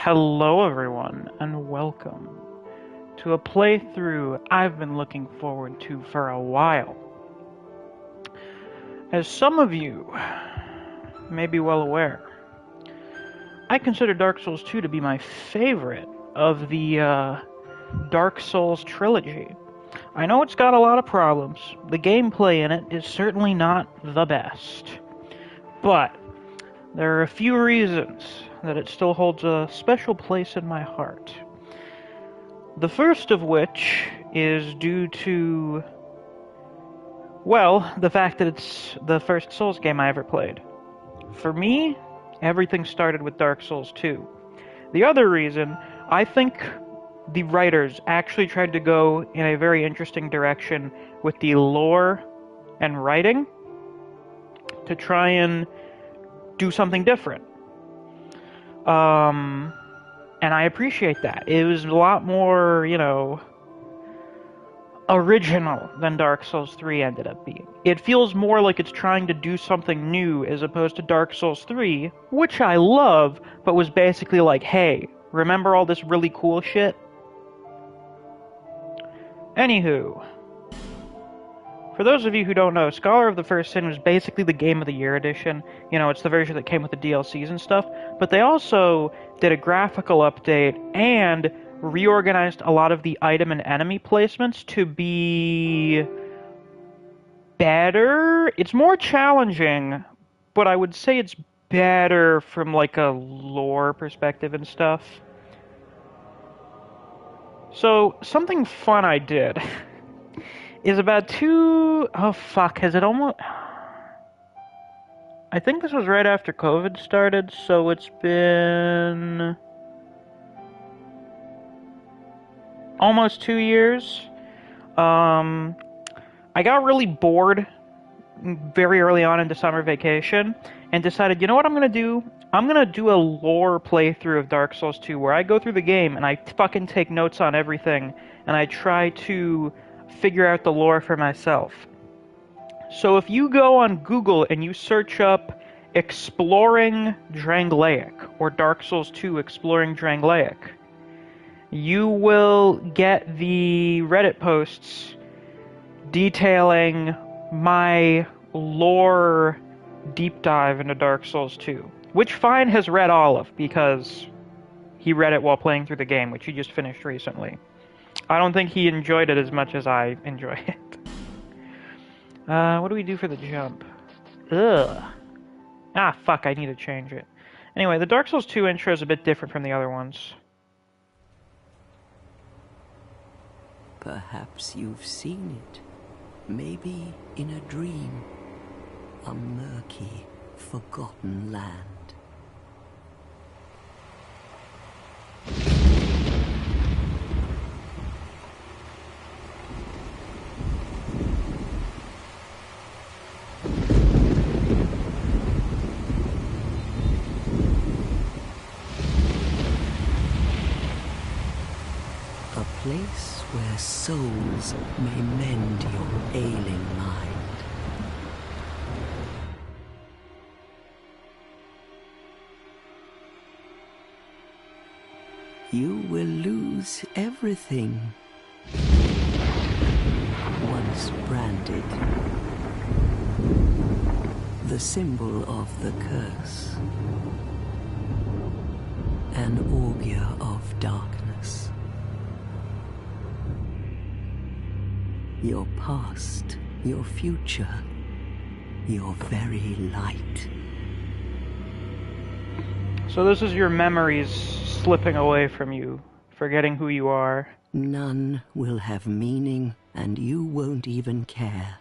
Hello everyone, and welcome to a playthrough I've been looking forward to for a while. As some of you may be well aware, I consider Dark Souls 2 to be my favorite of the Dark Souls trilogy. I know it's got a lot of problems. The gameplay in it is certainly not the best, but there are a few reasons that it still holds a special place in my heart. The first of which is due to, well, the fact that it's the first Souls game I ever played. For me, everything started with Dark Souls 2. The other reason, I think the writers actually tried to go in a very interesting direction with the lore and writing to try and do something different. And I appreciate that. It was a lot more, original than Dark Souls 3 ended up being. It feels more like it's trying to do something new as opposed to Dark Souls 3, which I love, but was basically like, hey, remember all this really cool shit? Anywho, for those of you who don't know, Scholar of the First Sin was basically the Game of the Year edition. It's the version that came with the DLCs and stuff, but they also did a graphical update and reorganized a lot of the item and enemy placements to be better. It's more challenging, but I would say it's better from like a lore perspective and stuff. So, something fun I did is about has it almost... I think this was right after COVID started, so it's been almost 2 years. I got really bored very early on into summer vacation and decided, you know what I'm gonna do? I'm gonna do a lore playthrough of Dark Souls 2 where I go through the game and I fucking take notes on everything and I try to figure out the lore for myself. So if you go on Google and you search up Exploring Drangleic or Dark Souls 2 Exploring Drangleic, you will get the Reddit posts detailing my lore deep dive into Dark Souls 2, which Fine has read all of because he read it while playing through the game, which he just finished recently. I don't think he enjoyed it as much as I enjoy it. What do we do for the jump? Ugh. Ah, fuck, I need to change it. Anyway, the Dark Souls 2 intro is a bit different from the other ones. Perhaps you've seen it. Maybe in a dream. A murky, forgotten land. A place where souls may mend your ailing mind. You will lose everything. Once branded, the symbol of the curse, an augur of darkness. Your past, your future, your very light. So this is your memories slipping away from you, forgetting who you are. None will have meaning, and you won't even care.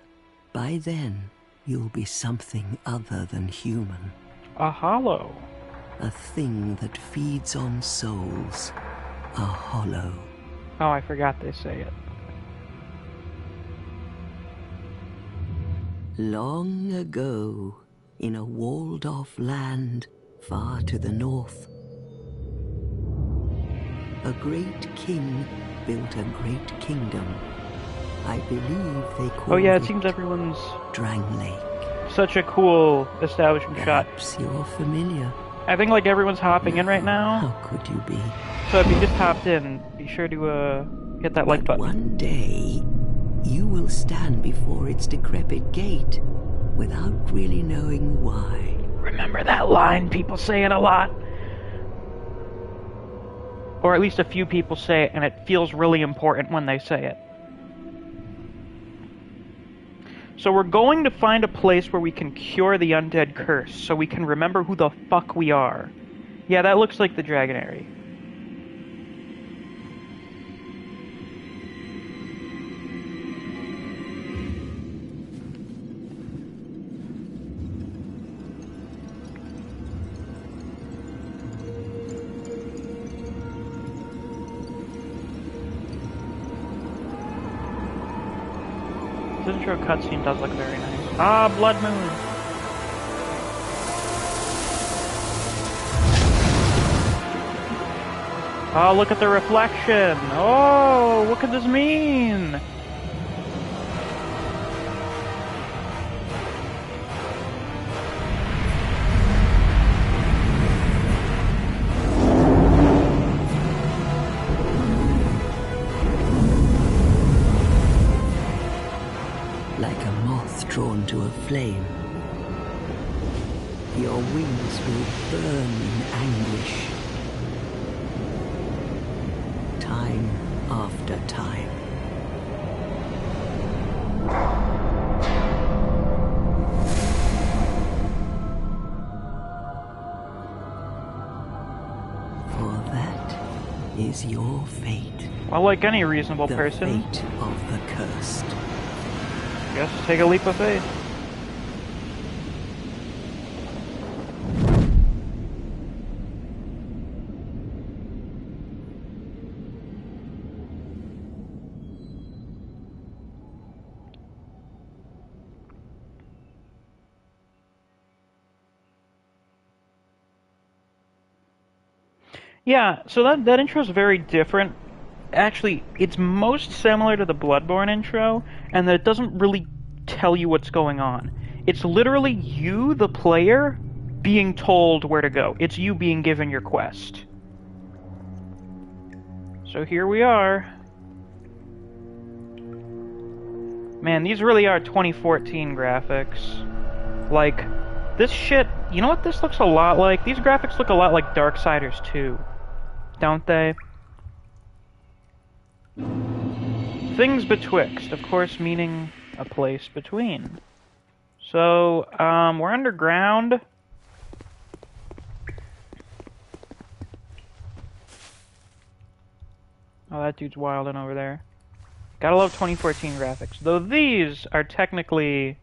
By then, you'll be something other than human. A hollow. A thing that feeds on souls. A hollow. Oh, I forgot they say it. Long ago, in a walled-off land far to the north, a great king built a great kingdom. I believe they call it... Oh yeah, it seems everyone's Drangleic. such a cool establishment shot. Perhaps you're familiar. I think like everyone's hopping in right now. How could you be? So if you just hopped in, be sure to hit that like But button. one day, you will stand before its decrepit gate without really knowing why. Remember that line? People say it a lot. Or at least a few people say it, and it feels really important when they say it. So we're going to find a place where we can cure the undead curse, so we can remember who the fuck we are. Yeah, that looks like the Dragonary. This intro cutscene does look very nice. Ah, Blood Moon! Oh, look at the reflection! Oh, what could this mean? Like a moth drawn to a flame, your wings will burn in anguish. Time after time. For that is your fate. Well, like any reasonable The person, fate of the cursed. just take a leap of faith. Yeah, so that intro is very different. Actually, it's most similar to the Bloodborne intro, and that it doesn't really tell you what's going on. It's literally you, the player, being told where to go. It's you being given your quest. So here we are. Man, these really are 2014 graphics. Like, this shit, you know what this looks a lot like? These graphics look a lot like Darksiders 2. Don't they? Things betwixt, of course, meaning a place between. So, we're underground. Oh, that dude's wildin' over there. Gotta love 2014 graphics. Though these are technically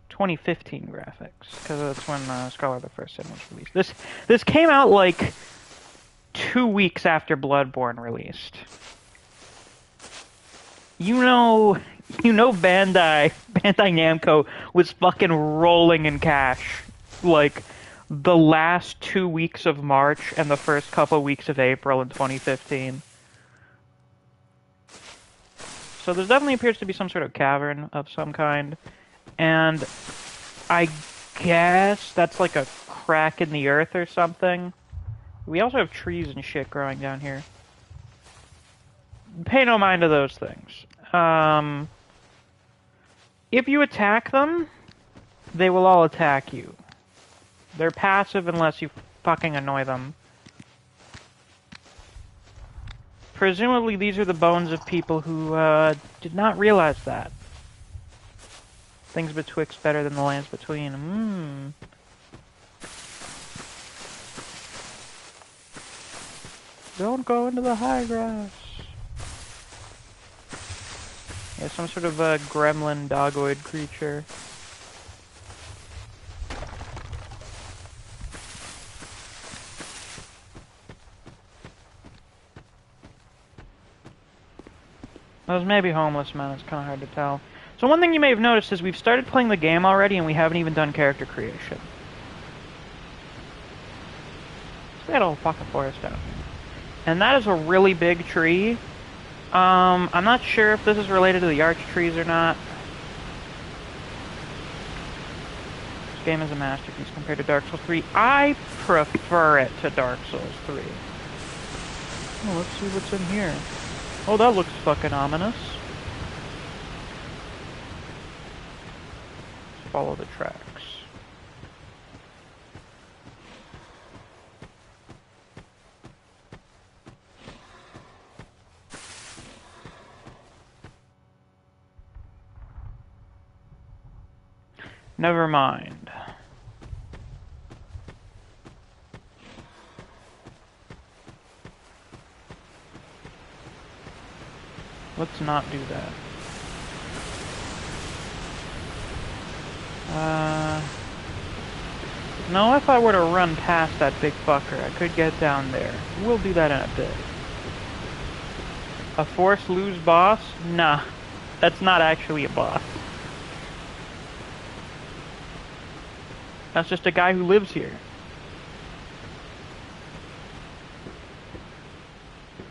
2015 graphics, because that's when Scholar of the First Sin was released. This came out like 2 weeks after Bloodborne released. You know Bandai Namco was fucking rolling in cash, like, the last 2 weeks of March and the first couple weeks of April in 2015. So there definitely appears to be some sort of cavern of some kind, and I guess that's like a crack in the earth or something. We also have trees and shit growing down here. Pay no mind to those things. If you attack them, they will all attack you. They're passive unless you fucking annoy them. Presumably these are the bones of people who did not realize that. Things betwixt better than the lands between. Don't go into the high grass. Yeah, some sort of a gremlin dogoid creature. Those may be homeless men, it's kind of hard to tell. So one thing you may have noticed is we've started playing the game already and we haven't even done character creation. So we got a whole fucking forest down here. And that is a really big tree. I'm not sure if this is related to the arch trees or not. This game is a masterpiece compared to Dark Souls 3. I prefer it to Dark Souls 3. Oh, let's see what's in here. Oh, that looks fucking ominous. Let's follow the tracks. Never mind. Let's not do that. No, if I were to run past that big fucker, I could get down there. We'll do that in a bit. A force lose boss? Nah, that's not actually a boss. That's just a guy who lives here.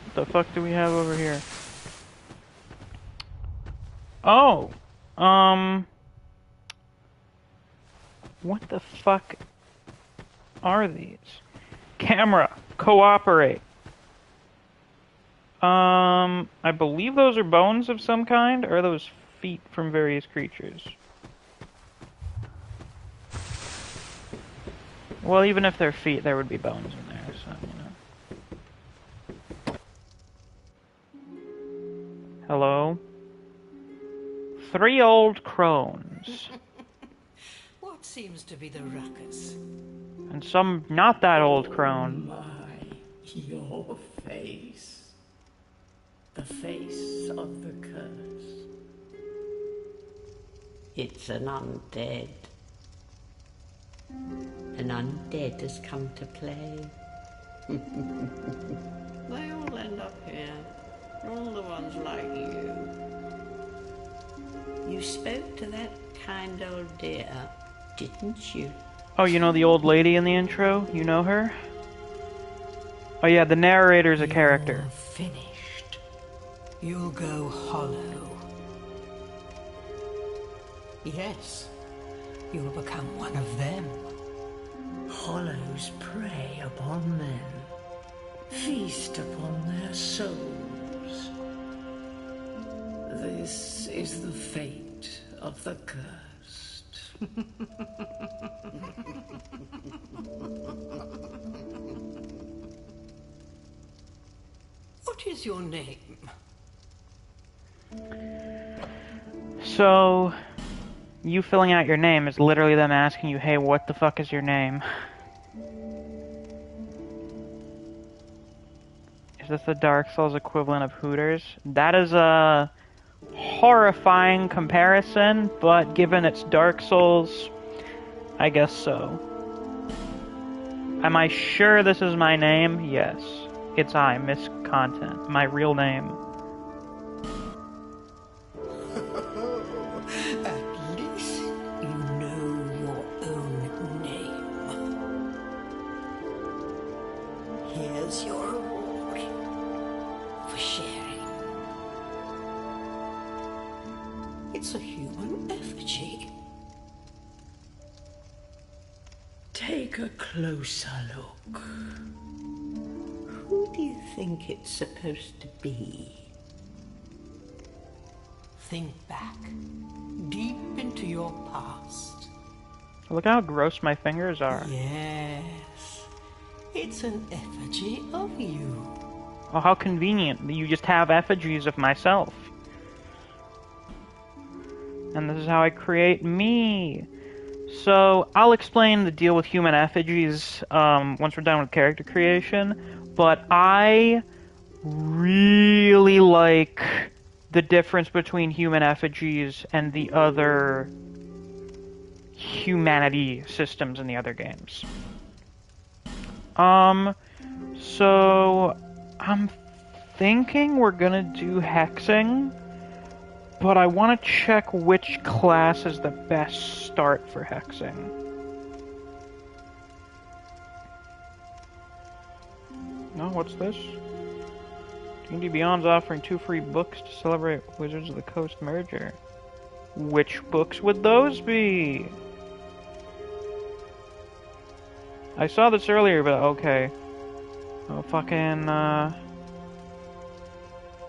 What the fuck do we have over here? Oh! What the fuck are these? Camera! Cooperate! I believe those are bones of some kind, or are those feet from various creatures? Well, even if they're feet, there would be bones in there, so, you know. Hello? 3 old crones. What seems to be the ruckus? And some not that old crone. My, your face. The face of the curse. It's an undead. An undead has come to play. They all end up here. All the ones like you. You spoke to that kind old dear, didn't you? Oh, you know the old lady in the intro? You know her? Oh yeah, the narrator's a character. You're finished. You'll go hollow. Yes, you'll become one of them. Hollows prey upon men, feast upon their souls. This is the fate of the cursed. What is your name? So, you filling out your name is literally them asking you, hey, what the fuck is your name? Is this the Dark Souls equivalent of Hooters? That is a horrifying comparison, but given it's Dark Souls, I guess so. Am I sure this is my name? Yes. It's Misc Content, my real name. At least you know your own name. Here's your reward for sharing. It's a human effigy. Take a closer look. Who do you think it's supposed to be? Think back, deep into your past. Look how gross my fingers are. Yes, it's an effigy of you. Oh, how convenient. You just have effigies of myself. And this is how I create me. So, I'll explain the deal with human effigies once we're done with character creation. But I really like the difference between human effigies and the other humanity systems in the other games. So I'm thinking we're gonna do hexing, but I want to check which class is the best start for hexing. No, what's this? D&D Beyond's offering 2 free books to celebrate Wizards of the Coast merger. Which books would those be? I saw this earlier, but okay. Oh, fucking,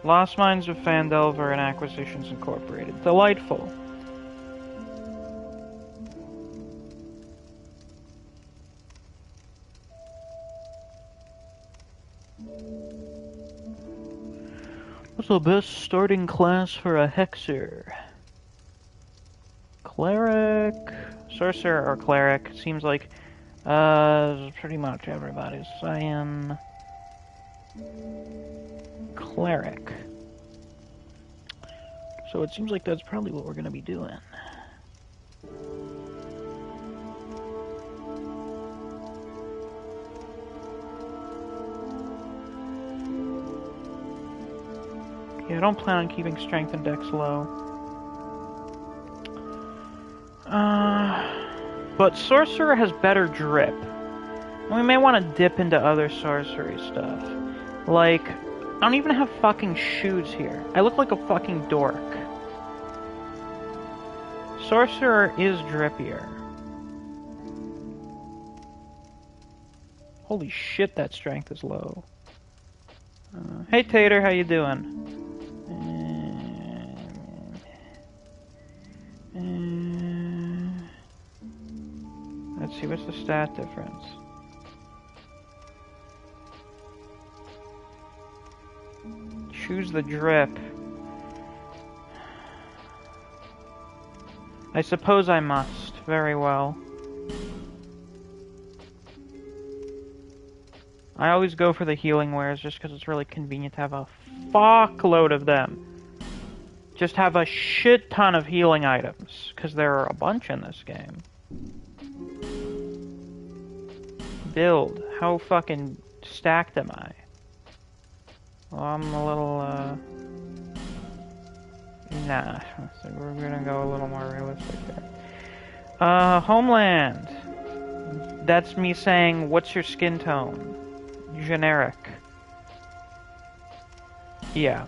Lost Mines of Phandelver and Acquisitions Incorporated. Delightful. What's the best starting class for a hexer? Cleric, sorcerer, or cleric? Seems like pretty much everybody's saying cleric. So it seems like that's probably what we're gonna be doing. Yeah, I don't plan on keeping strength and dex low. But sorcerer has better drip. We may want to dip into other sorcery stuff. Like, I don't even have fucking shoes here. I look like a fucking dork. Sorcerer is drippier. Holy shit, that strength is low. Hey Tater, how you doing? Let's see, what's the stat difference? Choose the drip. I suppose I must. Very well. I always go for the healing wares just because it's really convenient to have a fuckload of them. Just have a shit ton of healing items, because there are a bunch in this game. Build. How fucking stacked am I? Well, I'm a little, nah. So we're gonna go a little more realistic there. Homeland. That's me saying, what's your skin tone? Generic. Yeah.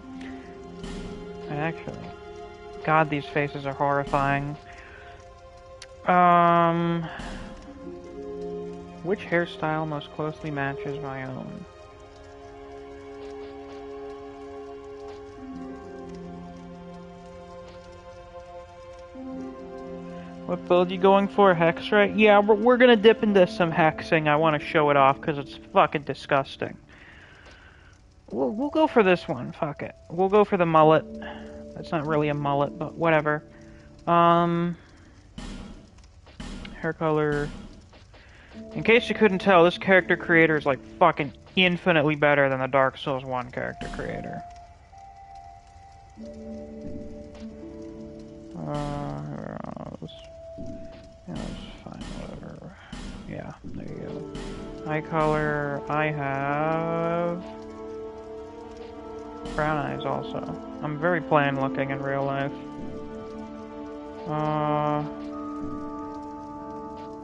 Actually. God, these faces are horrifying. Which hairstyle most closely matches my own? What build you going for? Hex, right? Yeah, we're gonna dip into some hexing. I want to show it off because it's fucking disgusting. We'll go for this one. Fuck it. We'll go for the mullet. That's not really a mullet, but whatever. Hair color. In case you couldn't tell, this character creator is like fucking infinitely better than the Dark Souls 1 character creator. Yeah, that's fine, whatever. Yeah, there you go. Eye color, I have brown eyes also. I'm very plain looking in real life.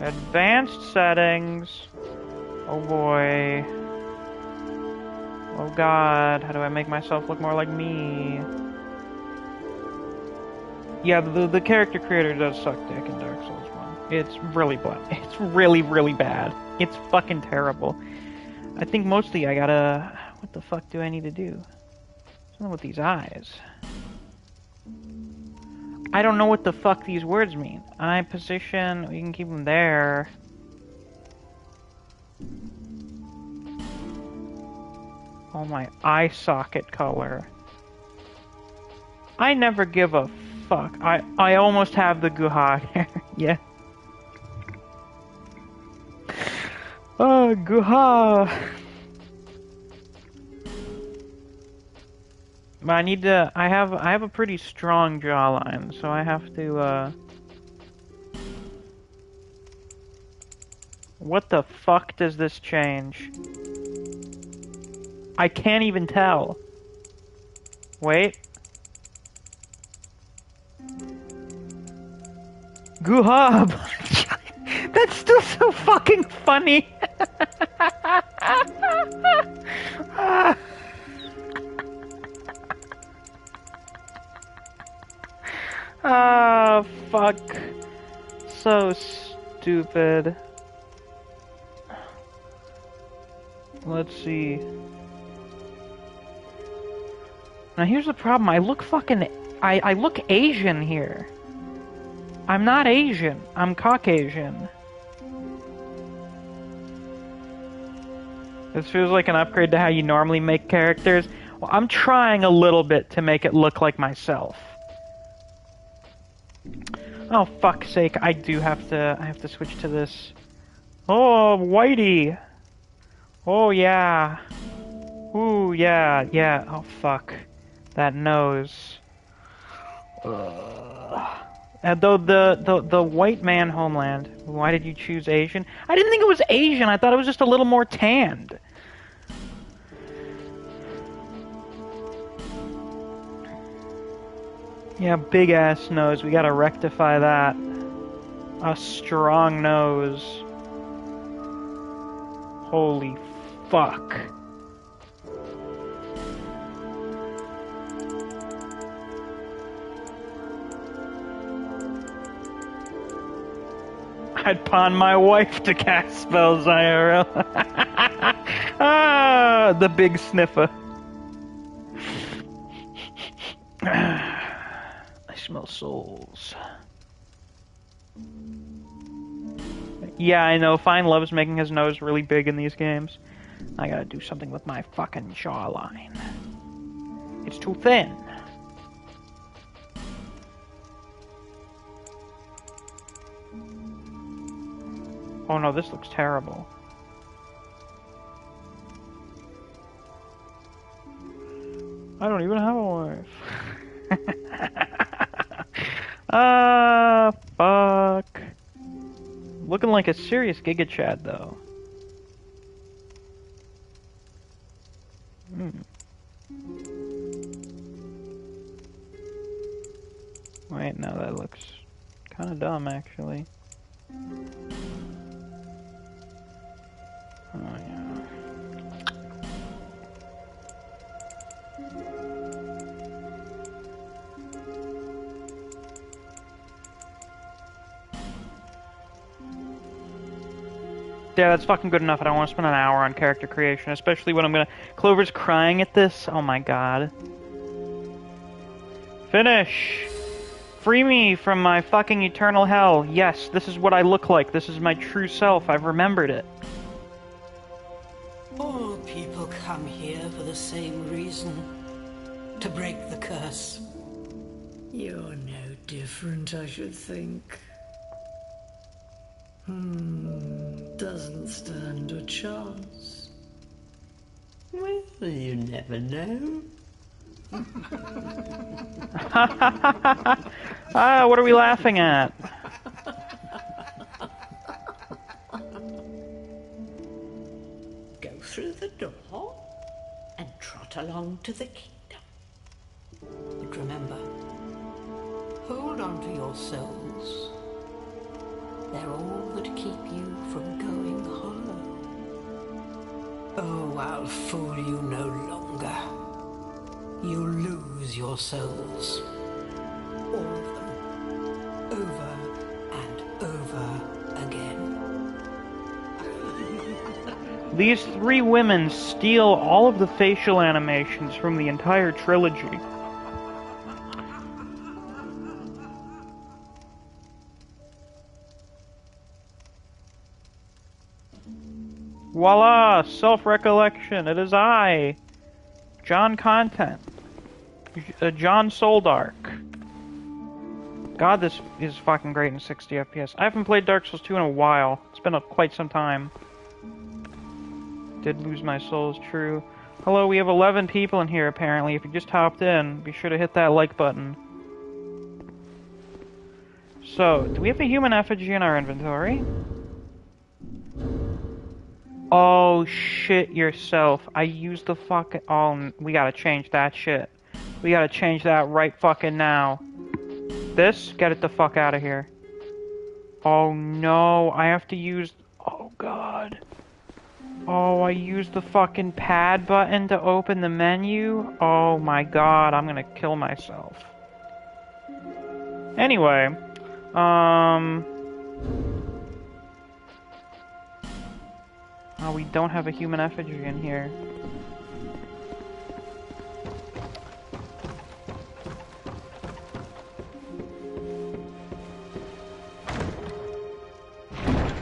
Advanced settings. Oh boy. Oh god, how do I make myself look more like me? Yeah, the character creator does suck dick in Dark Souls 1. It's really bad. It's really, really bad. It's fucking terrible. I think mostly I gotta... What the fuck do I need to do? Something with these eyes. I don't know what the fuck these words mean. Eye position, we can keep them there. Oh, my eye socket color. I never give a fuck. I almost have the Guha hair. Yeah. Oh, Guha. But I need to. I have a pretty strong jawline, so I have to. What the fuck does this change? I can't even tell. Wait. Guhab! That's still so fucking funny! Ah, fuck. So stupid. Let's see. Now here's the problem. I look fucking... I look Asian here. I'm not Asian. I'm Caucasian. This feels like an upgrade to how you normally make characters. Well, I'm trying a little bit to make it look like myself. Oh, fuck's sake. I have to switch to this. Oh, Whitey. Oh, yeah. Ooh, yeah, yeah. Oh, fuck. That nose. And though the white man homeland. Why did you choose Asian? I didn't think it was Asian. I thought it was just a little more tanned. Yeah, big ass nose. We gotta rectify that. A strong nose. Holy fuck. I'd pawn my wife to cast spells IRL. Ah, the big sniffer. I smell souls. Yeah, I know. Fine loves making his nose really big in these games. I gotta do something with my fucking jawline. It's too thin. Oh no, this looks terrible. I don't even have a wife. Ah, fuck. Looking like a serious Giga Chad, though. Wait, no, that looks kind of dumb, actually. Oh, yeah. Yeah, that's fucking good enough. I don't want to spend an hour on character creation, especially when I'm gonna... Clover's crying at this? Oh my god. Finish! Free me from my fucking eternal hell. Yes, this is what I look like. This is my true self. I've remembered it. All people come here for the same reason. To break the curse. You're no different, I should think. Doesn't stand a chance. Well, you never know. Ah, what are we laughing at? Go through the door and trot along to the kingdom. But remember, hold on to your souls. They're all that keep you from going hollow. Oh, I'll fool you no longer. You'll lose your souls. All of them. Over and over again. These three women steal all of the facial animations from the entire trilogy. Voila! Self-recollection. It is I, John Content. John Soldark. God, this is fucking great in 60 FPS. I haven't played Dark Souls 2 in a while. It's been quite some time. Did lose my souls, true. Hello, we have 11 people in here, apparently. If you just hopped in, be sure to hit that like button. So, do we have a human effigy in our inventory? Oh, shit yourself. I used the fucking... Oh, we gotta change that shit. We gotta change that right fucking now. This? Get it the fuck out of here. Oh, no. I have to use... Oh, God. Oh, I used the fucking pad button to open the menu? Oh, my God. I'm gonna kill myself. Anyway. Oh, we don't have a human effigy in here.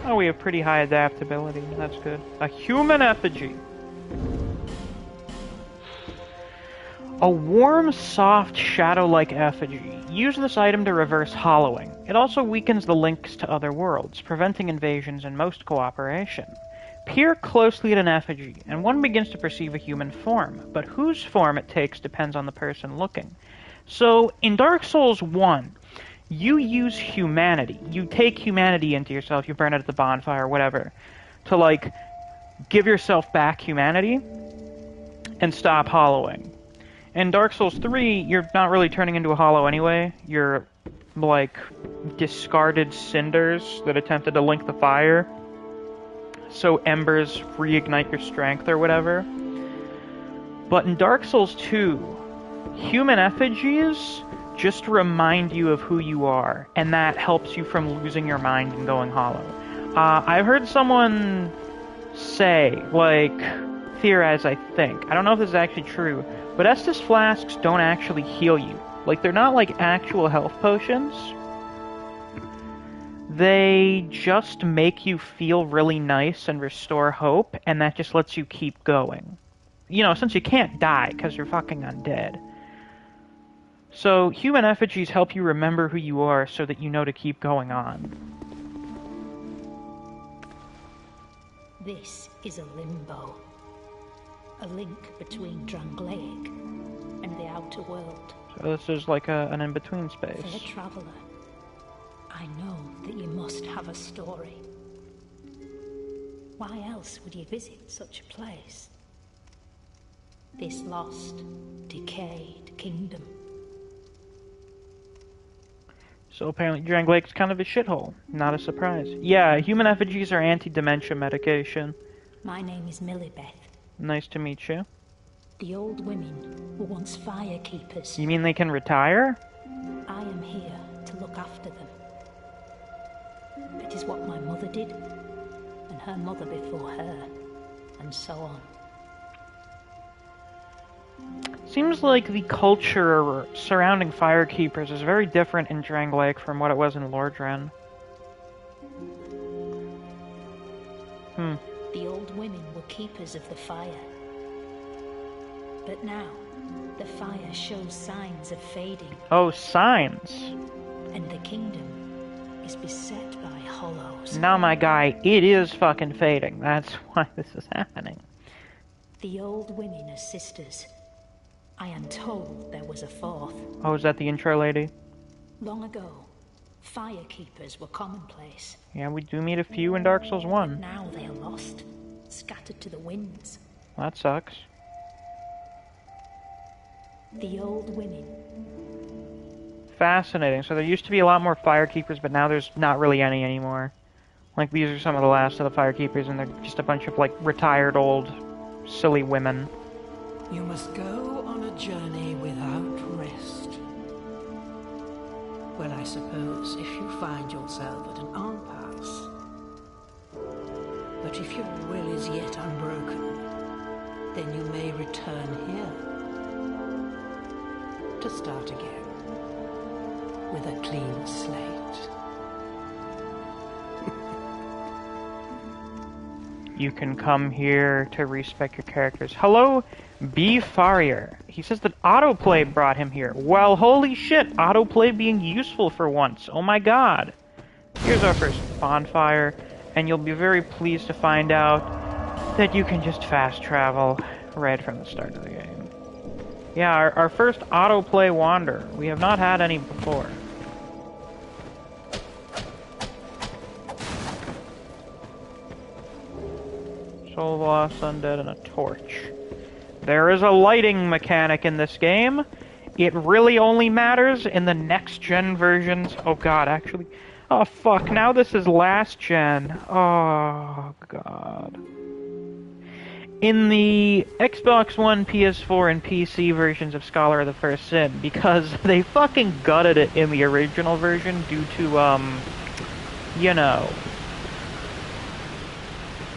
Oh, we have pretty high adaptability. That's good. A human effigy. A warm, soft, shadow-like effigy. Use this item to reverse hollowing. It also weakens the links to other worlds, preventing invasions and most cooperation. Peer closely at an effigy, and one begins to perceive a human form, but whose form it takes depends on the person looking. So, in Dark Souls 1, you use humanity. You take humanity into yourself, you burn it at the bonfire, whatever, to, like, give yourself back humanity and stop hollowing. In Dark Souls 3, you're not really turning into a hollow anyway. You're, like, discarded cinders that attempted to link the fire, so embers reignite your strength or whatever. But in Dark Souls 2, human effigies just remind you of who you are, and that helps you from losing your mind and going hollow. I've heard someone say, like, theorize, I think. I don't know if this is actually true, but Estus flasks don't actually heal you. Like, they're not like actual health potions. They just make you feel really nice and restore hope, and that just lets you keep going. You know, since you can't die because you're fucking undead. So, human effigies help you remember who you are so that you know to keep going on. This is a limbo. A link between Drangleic and the outer world. So this is like an in-between space. Fair traveller, I know that you must have a story. Why else would you visit such a place? This lost, decayed kingdom. So apparently Drangleic's kind of a shithole. Not a surprise. Yeah, human effigies are anti-dementia medication. My name is Millibeth. Nice to meet you. The old women were once fire keepers. You mean they can retire? I am here to look after them. That is what my mother did, and her mother before her, and so on. Seems like the culture surrounding firekeepers is very different in Drangleic from what it was in Lordran. The old women were keepers of the fire. But now, the fire shows signs of fading. Oh, signs. And the kingdom is beset by hollows. Now, my guy, it is fucking fading. That's why this is happening. The old women are sisters. I am told there was a fourth. Oh, is that the intro lady? Long ago, fire keepers were commonplace. Yeah, we do meet a few in Dark Souls 1. Now they are lost, scattered to the winds. That sucks. The old women. Fascinating. So there used to be a lot more firekeepers, but now there's not really any anymore. Like, these are some of the last of the firekeepers, and they're just a bunch of, like, retired old, silly women. You must go on a journey without rest. Well, I suppose if you find yourself at an impasse. But if your will is yet unbroken, then you may return here to start again with a clean slate. You can come here to respec your characters. Hello, B. Farrier. He says that autoplay brought him here. Well, holy shit, autoplay being useful for once. Oh my god. Here's our first bonfire, and you'll be very pleased to find out that you can just fast travel right from the start of the game. Yeah, our first autoplay wander. We have not had any before. Soul of Lost Undead and a torch. There is a lighting mechanic in this game. It really only matters in the next-gen versions. Oh god, actually. Oh fuck, now this is last-gen. Oh god. In the Xbox One, PS4, and PC versions of Scholar of the First Sin, because they fucking gutted it in the original version due to, you know,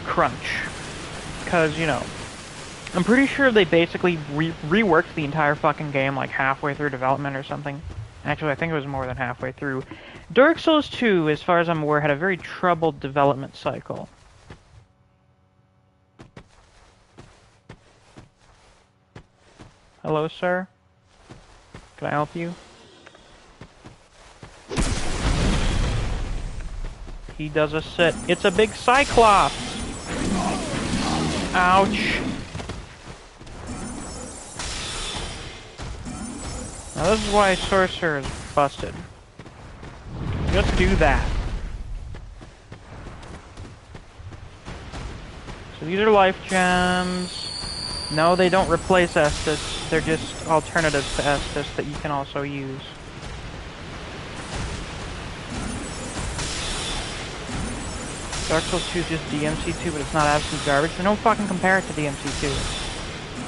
crunch. because, you know, I'm pretty sure they basically reworked the entire fucking game like halfway through development or something. Actually, I think it was more than halfway through. Dark Souls 2, as far as I'm aware, had a very troubled development cycle. Hello, sir? Can I help you? He does a sit. It's a big cyclops! Ouch. Now this is why Sorcerer is busted. Just do that. So these are life gems. No, they don't replace Estus. They're just alternatives to Estus that you can also use. Dark Souls 2 is just DMC2, but it's not absolute garbage. So don't fucking compare it to DMC2.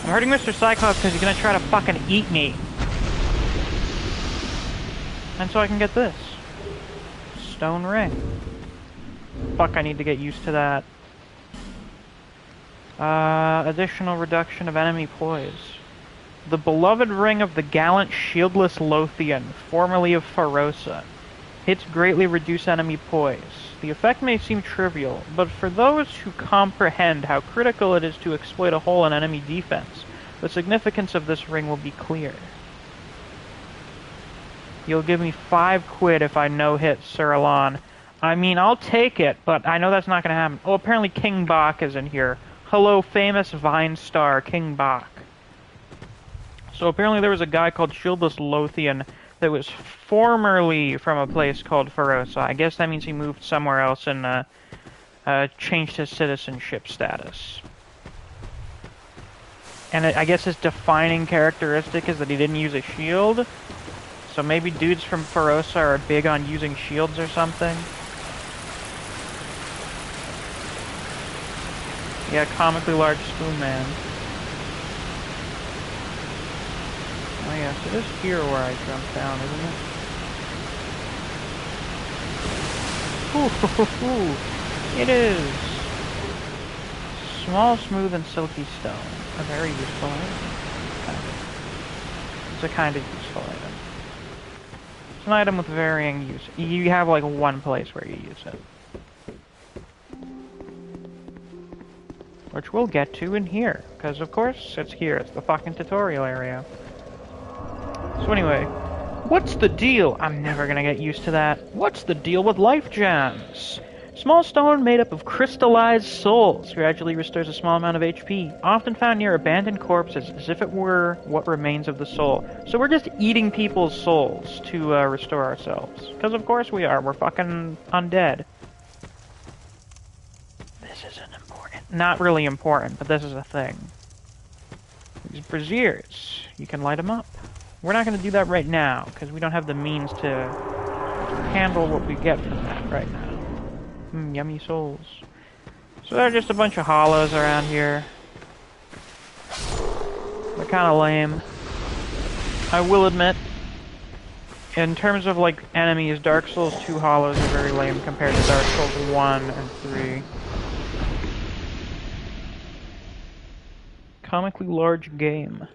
I'm hurting Mr. Cyclops because he's gonna try to fucking eat me. And so I can get this. Stone ring. Fuck, I need to get used to that. Additional reduction of enemy poise. The beloved ring of the gallant shieldless Lothian, formerly of Pharosa. Hits greatly reduce enemy poise. The effect may seem trivial, but for those who comprehend how critical it is to exploit a hole in enemy defense, the significance of this ring will be clear. You'll give me 5 quid if I no-hit Sir Alon. I mean, I'll take it, but I know that's not gonna happen. Oh, apparently King Bach is in here. Hello, famous Vine star, King Bach. So apparently there was a guy called Shieldless Lothian that was formerly from a place called Pharosa. I guess that means he moved somewhere else and changed his citizenship status. And I guess his defining characteristic is that he didn't use a shield. So maybe dudes from Pharosa are big on using shields or something. Yeah, comically large spoon man. Oh yes, it is here where I jumped down, isn't it? Ooh, it is. Small, smooth, and silky stone. A very useful item. It's a kind of useful item. It's an item with varying use. You have like one place where you use it. Which we'll get to in here. Because of course, it's here. It's the fucking tutorial area. So anyway, what's the deal? I'm never gonna get used to that. What's the deal with life gems? Small stone made up of crystallized souls gradually restores a small amount of HP, often found near abandoned corpses as if it were what remains of the soul. So we're just eating people's souls to restore ourselves. Because of course we are. We're fucking undead. This isn't important. Not really important, but this is a thing. These braziers, you can light them up. We're not going to do that right now, because we don't have the means to handle what we get from that right now. Yummy souls. So there are just a bunch of hollows around here. They're kind of lame. I will admit, in terms of like enemies, Dark Souls 2 hollows are very lame compared to Dark Souls 1 and 3. Comically large game.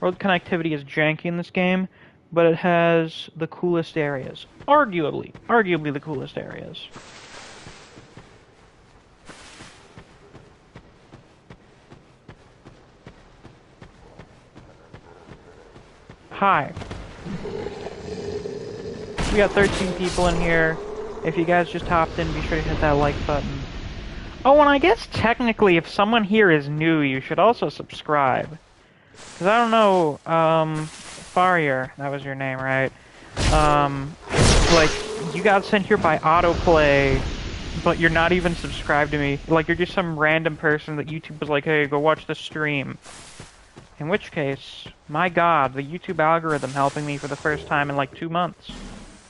Road connectivity is janky in this game, but it has the coolest areas. Arguably the coolest areas. Hi. We got 13 people in here. If you guys just hopped in, be sure to hit that like button. Oh, and I guess technically if someone here is new, you should also subscribe. Because I don't know, Farrier, that was your name, right? Like, you got sent here by autoplay, but you're not even subscribed to me. Like, you're just some random person that YouTube was like, hey, go watch the stream. In which case, my god, the YouTube algorithm helping me for the first time in like 2 months.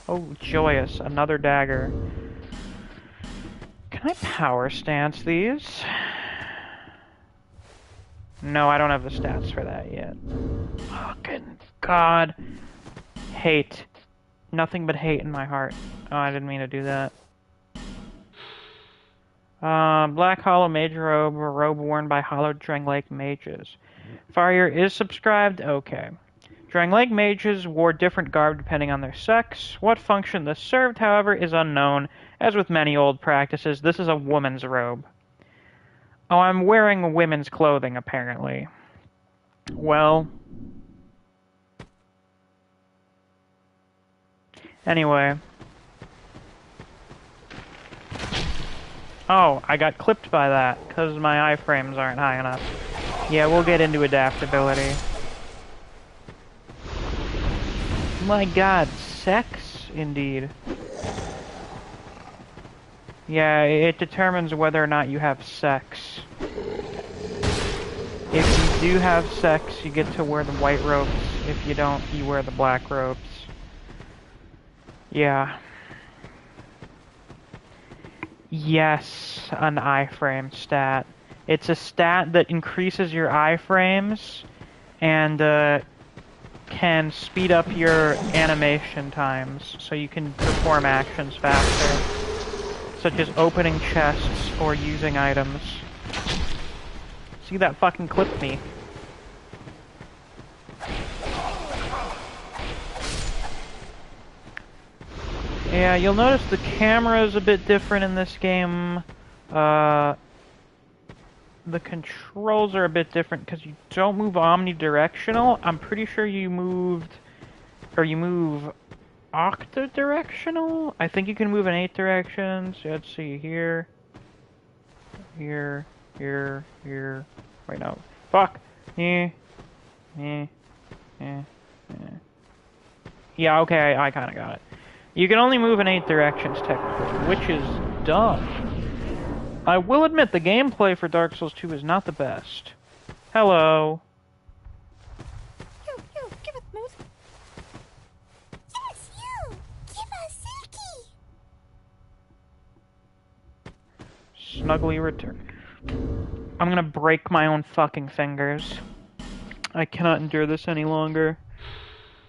Oh, joyous, another dagger. Can I power stance these? No, I don't have the stats for that yet. Fucking god. Hate. Nothing but hate in my heart. Oh, I didn't mean to do that. Black Hollow Mage Robe, a robe worn by Hollow Drang Lake mages. Fire is subscribed? Okay. Drang Lake mages wore different garb depending on their sex. What function this served, however, is unknown. As with many old practices, this is a woman's robe. Oh, I'm wearing women's clothing, apparently. Well. Anyway. Oh, I got clipped by that, because my iframes aren't high enough. Yeah, we'll get into adaptability. My god, sex? Indeed. Yeah, it determines whether or not you have sex. If you do have sex, you get to wear the white robes. If you don't, you wear the black robes. Yeah. Yes, an iframe stat. It's a stat that increases your iframes and can speed up your animation times so you can perform actions faster, such as opening chests or using items. See, that fucking clipped me. Yeah, you'll notice the camera is a bit different in this game. The controls are a bit different because you don't move omnidirectional. I'm pretty sure you move octadirectional? I think you can move in 8 directions. Let's see, here. Here. Wait, no. Fuck! Yeah, okay, I kinda got it. You can only move in 8 directions, technically, which is dumb. I will admit, the gameplay for Dark Souls 2 is not the best. Hello. You, give us most. Yes, you! Give us Silky! Snuggly return. I'm gonna break my own fucking fingers. I cannot endure this any longer.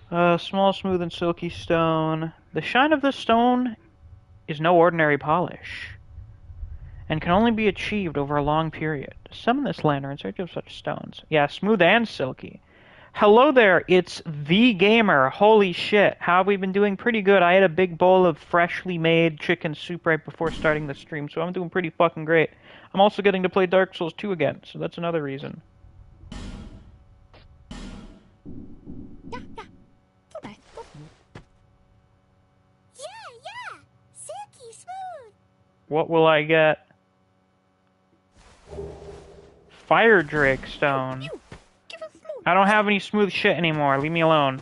Small, smooth, and silky stone. The shine of this stone is no ordinary polish, and can only be achieved over a long period. Summon this land or in search of such stones. Yeah, smooth and silky. Hello there, it's the gamer. Holy shit, how have we been doing? Pretty good. I had a big bowl of freshly made chicken soup right before starting the stream, so I'm doing pretty fucking great. I'm also getting to play Dark Souls 2 again, so that's another reason. Yeah. So nice. Yeah. Silky smooth. What will I get? Fire Drake Stone. Give us smooth. I don't have any smooth shit anymore. Leave me alone.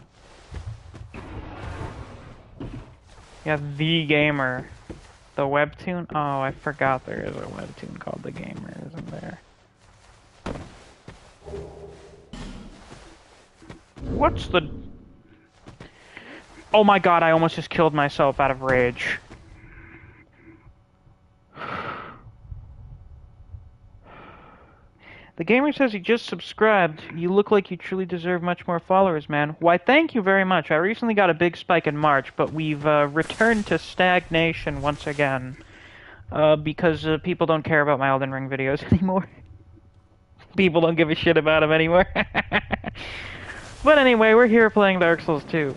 Yeah, The Gamer. The webtoon? Oh, I forgot there is a webtoon called The Gamer, isn't there? What's the... Oh my god, I almost just killed myself out of rage. The Gamer says he just subscribed. You look like you truly deserve much more followers, man. Why, thank you very much. I recently got a big spike in March, but we've returned to stagnation once again. Because people don't care about my Elden Ring videos anymore. People don't give a shit about them anymore. But anyway, we're here playing Dark Souls 2.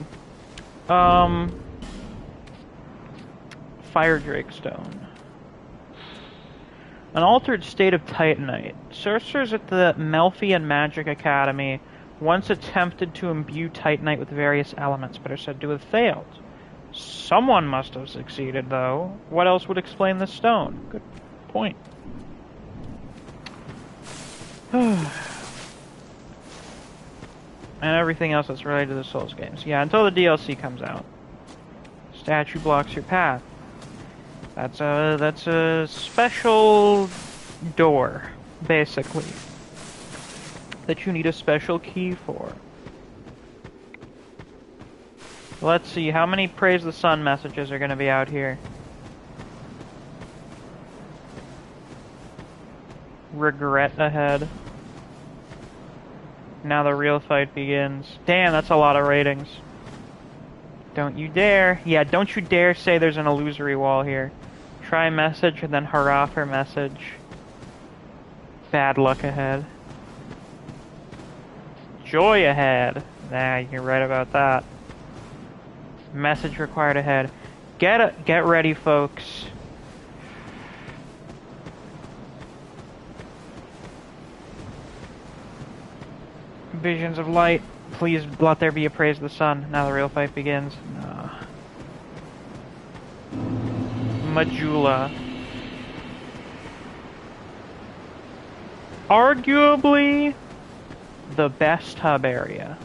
Fire Drake Stone. An altered state of Titanite. Sorcerers at the Melfian Magic Academy once attempted to imbue Titanite with various elements, but are said to have failed. Someone must have succeeded, though. What else would explain the stone? Good point. And everything else that's related to the Souls games. Yeah, until the DLC comes out. Statue blocks your path. That's a special door, basically, that you need a special key for. Let's see, how many Praise the Sun messages are going to be out here? Regret ahead. Now the real fight begins. Damn, that's a lot of ratings. Don't you dare. Yeah, don't you dare say there's an illusory wall here. Try message and then hurrah for message. Bad luck ahead. Joy ahead. Nah, you're right about that. Message required ahead. Get ready, folks. Visions of light. Please let there be a praise of the sun. Now the real fight begins. Majula. Arguably the best hub area.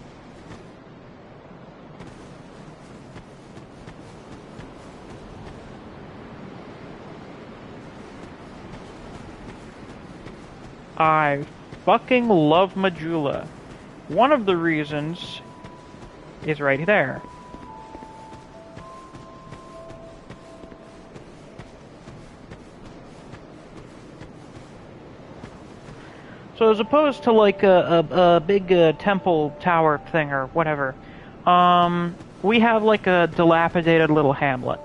I fucking love Majula. One of the reasons is right there. So as opposed to like a big temple tower thing or whatever, we have like a dilapidated little hamlet.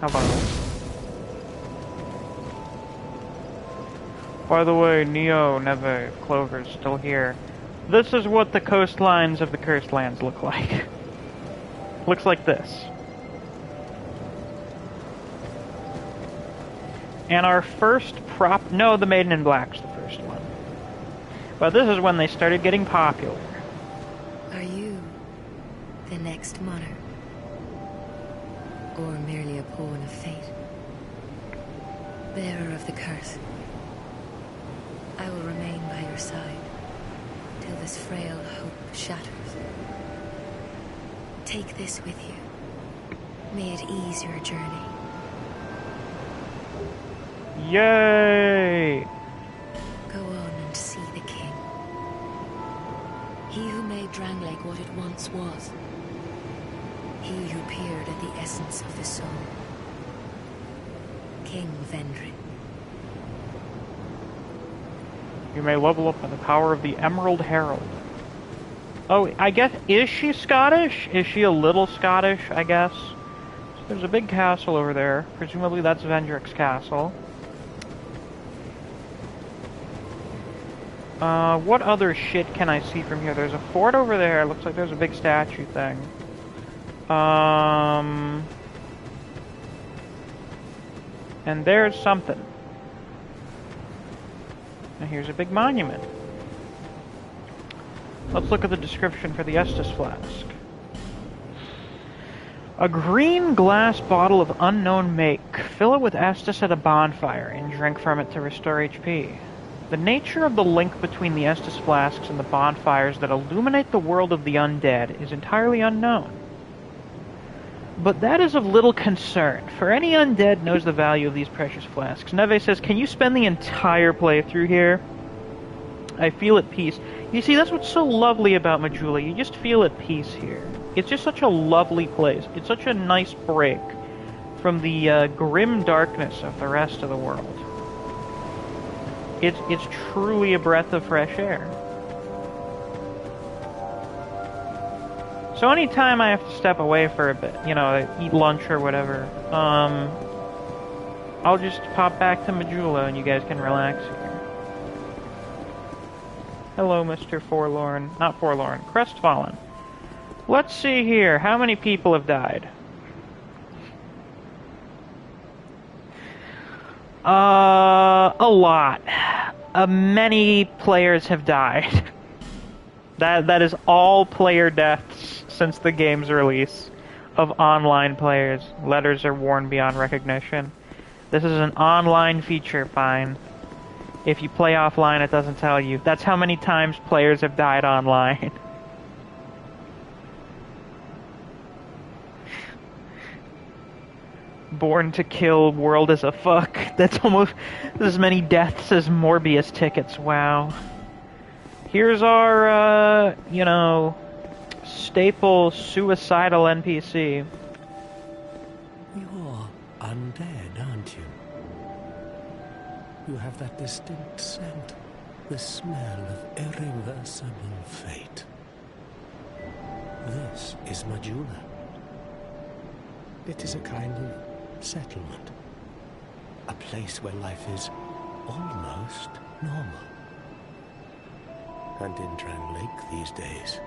How about it? By the way, Neo, Neve, Clover's still here. This is what the coastlines of the Cursed Lands look like. Looks like this. And our first no, the Maiden in Black's the first one. But this is when they started getting popular. Are you the next monarch? Or merely a pawn of fate? Bearer of the curse, I will remain by your side till this frail hope shatters. Take this with you. May it ease your journey. Yay! Go on and see the king. He who made Drangleic what it once was. He who peered at the essence of the soul. King Vendrick. You may level up by the power of the Emerald Herald. Oh, I guess, is she Scottish? Is she a little Scottish, I guess? So there's a big castle over there. Presumably that's Vendrick's castle. What other shit can I see from here? There's a fort over there. Looks like there's a big statue thing. And there's something. And here's a big monument. Let's look at the description for the Estus flask. A green glass bottle of unknown make. Fill it with Estus at a bonfire and drink from it to restore HP. The nature of the link between the Estus flasks and the bonfires that illuminate the world of the undead is entirely unknown. But that is of little concern, for any undead knows the value of these precious flasks. Neve says, can you spend the entire playthrough here? I feel at peace. You see, that's what's so lovely about Majula. You just feel at peace here. It's just such a lovely place. It's such a nice break from the grim darkness of the rest of the world. It's truly a breath of fresh air. So anytime I have to step away for a bit, you know, eat lunch or whatever, I'll just pop back to Majula and you guys can relax here. Hello, Mr. Forlorn. Not Forlorn. Crestfallen. Let's see here. How many people have died? A lot. Many players have died. That is all player deaths since the game's release of online players. Letters are worn beyond recognition. This is an online feature, fine. If you play offline, it doesn't tell you. That's how many times players have died online. Born to kill, world is a fuck. That's almost as many deaths as Morbius tickets, wow. Here's our, you know, staple suicidal NPC. You're undead, aren't you? You have that distinct scent, the smell of irreversible fate. This is Majula. It is a kind of settlement. A place where life is almost normal. And in Drang Lake these days,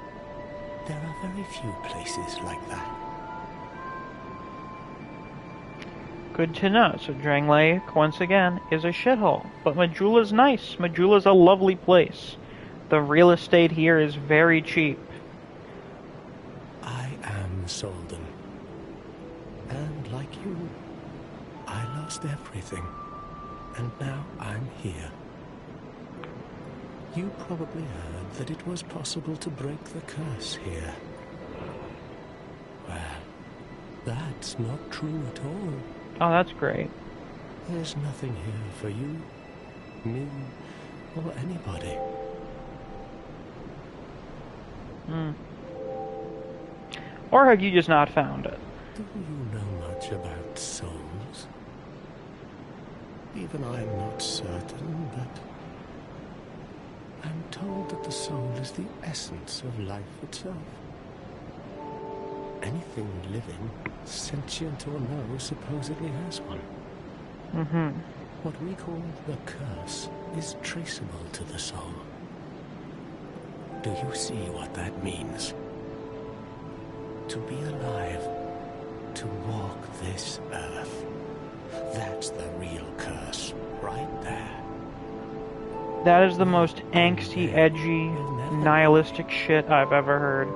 there are very few places like that. Good to know. So Drang Lake, once again, is a shithole. But Majula's nice. Majula's a lovely place. The real estate here is very cheap. I am Solden. And like you, I lost everything. And now I'm here. You probably heard that it was possible to break the curse here. Well, that's not true at all. Oh, that's great. There's nothing here for you, me, or anybody. Or have you just not found it? Do you know much about souls? Even I'm not certain, but I'm told that the soul is the essence of life itself. Anything living, sentient or no, supposedly has one. What we call the curse is traceable to the soul. Do you see what that means? To be alive, to walk this earth. That's the real curse, right there. That is the most angsty, edgy, nihilistic shit I've ever heard.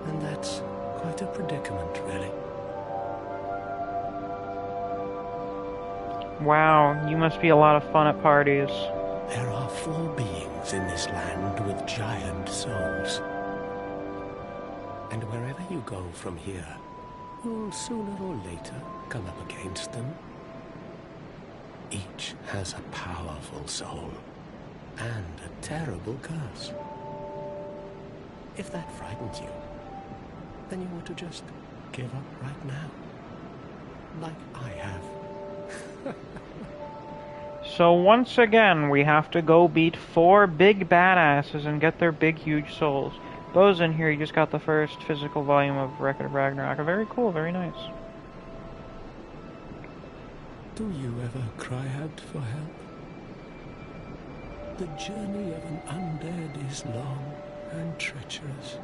And that's quite a predicament, really. Wow, you must be a lot of fun at parties. There are 4 beings in this land with giant souls. And wherever you go from here, you'll sooner or later come up against them. Each has a powerful soul and a terrible curse. If that frightens you, then you ought to just give up right now. Like I have. So once again, we have to go beat 4 big badasses and get their big, huge souls. Bo's in here, you just got the first physical volume of Record of Ragnarok. Very cool, very nice. Do you ever cry out for help? The journey of an undead is long and treacherous.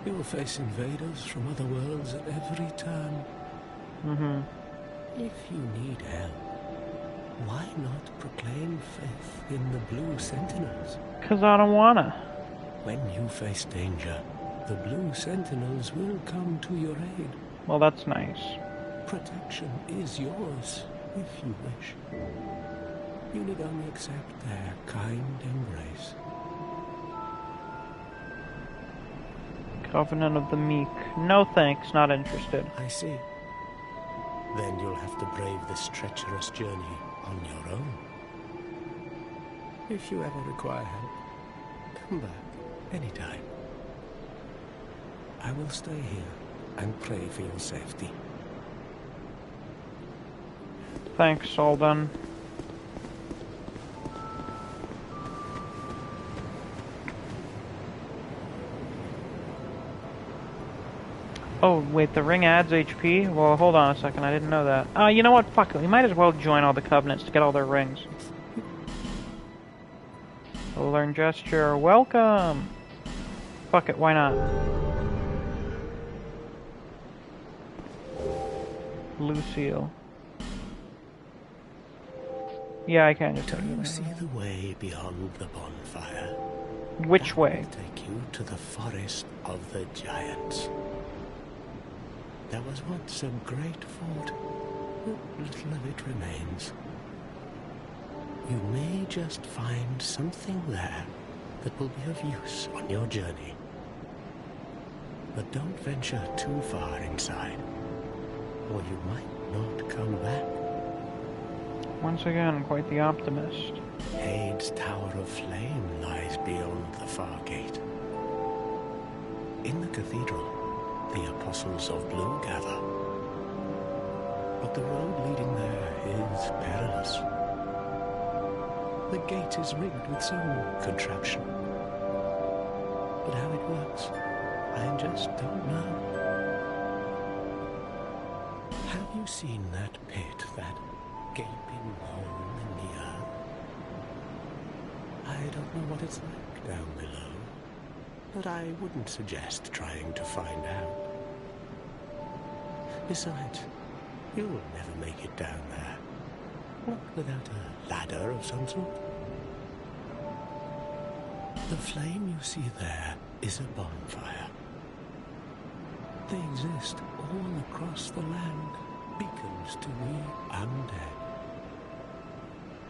You will face invaders from other worlds at every turn. If you need help, why not proclaim faith in the Blue Sentinels? 'Cause I don't wanna. When you face danger, the Blue Sentinels will come to your aid. Well, that's nice. Protection is yours, if you wish. You need only accept their kind embrace. Covenant of the Meek. No thanks, not interested. I see. Then you'll have to brave this treacherous journey on your own. If you ever require help, come back anytime. I will stay here and pray for your safety. Thanks, all done. Oh, wait, the ring adds HP? Well, hold on a second, I didn't know that. You know what? Fuck it, we might as well join all the covenants to get all their rings. Learn gesture, welcome! Fuck it, why not? Lucille. Yeah, I can just Do take you it. see the way beyond the bonfire? Which That way? will take you to the forest of the giants. There was once a great fort, but little of it remains. You may just find something there that will be of use on your journey. But don't venture too far inside, or you might not come back. Once again, quite the optimist. Hade's Tower of Flame lies beyond the far gate. In the cathedral, the Apostles of Blue gather. But the road leading there is perilous. The gate is rigged with some contraption. But how it works, I just don't know. Have you seen that pit, that gaping hole in the earth? I don't know what it's like down below, but I wouldn't suggest trying to find out. Besides, you'll never make it down there. Not without a ladder of some sort. The flame you see there is a bonfire. They exist all across the land, beacons to we undead.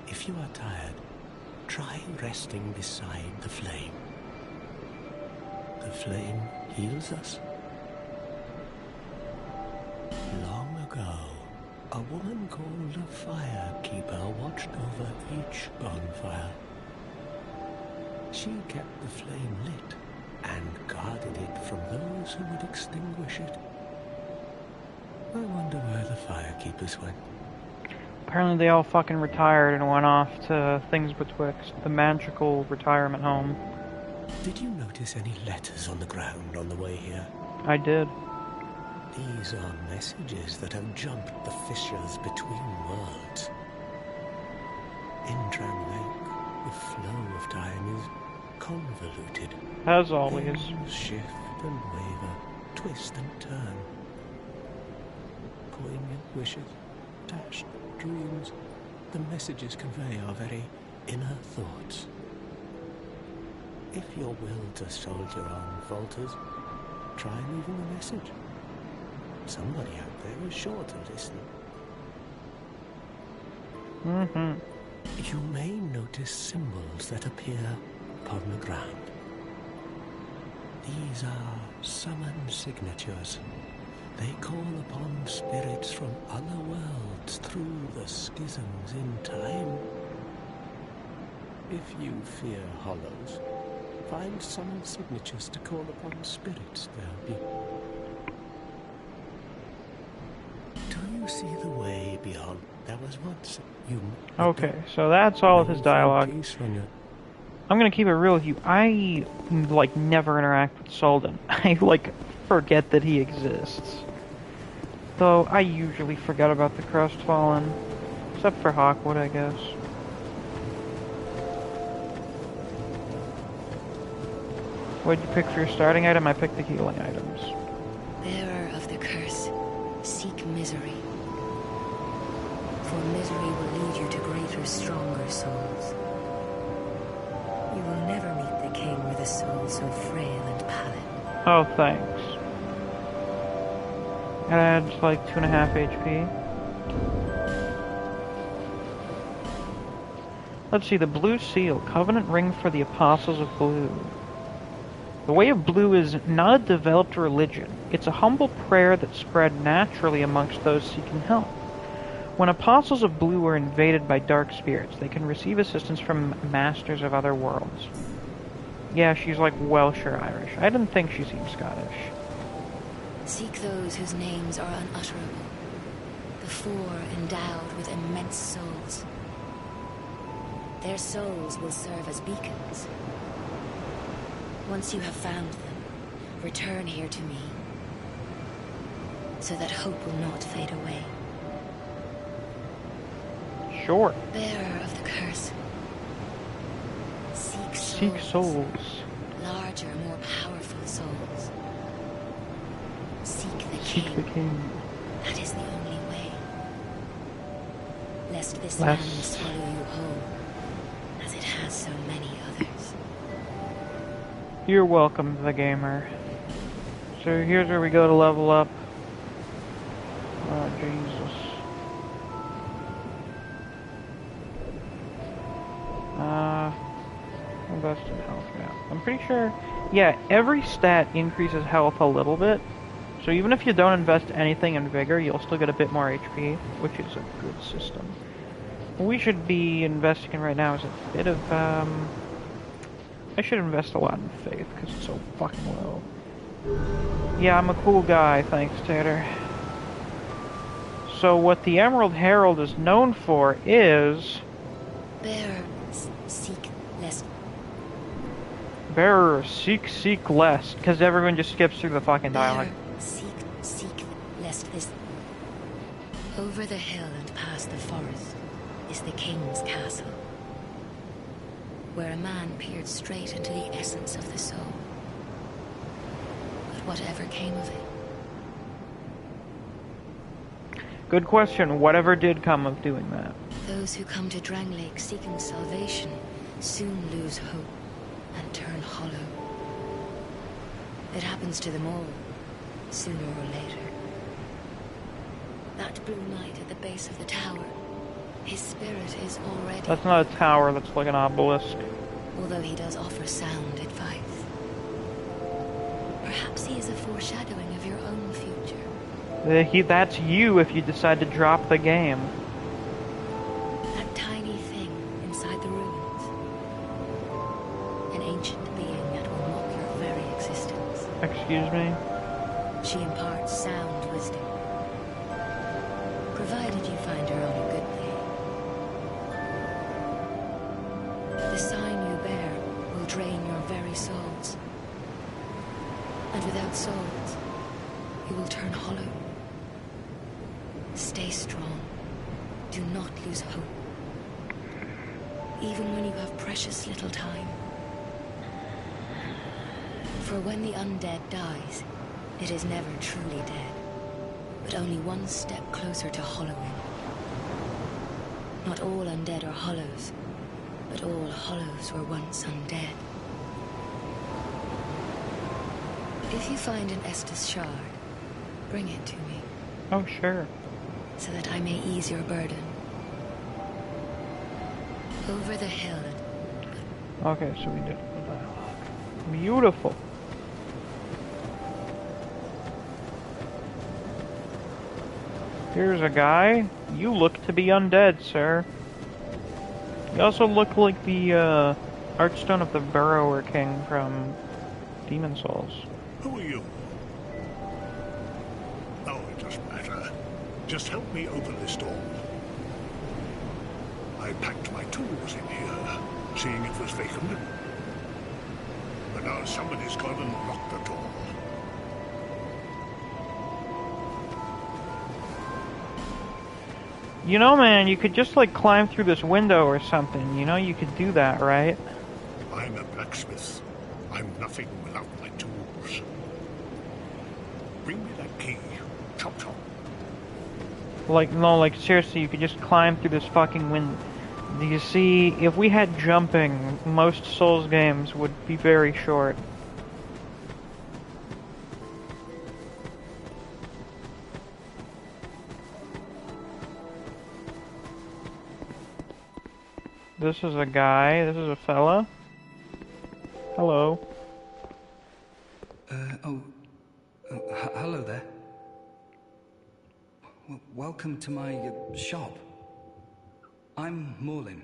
If you are tired, try resting beside the flame. The flame heals us. Long ago, a woman called a firekeeper watched over each bonfire. She kept the flame lit and guarded it from those who would extinguish it. I wonder where the firekeepers went. Apparently they all fucking retired and went off to things betwixt the magical retirement home. Did you notice any letters on the ground on the way here? I did. These are messages that have jumped the fissures between worlds. In Drang Lake, the flow of time is convoluted. As always. Things shift and waver, twist and turn. Poignant wishes, dashed dreams, the messages convey our very inner thoughts. If your will to soldier on falters, try leaving a message. Somebody out there is sure to listen. You may notice symbols that appear upon the ground. These are summon signatures. They call upon spirits from other worlds through the schisms in time. If you fear hollows, find summon signatures to call upon spirits there be. Do you see the way beyond? There was once you... Okay, so that's all of his dialogue. I'm gonna keep it real with you. I, like, never interact with Solden. I, like, forget that he exists. Though, I usually forget about the Crestfallen. Except for Hawkwood, I guess. What'd you pick for your starting item? I picked the healing items. Bearer of the curse, seek misery. For misery will lead you to greater, stronger souls. You will never meet the king with a soul so frail and pallid. Oh, thanks. It adds like 2.5 HP. Let's see, the Blue Seal, Covenant Ring for the Apostles of Blue. The Way of Blue is not a developed religion. It's a humble prayer that spread naturally amongst those seeking help. When Apostles of Blue are invaded by dark spirits, they can receive assistance from masters of other worlds. Yeah, she's like Welsh or Irish. I didn't think she seemed Scottish. Seek those whose names are unutterable, the four endowed with immense souls. Their souls will serve as beacons. Once you have found them, return here to me, so that hope will not fade away. Sure. Bearer of the curse. Seek souls. Seek souls. Larger, more powerful souls. Seek the Seek king. the king. That is the only way. Lest this land swallow you whole, as it has so many others. You're welcome, the gamer. So here's where we go to level up. Oh, Jesus. Invested health map. I'm pretty sure, yeah, every stat increases health a little bit. So even if you don't invest anything in Vigor, you'll still get a bit more HP, which is a good system. What we should be investing in right now is a bit of, I should invest a lot in Faith, because it's so fucking low. Yeah, I'm a cool guy, thanks, Tater. So what the Emerald Herald is known for is... Bearer, seek less. Bearer, seek lest, because everyone just skips through the fucking dialogue. Bearer, seek lest this. Over the hill and past the forest is the king's castle, where a man peered straight into the essence of the soul. But whatever came of it? Good question. Whatever did come of doing that? Those who come to Dranglake seeking salvation soon lose hope and turn hollow. It happens to them all, sooner or later. That blue knight at the base of the tower, his spirit is already... That's not a tower, that's like an obelisk. Although he does offer sound advice. Perhaps he is a foreshadowing of your own future. That's you if you decide to drop the game. That tiny thing inside the ruins. An ancient being that will mock your very existence. Excuse me? She imparts sound wisdom. Provided you find her on a good day. The sign you bear will drain your very souls. And without souls, you will turn hollow. Stay strong. Do not lose hope. Even when you have precious little time. For when the undead dies, it is never truly dead, but only one step closer to hollowing. Not all undead are hollows, but all hollows were once undead. If you find an Estus shard, bring it to me. Oh, sure. So that I may ease your burden. Over the hill. Okay, so we did the dialogue. Beautiful. Here's a guy. You look to be undead, sir. You also look like the Archstone of the Burrower King from Demon Souls. Who are you? Oh, it doesn't matter. Just help me open this door. I packed my tools in here, seeing it was vacant. But now somebody's gone and locked the door. You know, man, you could just, like, climb through this window or something. You know, you could do that, right? I'm a blacksmith. I'm nothing without my tools. Bring me that key. Chop chop. Like, no, like, seriously, you could just climb through this fucking window. You see, if we had jumping, most Souls games would be very short. This is a guy, this is a fella. Hello. Hello there. Welcome to my shop. I'm Morlin,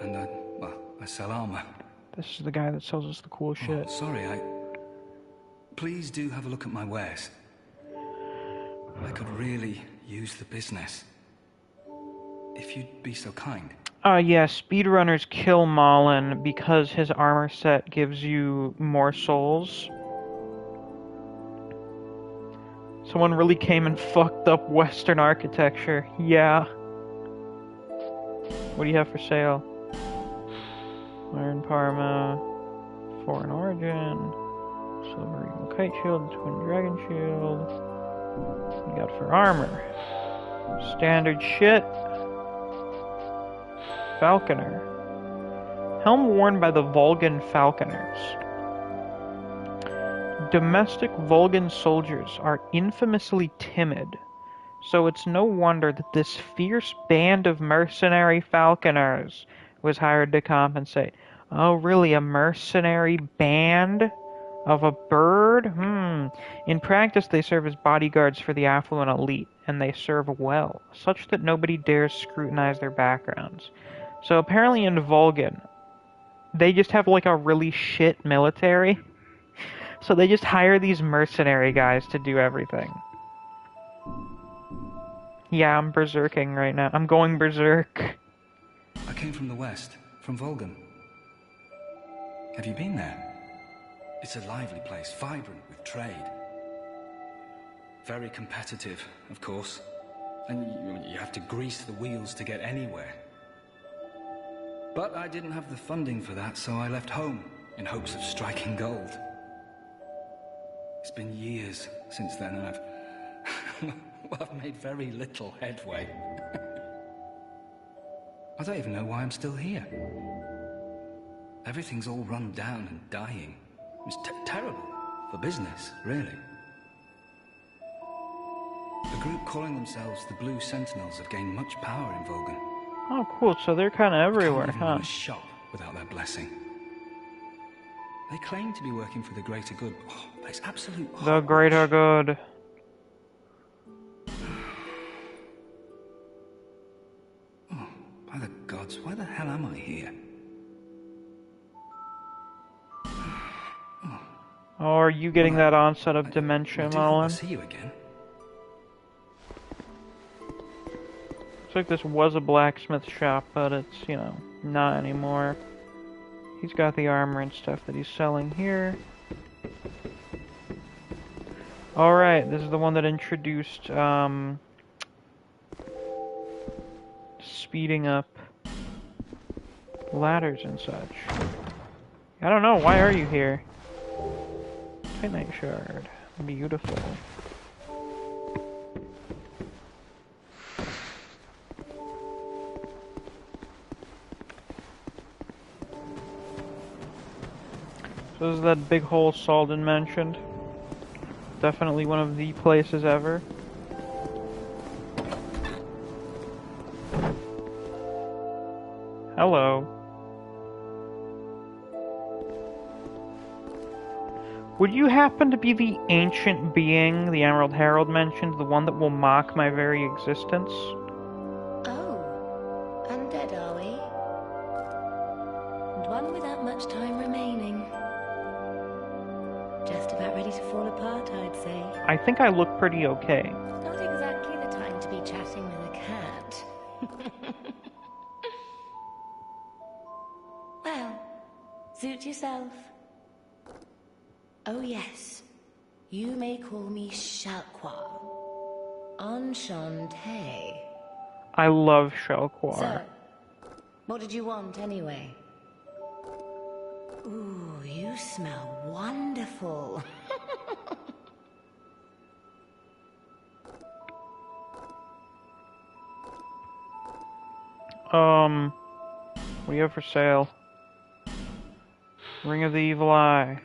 and I sell armor. This is the guy that sells us the cool shit. Oh, sorry, Please do have a look at my wares. I could really use the business. If you'd be so kind. Yeah, speedrunners kill Malin because his armor set gives you more souls. Someone really came and fucked up Western architecture. Yeah. What do you have for sale? Iron Parma, Foreign Origin, Silver Eagle Kite Shield, Twin Dragon Shield. What do you got for armor? Standard shit. Falconer. Helm worn by the Volgan Falconers. Domestic Volgan soldiers are infamously timid, so it's no wonder that this fierce band of mercenary falconers was hired to compensate. Oh, really? A mercenary band of a bird? In practice, they serve as bodyguards for the affluent elite, and they serve well, such that nobody dares scrutinize their backgrounds. So apparently in Volgan, they just have like a really shit military. So they just hire these mercenary guys to do everything. Yeah, I'm berserking right now. I'm going berserk. I came from the west, from Volgan. Have you been there? It's a lively place, vibrant with trade. Very competitive, of course. And you have to grease the wheels to get anywhere. But I didn't have the funding for that, so I left home in hopes of striking gold. It's been years since then, and I've made very little headway. I don't even know why I'm still here. Everything's all run down and dying. It's terrible for business, really. A group calling themselves the Blue Sentinels have gained much power in Vogan. Oh, cool. So they're kind of everywhere, Can't even huh? run a shop without their blessing. They claim to be working for the greater good, but it's absolute The hogwash. greater good. Oh, by the gods, why the hell am I here? Oh, are you getting that onset of dementia, I do hope I'll Mullen? see you again. Looks like this was a blacksmith shop, but it's, you know, not anymore. He's got the armor and stuff that he's selling here. Alright, this is the one that introduced, speeding up ladders and such. I don't know, why are you here? Titanite shard. Beautiful. So this is that big hole Salden mentioned. Definitely one of the places ever. Hello. Would you happen to be the ancient being the Emerald Herald mentioned, the one that will mock my very existence? Oh, undead are we? And one without much time remaining. Just about ready to fall apart, I'd say. I think I look pretty okay. Not exactly the time to be chatting with a cat. Well, suit yourself. Oh yes, you may call me Shalqua. Enchanté. I love Shelquar. So, what did you want anyway? Ooh, you smell wonderful. What do you have for sale? Ring of the Evil Eye.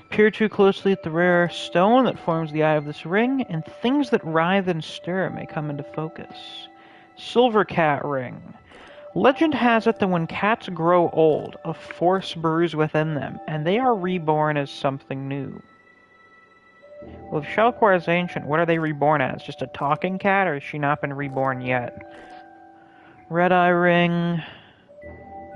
Peer too closely at the rare stone that forms the eye of this ring, and things that writhe and stir may come into focus. Silver Cat Ring. Legend has it that when cats grow old, a force brews within them, and they are reborn as something new. Well, if Shelquar is ancient, what are they reborn as? Just a talking cat, or has she not been reborn yet? Red Eye Ring.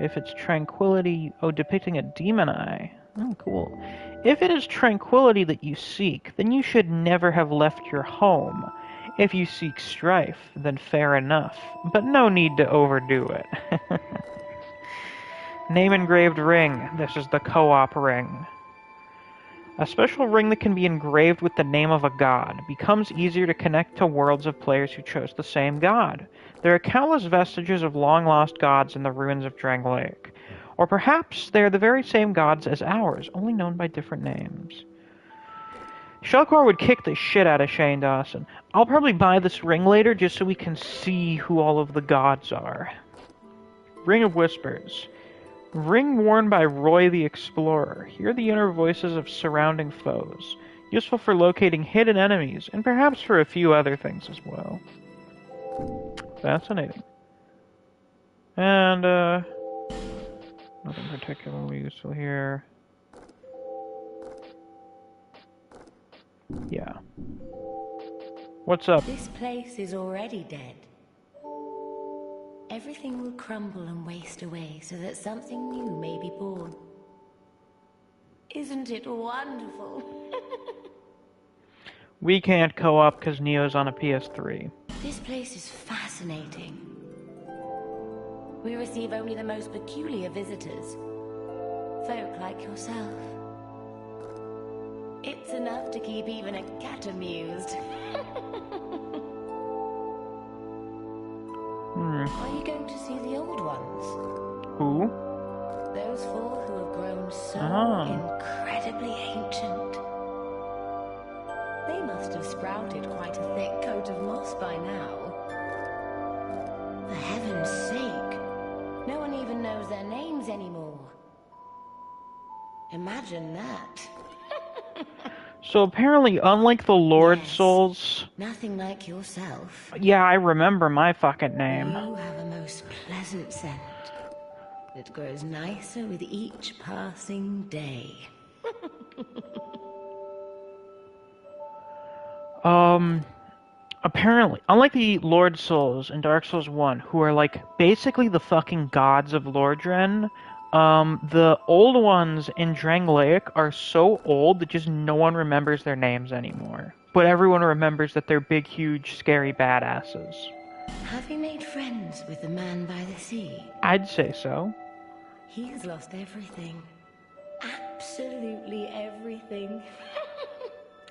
If it's tranquility... Oh, depicting a demon eye. Oh, cool. If it is tranquility that you seek, then you should never have left your home. If you seek strife, then fair enough. But no need to overdo it. Name engraved ring. This is the co-op ring. A special ring that can be engraved with the name of a god becomes easier to connect to worlds of players who chose the same god. There are countless vestiges of long-lost gods in the ruins of Drang Lake. Or perhaps they are the very same gods as ours, only known by different names. Shelquar would kick the shit out of Shane Dawson. I'll probably buy this ring later just so we can see who all of the gods are. Ring of Whispers. Ring worn by Roy the Explorer. Hear the inner voices of surrounding foes. Useful for locating hidden enemies, and perhaps for a few other things as well. Fascinating. And, nothing particularly useful here. Yeah. What's up? This place is already dead. Everything will crumble and waste away so that something new may be born. Isn't it wonderful? We can't co-op because Neo's on a PS3. This place is fascinating. We receive only the most peculiar visitors. Folk like yourself. enough to keep even a cat amused. Are you going to see the old ones? Who? Those four who have grown so incredibly ancient. They must have sprouted quite a thick coat of moss by now. For heaven's sake, no one even knows their names anymore. Imagine that. So apparently, unlike the Lord Yes. Souls... Nothing like yourself. Yeah, I remember my fucking name. You have a most pleasant scent. It grows nicer with each passing day. Apparently, unlike the Lord Souls in Dark Souls 1, who are like basically the fucking gods of Lordran, the old ones in Drangleic are so old that just no one remembers their names anymore. But everyone remembers that they're big, huge, scary badasses. Have you made friends with the man by the sea? I'd say so. He has lost everything. Absolutely everything.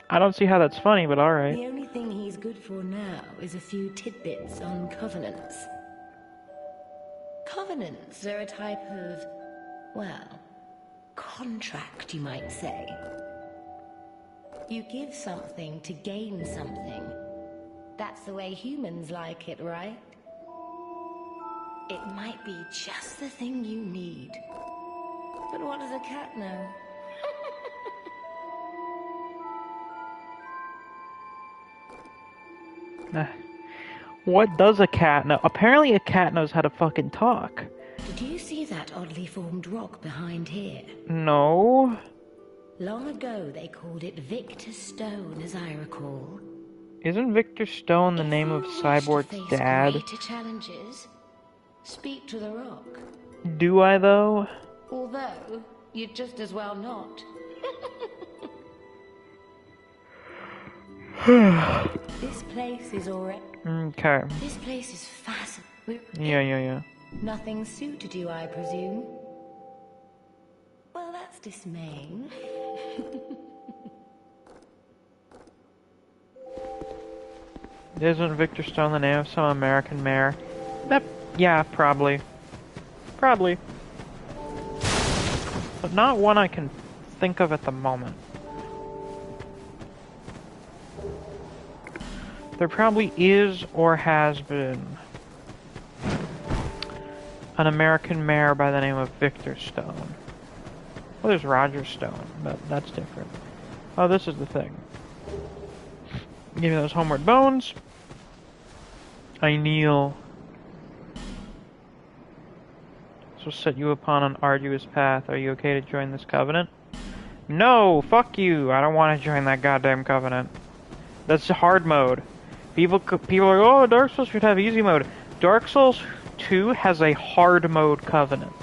I don't see how that's funny, but alright. The only thing he's good for now is a few tidbits on covenants. Covenants are a type of, well, contract, you might say. You give something to gain something. That's the way humans like it, right? It might be just the thing you need. But what does a cat know? What does a cat know? Apparently a cat knows how to fucking talk. Did you see that oddly formed rock behind here? No. Long ago they called it Victor Stone, as I recall. Isn't Victor Stone the name of Cyborg's dad? Greater challenges, speak to the rock. Do I, though? Although, you'd just as well not. This place is alright. Okay. This place is fascinating. Yeah. Nothing suited you, I presume? Well, that's dismaying. Isn't Victor Stone the name of some American mayor? Yeah, probably. Probably. But not one I can think of at the moment. There probably is or has been an American mayor by the name of Victor Stone. Well, there's Roger Stone, but that's different. Oh, this is the thing. Give me those homeward bones. I kneel. This will set you upon an arduous path. Are you okay to join this covenant? No! Fuck you! I don't want to join that goddamn covenant. That's hard mode. People are like, oh, Dark Souls should have easy mode. Dark Souls 2 has a hard mode covenant.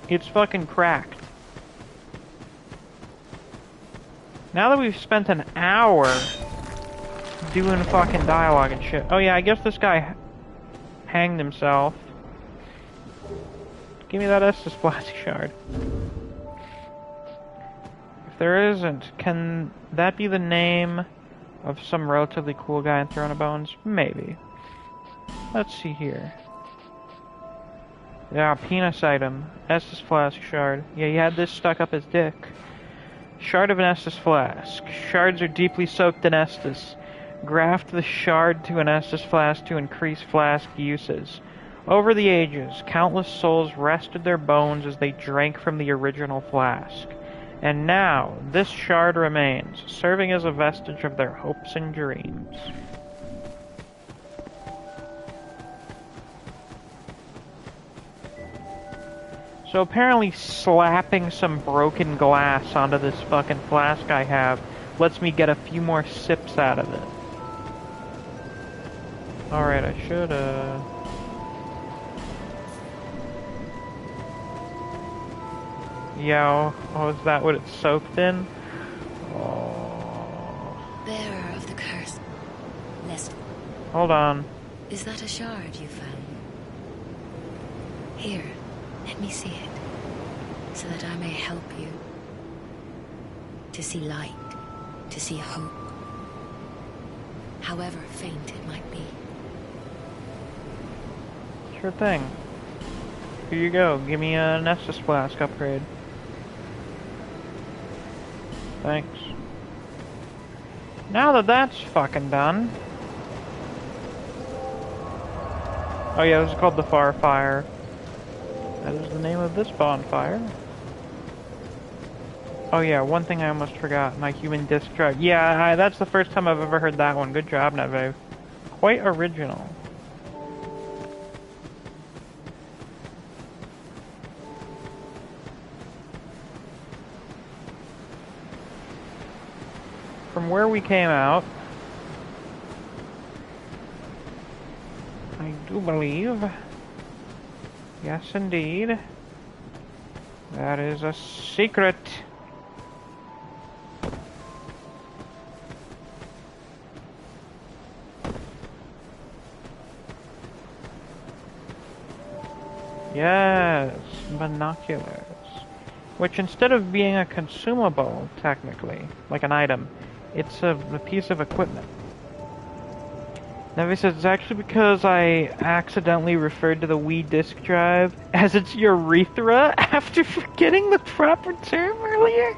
It's fucking cracked. Now that we've spent an hour doing fucking dialogue and shit. Oh yeah, I guess this guy hanged himself. Give me that Estus Plastic Shard. If there isn't, can that be the name of some relatively cool guy in Throne of Bones? Maybe. Let's see here. Yeah, penis item. Estus Flask Shard. Yeah, he had this stuck up his dick. Shard of an Estus Flask. Shards are deeply soaked in Estus. Graft the shard to an Estus Flask to increase flask uses. Over the ages, countless souls rested their bones as they drank from the original flask. And now, this shard remains, serving as a vestige of their hopes and dreams. So apparently slapping some broken glass onto this fucking flask I have lets me get a few more sips out of it. Alright, I should, Yeah, oh, is that what it's soaked in? Oh. Bearer of the curse. Lest. Hold on. Is that a shard you found? Here, let me see it. so that I may help you. To see light, to see hope. However faint it might be. Sure thing. Here you go. Give me a Nessus Flask upgrade. Thanks. Now that that's fucking done... Oh yeah, this is called the Far Fire. That is the name of this bonfire. Oh yeah, one thing I almost forgot. My human disk drive. Yeah, that's the first time I've ever heard that one. Good job, Neve. Quite original. From where we came out, I do believe, yes indeed, that is a secret. Yes, binoculars. Which instead of being a consumable, technically, like an item, it's a piece of equipment. Nevi says it's actually because I accidentally referred to the Wii disk drive as its urethra after forgetting the proper term earlier.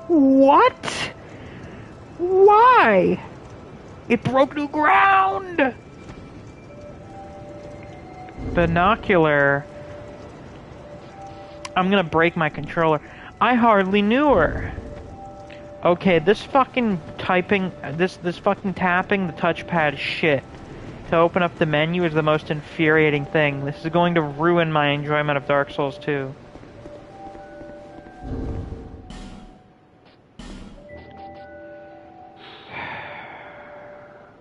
What? Why? It broke new ground! Binocular. I'm gonna break my controller. I hardly knew her. Okay, this fucking typing, this fucking tapping the touchpad shit to open up the menu is the most infuriating thing. This is going to ruin my enjoyment of Dark Souls 2.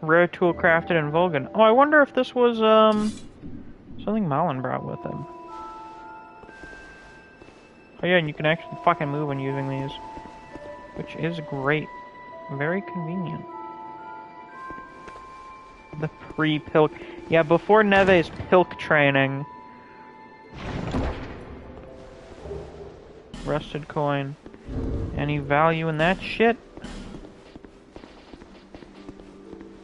Rare tool crafted in Vulcan. Oh, I wonder if this was, something Malin brought with him. Oh yeah, and you can actually fucking move when using these. Which is great. Very convenient. The pre-pilk. Yeah, before Neve's pilk training. Rusted coin. Any value in that shit?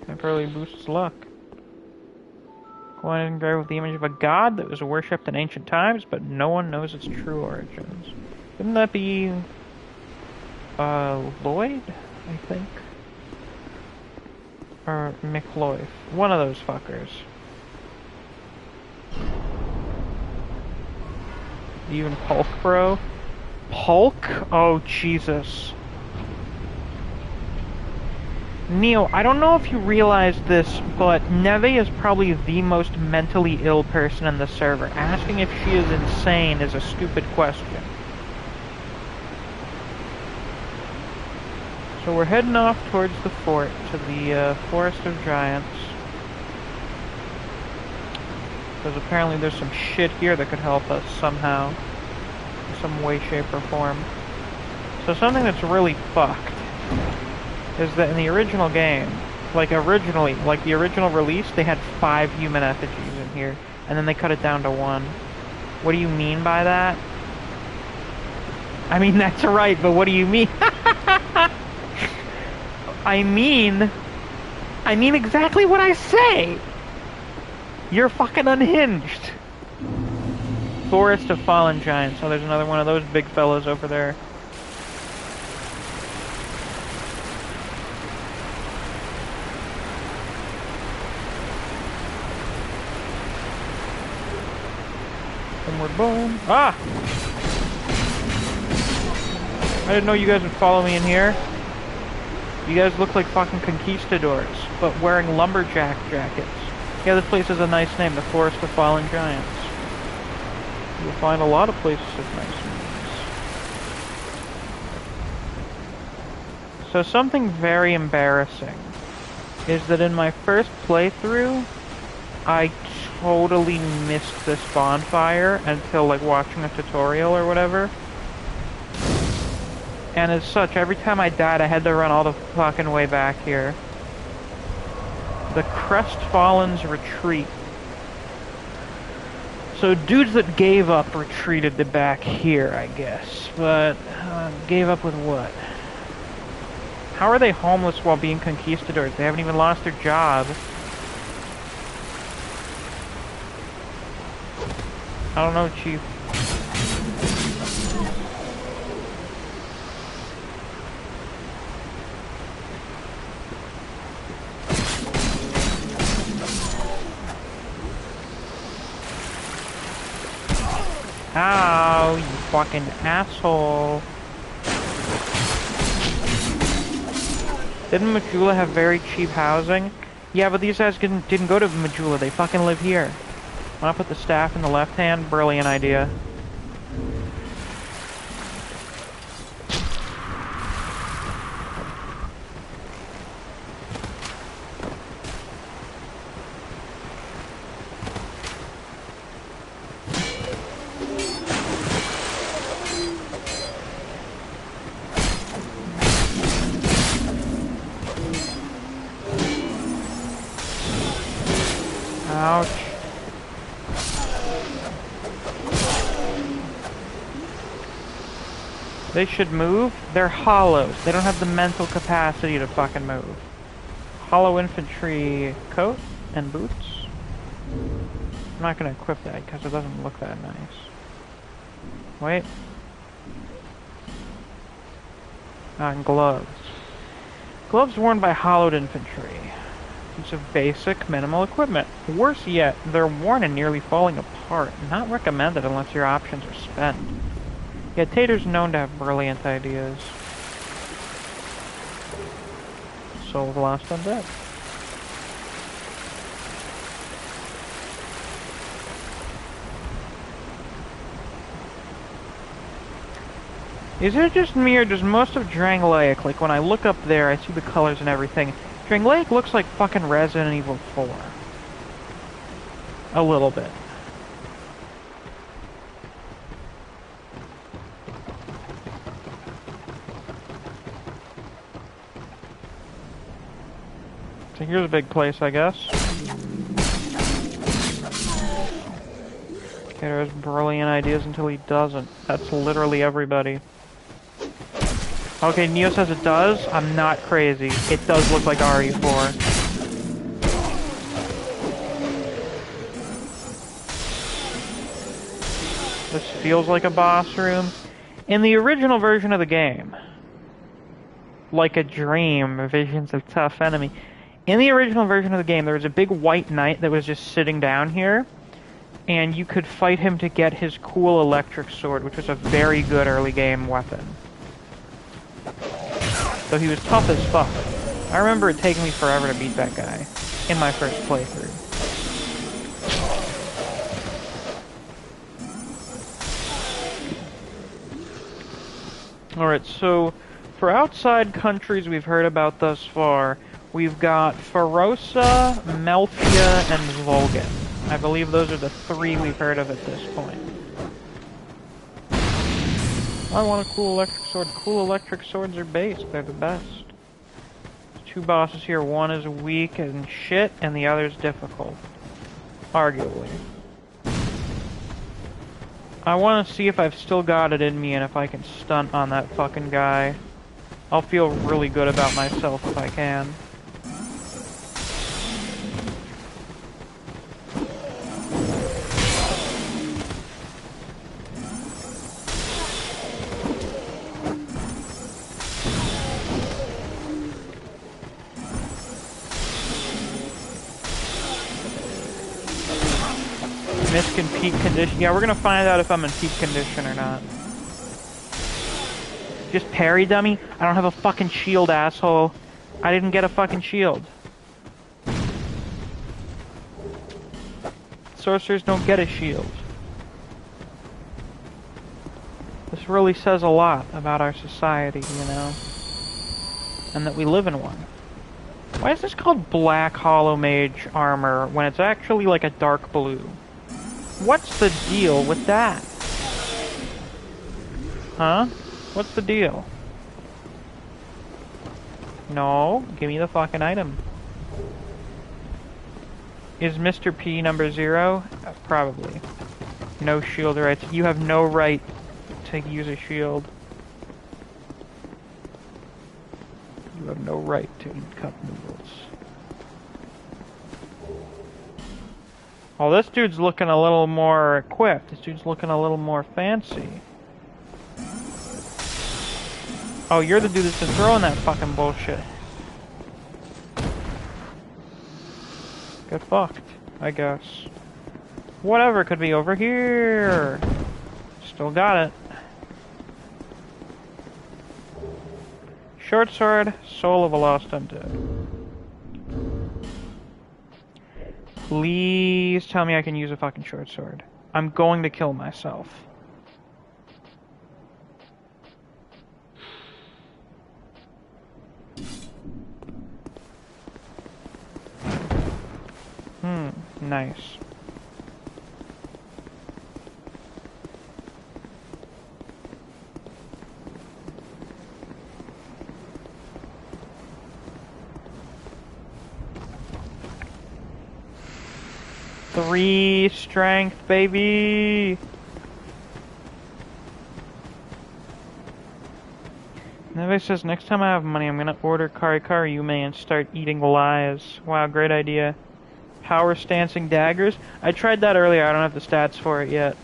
Temporarily boosts luck. Coin engraved with the image of a god that was worshipped in ancient times, but no one knows its true origins. Wouldn't that be... Lloyd, I think. Or McLoy. One of those fuckers. Even Polk, bro? Polk? Oh, Jesus. Neil, I don't know if you realize this, but Neve is probably the most mentally ill person in the server. Asking if she is insane is a stupid question. So we're heading off towards the fort, to the Forest of Giants. Because apparently there's some shit here that could help us somehow. In some way, shape, or form. So something that's really fucked is that in the original game, like the original release, they had 5 human effigies in here. And then they cut it down to 1. What do you mean by that? I mean, that's right, but what do you mean? I mean exactly what I say! You're fucking unhinged! Forest of Fallen Giants. Oh, there's another one of those big fellas over there. Homeward Bone. Ah! I didn't know you guys would follow me in here. You guys look like fucking conquistadors, but wearing lumberjack jackets. Yeah, this place has a nice name, the Forest of Fallen Giants. You'll find a lot of places with nice names. So something very embarrassing is that in my first playthrough, I totally missed this bonfire until like watching a tutorial or whatever. And as such, every time I died, I had to run all the fucking way back here. The Crestfallen's Retreat. So dudes that gave up retreated to back here, I guess. But, gave up with what? How are they homeless while being conquistadors? They haven't even lost their job. I don't know, Chief. Ow, you fucking asshole. Didn't Majula have very cheap housing? Yeah, but these guys didn't go to Majula, they fucking live here. Wanna put the staff in the left hand? Brilliant idea. Ouch. They should move. They're hollows. They don't have the mental capacity to fucking move. Hollow infantry coat and boots. I'm not gonna equip that because it doesn't look that nice. Wait. And gloves. Gloves worn by hollowed infantry. Use of basic, minimal equipment. Worse yet, they're worn and nearly falling apart. Not recommended unless your options are spent. Yeah, Tater's known to have brilliant ideas. Soul of the Lost Undead. Is it just me, or does most of Drangleic, like when I look up there, I see the colors and everything, Drangleic looks like fucking Resident Evil 4. A little bit. So here's a big place, I guess. Tater has brilliant ideas until he doesn't. That's literally everybody. Okay, Neo says it does. I'm not crazy. It does look like RE4. This feels like a boss room. In the original version of the game, like a dream, visions of tough enemy. In the original version of the game, there was a big white knight that was just sitting down here, and you could fight him to get his cool electric sword, which was a very good early game weapon. So he was tough as fuck. I remember it taking me forever to beat that guy in my first playthrough. Alright, so for outside countries we've heard about thus far, we've got Ferosa, Melfia, and Volgan. I believe those are the three we've heard of at this point. I want a cool electric sword. Cool electric swords are based. They're the best. There's two bosses here. One is weak and shit, and the other is difficult. Arguably. I want to see if I've still got it in me and if I can stunt on that fucking guy. I'll feel really good about myself if I can. Misc in peak condition. Yeah, we're gonna find out if I'm in peak condition or not. Just parry, dummy? I don't have a fucking shield, asshole. I didn't get a fucking shield. Sorcerers don't get a shield. This really says a lot about our society, you know? And that we live in one. Why is this called Black Hollow Mage armor when it's actually like a dark blue? What's the deal with that? Huh? What's the deal? No, give me the fucking item. Is Mr. P number 0? Probably. No shield rights. You have no right to use a shield. You have no right to eat cup noodles. Oh, this dude's looking a little more equipped. This dude's looking a little more fancy. Oh, you're the dude that's been throwing that fucking bullshit. Get fucked, I guess. Whatever could be over here. Still got it. Short sword, soul of a lost undead. Please tell me I can use a fucking short sword. I'm going to kill myself. Nice. Three strength, baby! Neve says, next time I have money, I'm gonna order Kari Kari Yume and start eating lies. Wow, great idea. Power stancing daggers? I tried that earlier, I don't have the stats for it yet.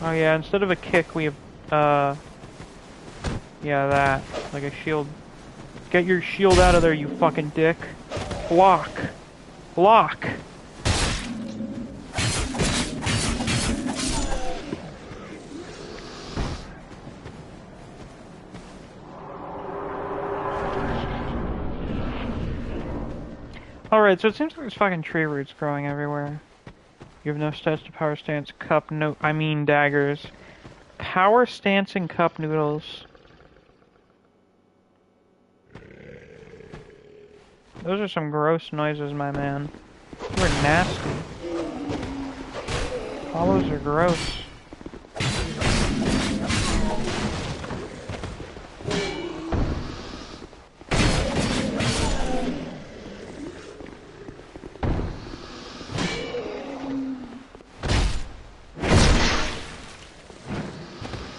Oh yeah, instead of a kick, we have, yeah, that. Like a shield. Get your shield out of there, you fucking dick. Block. Block! Alright, so it seems like there's fucking tree roots growing everywhere. You have no stats to power stance, cup no- I mean daggers. Power stancing cup noodles. Those are some gross noises, my man. You are nasty. All those are gross.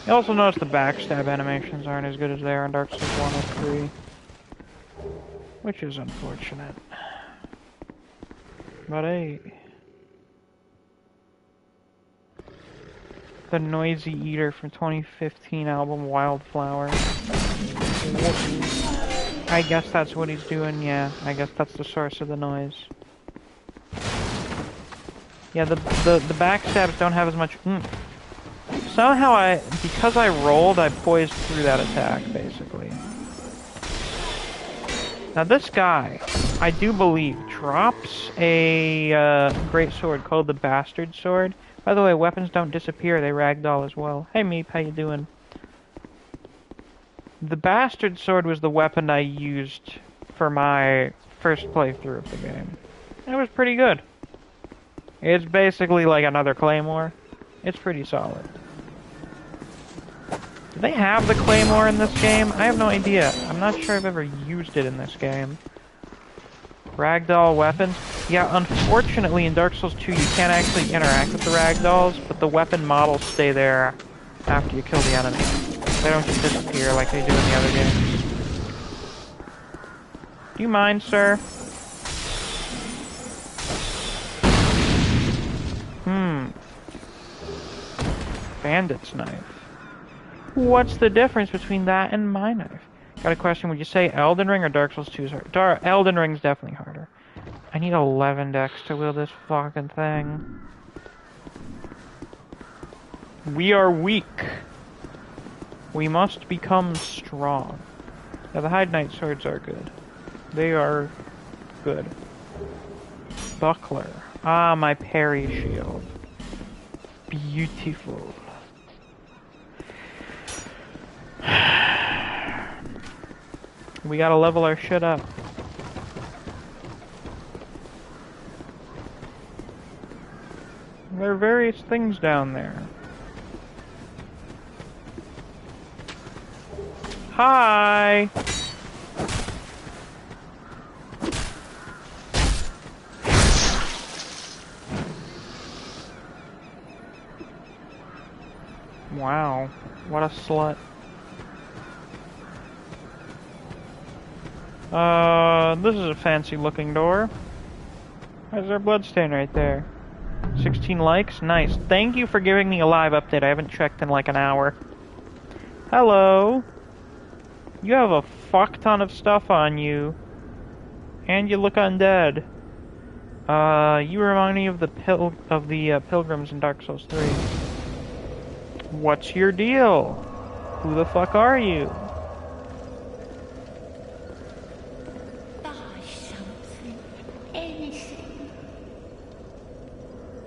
You also notice the backstab animations aren't as good as they are in Dark Souls 1 or 3. Which is unfortunate. But hey. The Noisy Eater from 2015 album Wildflower. I guess that's what he's doing, yeah. I guess that's the source of the noise. Yeah, the backstabs don't have as much oomph. Somehow because I rolled, I poised through that attack, basically. Now this guy, I do believe, drops a great sword called the Bastard Sword. By the way, weapons don't disappear, they ragdoll as well. Hey Meep, how you doing? The Bastard Sword was the weapon I used for my first playthrough of the game. It was pretty good. It's basically like another Claymore. It's pretty solid. Do they have the Claymore in this game? I have no idea. I'm not sure I've ever used it in this game. Ragdoll weapons? Yeah, unfortunately in Dark Souls 2 you can't actually interact with the ragdolls, but the weapon models stay there after you kill the enemy. They don't just disappear like they do in the other games. Do you mind, sir? Bandit's knife. What's the difference between that and my knife? Got a question, would you say Elden Ring or Dark Souls 2 is harder? Elden Ring's definitely harder. I need 11 decks to wield this fucking thing. We are weak. We must become strong. Yeah, the Hide Knight swords are good. They are good. Buckler. Ah, my parry shield. Beautiful. We gotta level our shit up. There are various things down there. Hi! Wow, what a slut. This is a fancy looking door. There's our bloodstain right there. 16 likes? Nice. Thank you for giving me a live update. I haven't checked in like an hour. Hello. You have a fuck ton of stuff on you. And you look undead. You remind me of the pilgrims in Dark Souls 3. What's your deal? Who the fuck are you? Buy something. Anything.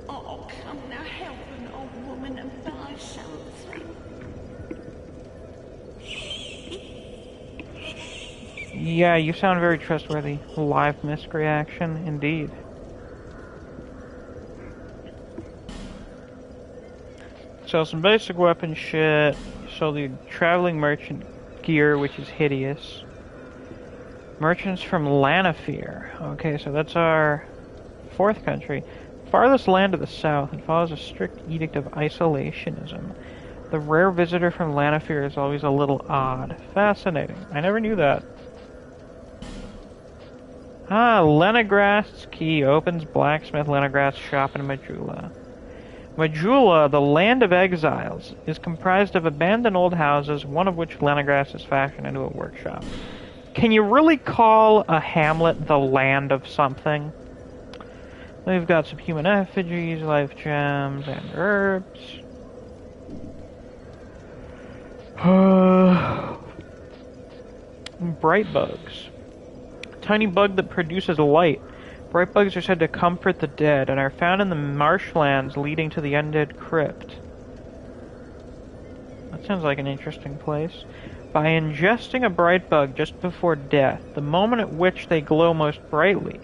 Oh, come now, help an old woman and buy something. Yeah, you sound very trustworthy. Live Misc reaction, indeed. Sell some basic weapon shit. Sell the traveling merchant gear, which is hideous. Merchants from Lanafir. Okay, so that's our fourth country. Farthest land to the south. It follows a strict edict of isolationism. The rare visitor from Lanafir is always a little odd. Fascinating. I never knew that. Ah, Leningrast's key opens blacksmith Leningrast's shop in Majula. Majula, the land of exiles, is comprised of abandoned old houses, one of which Leningrast has fashioned into a workshop. Can you really call a hamlet the land of something? We've got some human effigies, life gems, and herbs. Bright bugs. Tiny bug that produces light. Bright bugs are said to comfort the dead and are found in the marshlands leading to the undead crypt. That sounds like an interesting place. By ingesting a bright bug just before death, the moment at which they glow most brightly,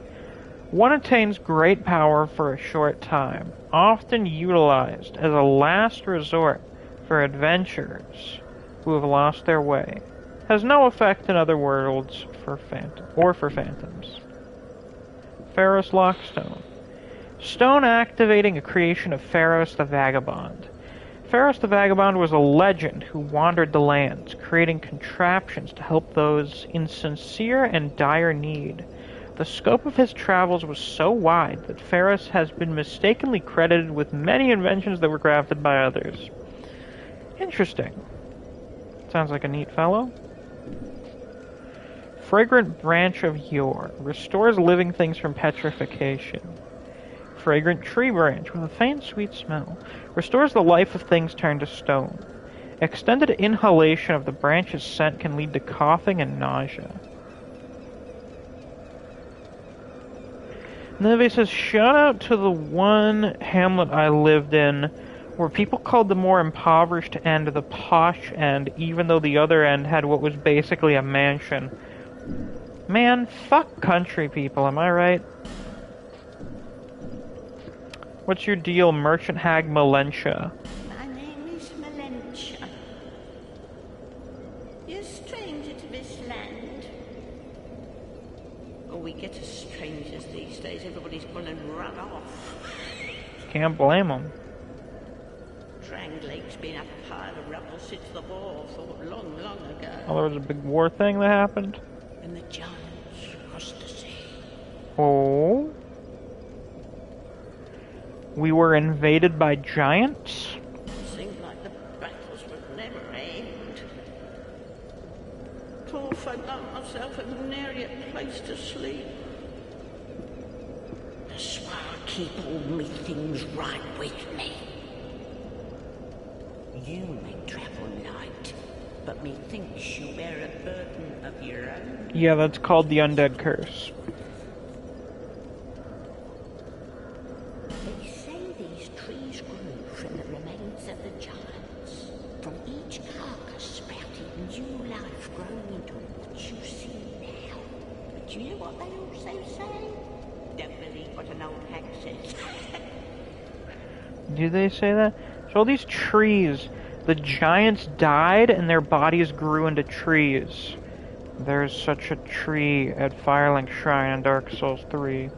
one attains great power for a short time, often utilized as a last resort for adventurers who have lost their way. Has no effect in other worlds for phantoms. Pharos Lockstone. Stone activating a creation of Pharos the Vagabond. Pharos the Vagabond was a legend who wandered the lands, creating contraptions to help those in sincere and dire need. The scope of his travels was so wide that Pharos has been mistakenly credited with many inventions that were crafted by others. Interesting. Sounds like a neat fellow. Fragrant Branch of Yore. Restores living things from petrification. Fragrant Tree Branch with a faint sweet smell. Restores the life of things turned to stone. Extended inhalation of the branch's scent can lead to coughing and nausea. And then it says, shout out to the one hamlet I lived in where people called the more impoverished end the posh end, even though the other end had what was basically a mansion. Man, fuck country people, am I right? What's your deal, Merchant Hag Malentia? My name is Malentia. You're a stranger to this land. Oh, we get as strangers these days. Everybody's gone and run off. Can't blame them. Dranglake's been up a pile of rubble since the war, thought long, long ago. Oh, there was a big war thing that happened? And the giants crossed the sea. Oh? We were invaded by giants? Seemed like the battles would never end. Poor folk like myself have nary a place to sleep. That's why I keep all me things right with me. You may travel light, but methinks you bear a burden of your own. Yeah, that's called the Undead Curse. They say these trees grew from the remains of the giants. From each carcass sprouted new life growing into what you see now. But you know what they also say? Don't believe what an old hag says. Do they say that? So all these trees, the giants died and their bodies grew into trees. There's such a tree at Firelink Shrine in Dark Souls 3.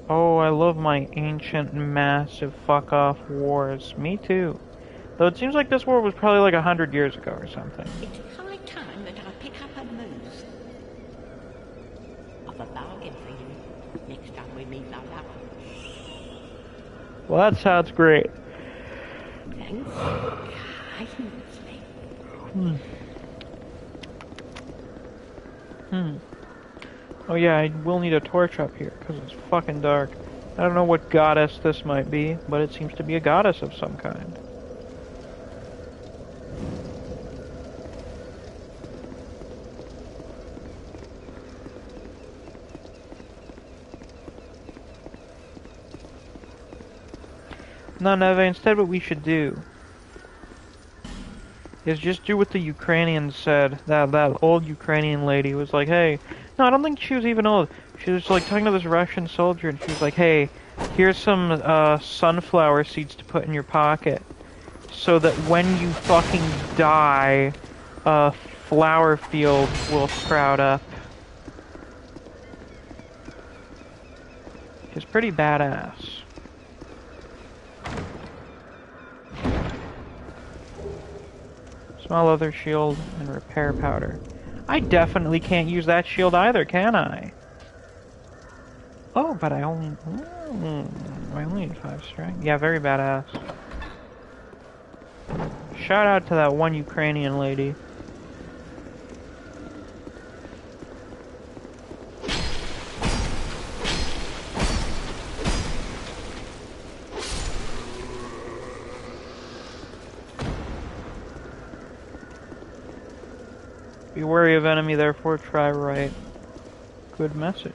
Oh, I love my ancient, massive fuck-off wars. Me too. Though it seems like this war was probably like 100 years ago or something. It's high time that I pick up a move. I've a bargain for you next time we meet, my lover. Well, that sounds great. Thanks. Oh yeah, I will need a torch up here, because it's fucking dark. I don't know what goddess this might be, but it seems to be a goddess of some kind. No, Neve, instead what we should do is just do what the Ukrainians said. That old Ukrainian lady was like, hey, no, I don't think she was even old. She was like talking to this Russian soldier, and she was like, hey, here's some sunflower seeds to put in your pocket, so that when you fucking die, a flower field will sprout up. She's pretty badass. Small leather shield and repair powder. I definitely can't use that shield either, can I? Oh, but I only need 5 strength. Yeah, very badass. Shout out to that one Ukrainian lady. Be wary of enemy, therefore try right. Good message.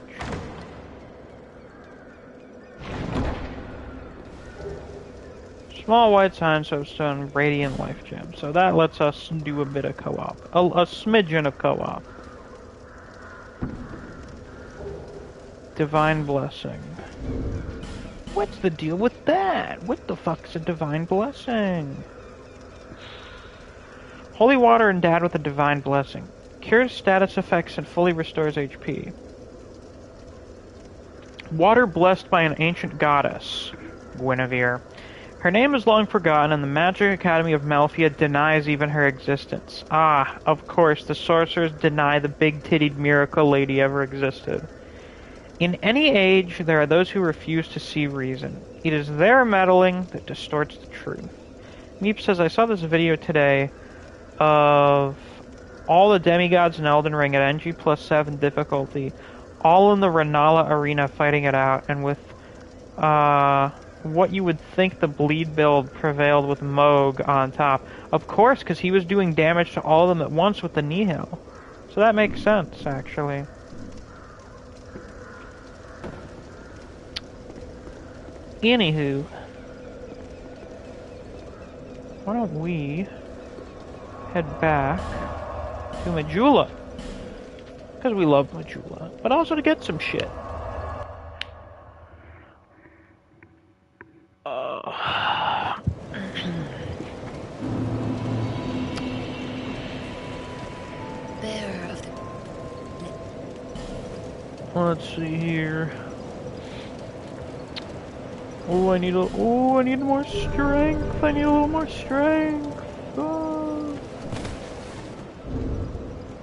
Small white sign, soapstone, radiant life gem. So that lets us do a bit of co-op. A smidgen of co-op. Divine blessing. What's the deal with that? What the fuck's a divine blessing? Holy water endowed with a divine blessing. Cures status effects and fully restores HP. Water blessed by an ancient goddess, Guinevere. Her name is long forgotten, and the Magic Academy of Malphia denies even her existence. Ah, of course, the sorcerers deny the big-tittied miracle lady ever existed. In any age, there are those who refuse to see reason. It is their meddling that distorts the truth. Meep says, I saw this video today of all the demigods in Elden Ring at NG plus 7 difficulty, all in the Renala arena fighting it out, and with what you would think the bleed build prevailed with Moog on top. Of course, because he was doing damage to all of them at once with the Nihil. So that makes sense, actually. Anywho, why don't we head back to Majula? Because we love Majula, but also to get some shit. Bearer of the... Let's see here. Oh, I need more strength. I need a little more strength. Oh.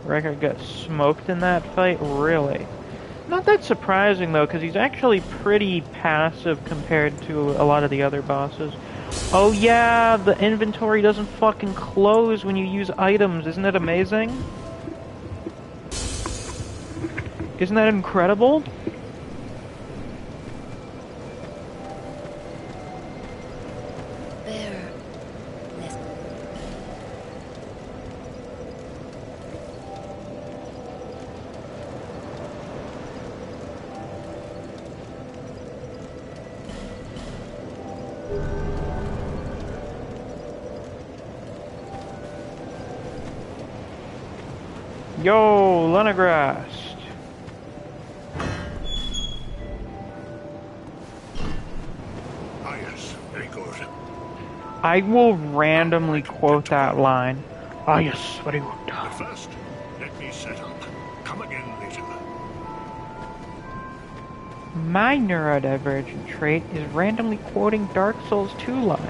Record got smoked in that fight? Really? Not that surprising, though, because he's actually pretty passive compared to a lot of the other bosses. Oh yeah, the inventory doesn't fucking close when you use items. Isn't it amazing? Isn't that incredible? Yo, Lenegrast. Ah, yes, very good. I will randomly quote that line. Ah, yes, very good. But first, let me set up. Come again later. My neurodivergent trait is randomly quoting Dark Souls 2 lines.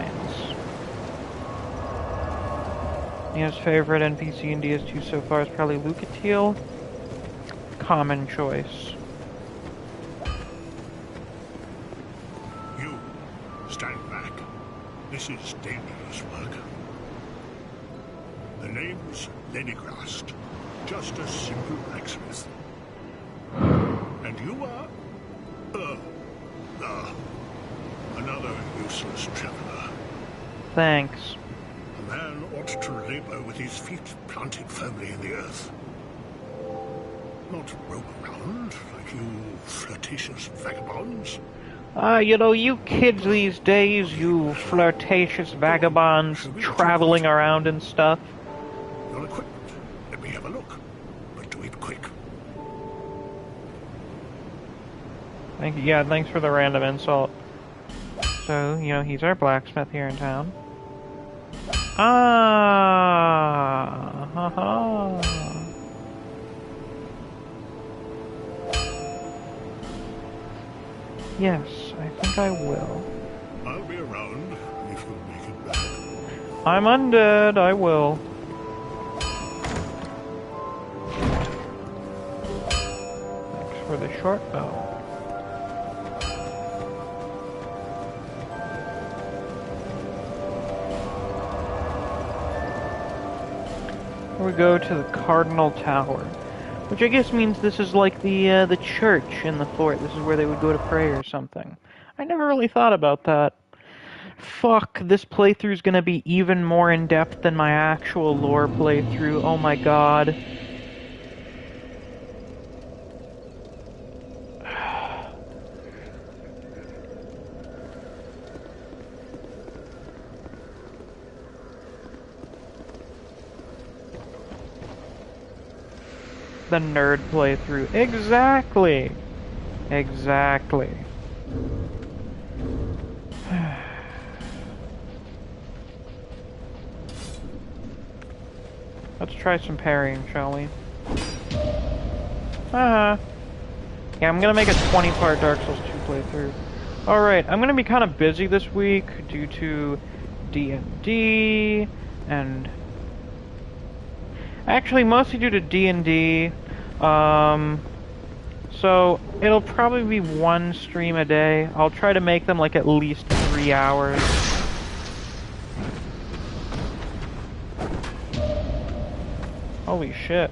His favorite NPC in DS2 so far is probably Lucatiel. Common choice. You, stand back. This is dangerous work. The name's Lenigrast. Just a simple blacksmith. And you are? Another useless traveler. Thanks. A man ought to labor with his feet planted firmly in the earth. Not roam around like you flirtatious vagabonds. You know, you kids these days, you flirtatious vagabonds traveling around and stuff. Your equipment. Let me have a look. But do it quick. Yeah, thanks for the random insult. So, you know, he's our blacksmith here in town. Ah, haha. Yes, I think I will. I'll be around if you make it back. I'm undead, I will. Thanks for the short bow. We go to the Cardinal Tower, which I guess means this is like the church in the fort. This is where they would go to pray or something. I never really thought about that. Fuck, this playthrough's gonna be even more in-depth than my actual lore playthrough. Oh my god. The nerd playthrough. Exactly! Exactly. Let's try some parrying, shall we? Yeah, I'm gonna make a 20-part Dark Souls 2 playthrough. Alright, I'm gonna be kind of busy this week due to D&D and... Actually, mostly due to D&D. So, it'll probably be one stream a day. I'll try to make them like at least 3 hours. Holy shit.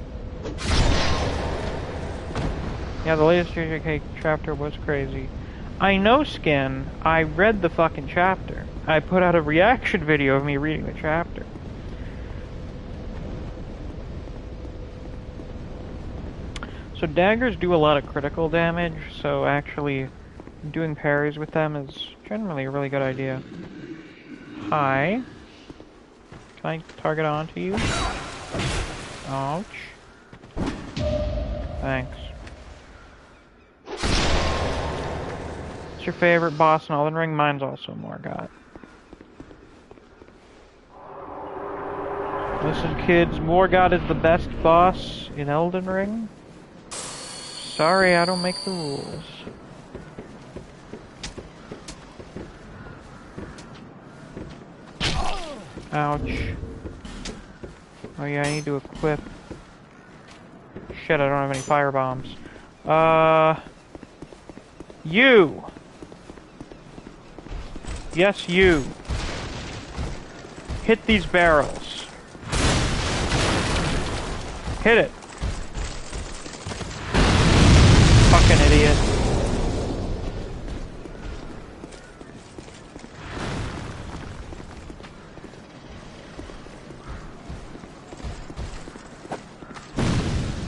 Yeah, the latest JJK chapter was crazy. I know, Skin. I read the fucking chapter. I put out a reaction video of me reading the chapter. So daggers do a lot of critical damage, so actually doing parries with them is generally a really good idea. Hi. Can I target onto you? Ouch. Thanks. What's your favorite boss in Elden Ring? Mine's also Morgott. Listen, kids, Morgott is the best boss in Elden Ring. Sorry, I don't make the rules. Ouch. Oh yeah, I need to equip. Shit, I don't have any fire bombs. You! Yes, you. Hit these barrels. Hit it. Fucking idiot.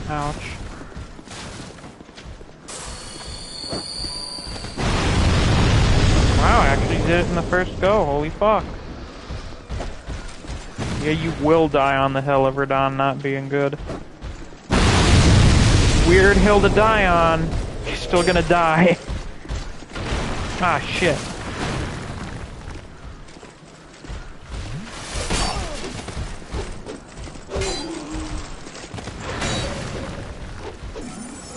Ouch. Wow, I actually did it in the first go. Holy fuck. Yeah, you will die on the hill of Radon not being good. Weird hill to die on. You're still gonna die. Ah, shit.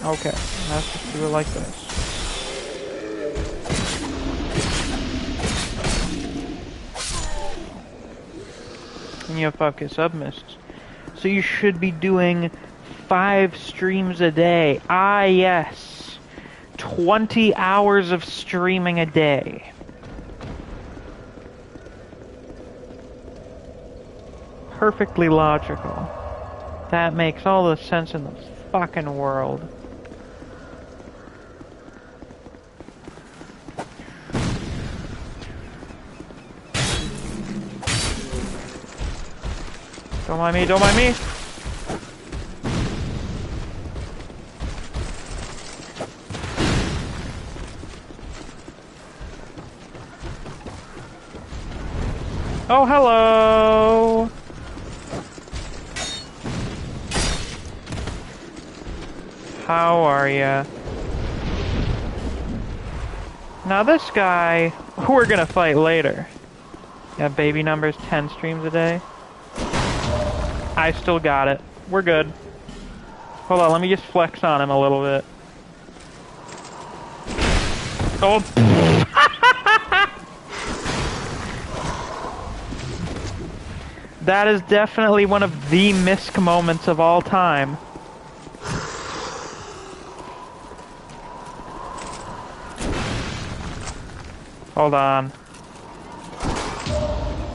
Okay, let's just do it like this. and you have 5K submiscs. So you should be doing 5 streams a day. Ah, yes. 20 hours of streaming a day. Perfectly logical. That makes all the sense in the fucking world. Don't mind me, don't mind me! Oh, hello! How are ya? Now this guy, we're gonna fight later. Yeah, baby numbers 10 streams a day. I still got it. We're good. Hold on, let me just flex on him a little bit. Oh! That is definitely one of the Misc moments of all time. Hold on.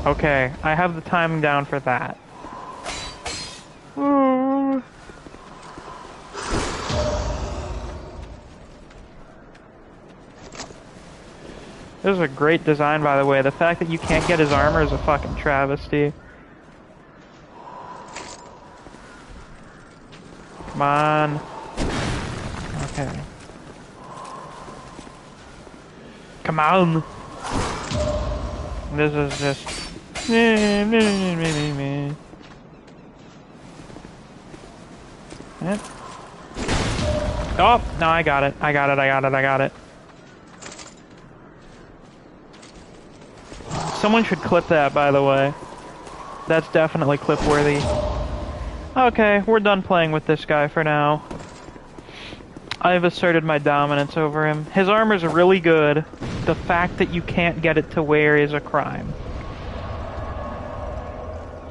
Okay, I have the timing down for that. Ooh. This is a great design, by the way. The fact that you can't get his armor is a fucking travesty. Come on. Okay. Come on. This is just... Oh, no, I got it. I got it, I got it, I got it. Someone should clip that, by the way. That's definitely clip-worthy. Okay, we're done playing with this guy for now. I've asserted my dominance over him. His armor's really good. The fact that you can't get it to wear is a crime.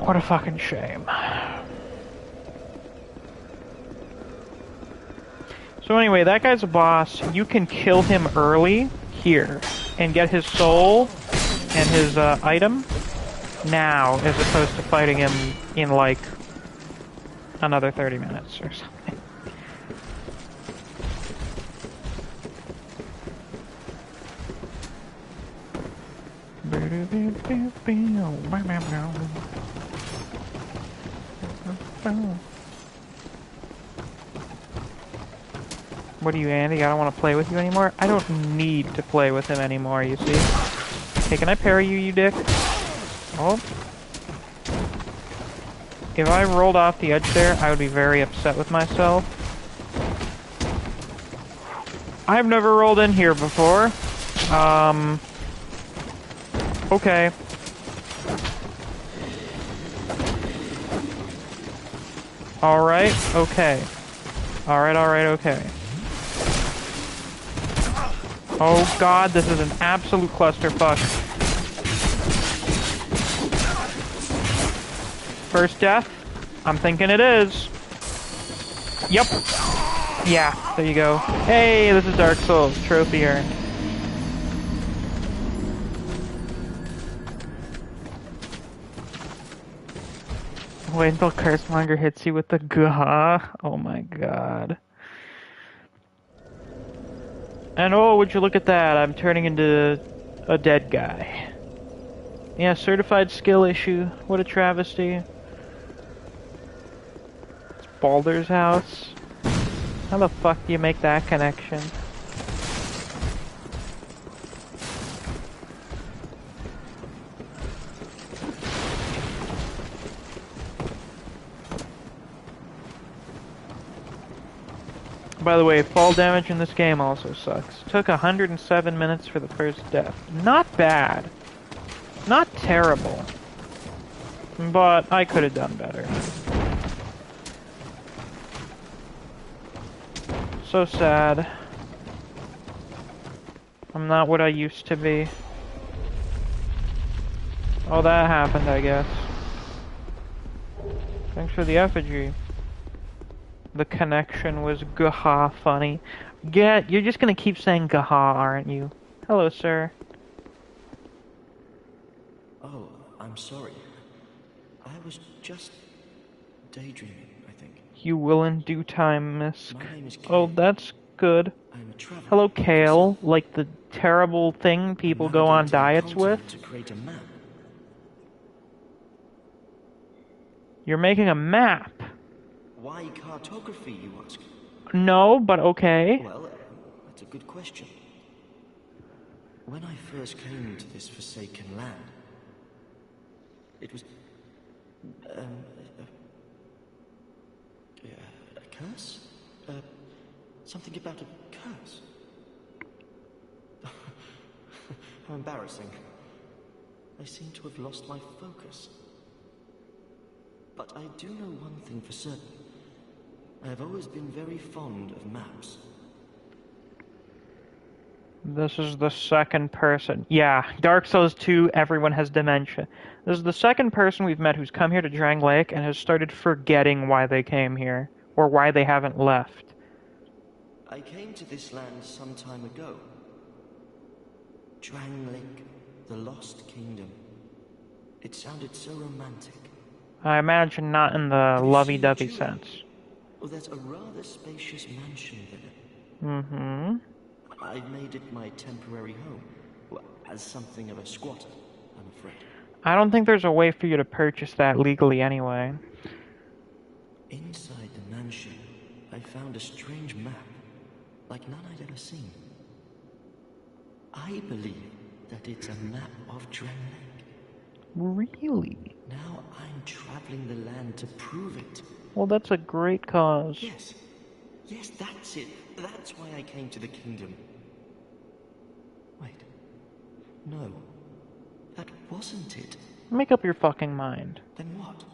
What a fucking shame. So anyway, that guy's a boss. You can kill him early, here, and get his soul and his item now, as opposed to fighting him in, like, another 30 minutes or something. What are you, Andy? I don't want to play with you anymore? I don't need to play with him anymore, you see? Hey, can I parry you, you dick? Oh. If I rolled off the edge there, I would be very upset with myself. I've never rolled in here before. Okay. Alright, okay. Alright, okay. Oh god, this is an absolute clusterfuck. First death? I'm thinking it is. Yep. Yeah, there you go. Hey, this is Dark Souls. Trophy earned. Wait until Cursemonger hits you with the gah. Oh my god. And oh, would you look at that, I'm turning into a dead guy. Yeah, certified skill issue. What a travesty. It's Baldur's house. How the fuck do you make that connection? By the way, fall damage in this game also sucks. Took 107 minutes for the first death. Not bad. Not terrible. But I could have done better. So sad. I'm not what I used to be. Oh, that happened, I guess. Thanks for the effigy. The connection was gaha funny. You're just gonna keep saying gaha, aren't you? Hello, sir. Oh, I'm sorry. I was just daydreaming, I think. You will in due time, Misc. My name is Oh, Kale. that's good. I'm a traveler. Hello, Kale. Myself. Like the terrible thing people go on diets with? To create a map. You're making a map. Why cartography, you ask? No, but okay. Well, that's a good question. When I first came to this forsaken land, it was a curse? Something about a curse. How embarrassing. I seem to have lost my focus. But I do know one thing for certain. I have always been very fond of maps. This is the second person. Yeah, Dark Souls 2, everyone has dementia. This is the second person we've met who's come here to Drang Lake and has started forgetting why they came here, or why they haven't left. I came to this land some time ago. Drang Lake, the Lost Kingdom. It sounded so romantic. I imagine not in the lovey-dovey sense. Well, there's a rather spacious mansion there. Mm-hmm. I made it my temporary home. Well, as something of a squatter, I'm afraid. I don't think there's a way for you to purchase that legally anyway. Inside the mansion, I found a strange map, like none I'd ever seen. I believe that it's a map of Drang Lake. Really? Now I'm traveling the land to prove it. Well, that's a great cause. Yes. Yes, that's it. That's why I came to the kingdom. Wait. No. That wasn't it. Make up your fucking mind. Then what?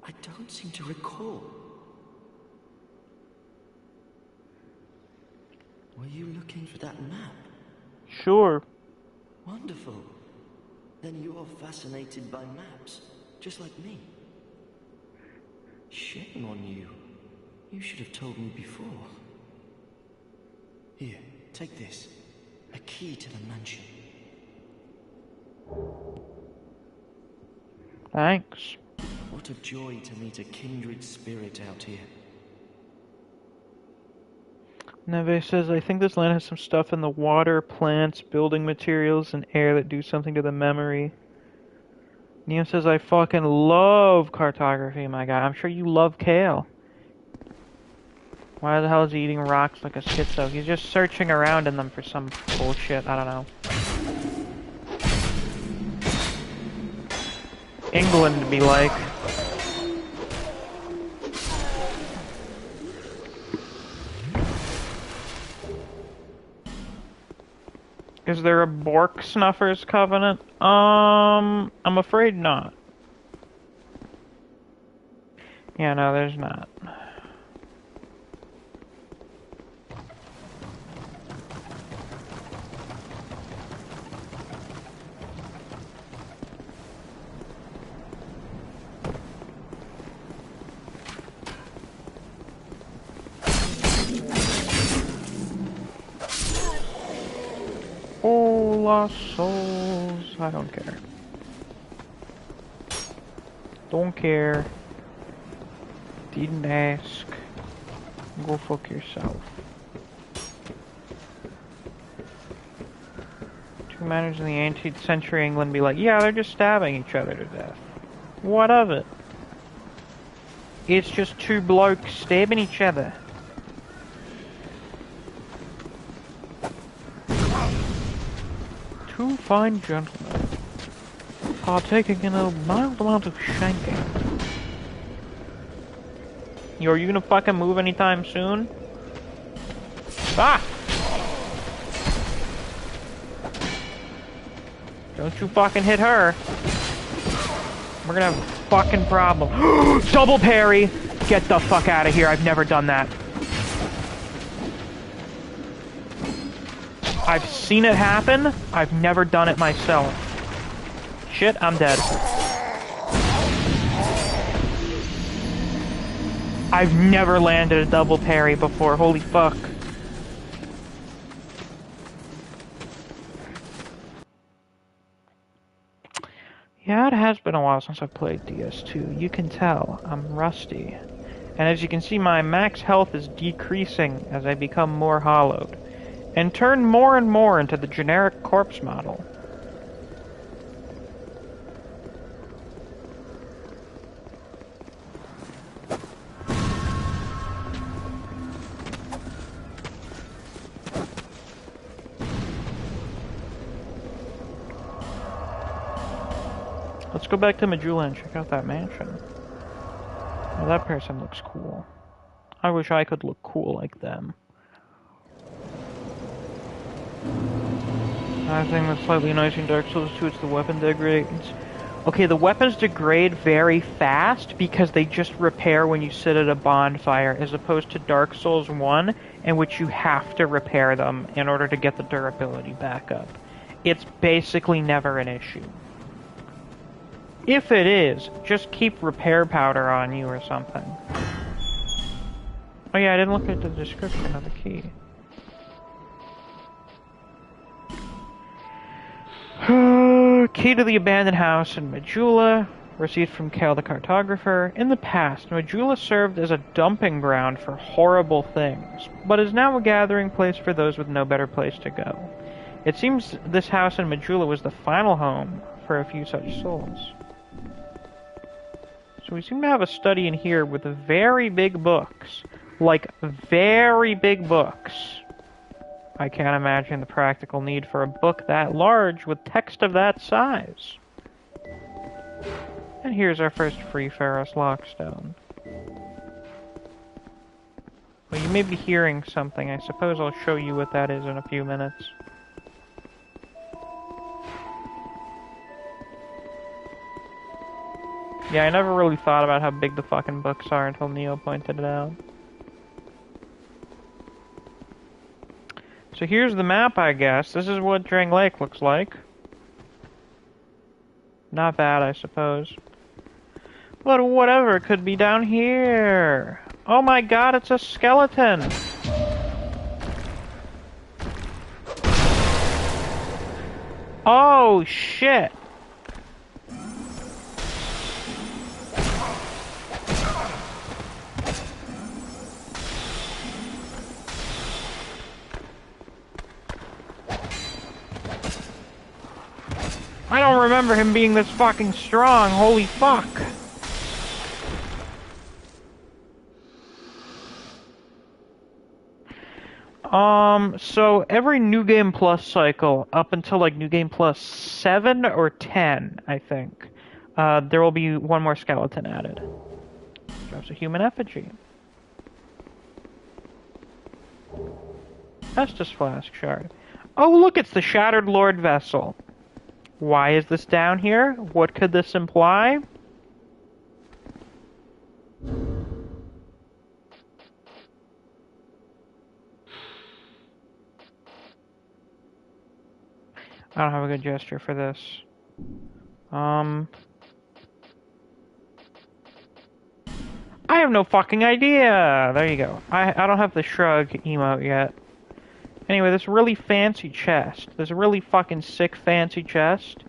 I don't seem to recall. Were you looking for that map? Sure. Wonderful. Then you're fascinated by maps, just like me. Shame on you. You should have told me before. Here, take this. A key to the mansion. Thanks. What a joy to meet a kindred spirit out here. Neve says, I think this land has some stuff in the water, plants, building materials, and air that do something to the memory. Neum says, I fucking love cartography, my guy. I'm sure you love Kale. Why the hell is he eating rocks like a schizo? He's just searching around in them for some bullshit. I don't know. England be like. Is there a Bork Snuffers Covenant? I'm afraid not. Yeah, no, there's not. Oh, lost souls. I don't care. Don't care. Didn't ask. Go fuck yourself. Two manners in the 18th century England be like, yeah, they're just stabbing each other to death. What of it? It's just two blokes stabbing each other. Two fine gentlemen partaking in a mild amount of shanking. Yo, are you gonna fucking move anytime soon? Ah! Don't you fucking hit her. We're gonna have a fucking problem. Double parry! Get the fuck out of here, I've never done that. I've seen it happen, I've never done it myself. Shit, I'm dead. I've never landed a double parry before, holy fuck. Yeah, it has been a while since I've played DS2. You can tell, I'm rusty. And as you can see, my max health is decreasing as I become more hollowed, and turn more and more into the generic corpse model. Let's go back to Majula and check out that mansion. Well, that person looks cool. I wish I could look cool like them. I think that's slightly nice in Dark Souls 2, it's the weapon degrades. Okay, the weapons degrade very fast because they just repair when you sit at a bonfire, as opposed to Dark Souls 1, in which you have to repair them in order to get the durability back up. It's basically never an issue. If it is, just keep repair powder on you or something. Oh yeah, I didn't look at the description of the key. Key to the abandoned house in Majula, received from Kale the cartographer. In the past, Majula served as a dumping ground for horrible things, but is now a gathering place for those with no better place to go. It seems this house in Majula was the final home for a few such souls. So we seem to have a study in here with very big books. Like, very big books. I can't imagine the practical need for a book that large with text of that size. And here's our first free Ferrous Lockstone. Well, you may be hearing something. I suppose I'll show you what that is in a few minutes. Yeah, I never really thought about how big the fucking books are until Neo pointed it out. So here's the map, I guess. This is what Drang Lake looks like. Not bad, I suppose. But whatever could be down here. Oh my god, it's a skeleton! Oh shit! I don't remember him being this fucking strong, holy fuck. So every New Game Plus cycle, up until like New Game Plus 7 or 10, I think, there will be one more skeleton added. Drops a human effigy. Estus Flask Shard. Oh look, it's the Shattered Lord Vessel. Why is this down here? What could this imply? I don't have a good gesture for this. I have no fucking idea! There you go. I don't have the shrug emote yet. Anyway, this really fancy chest, this really fucking sick fancy chest,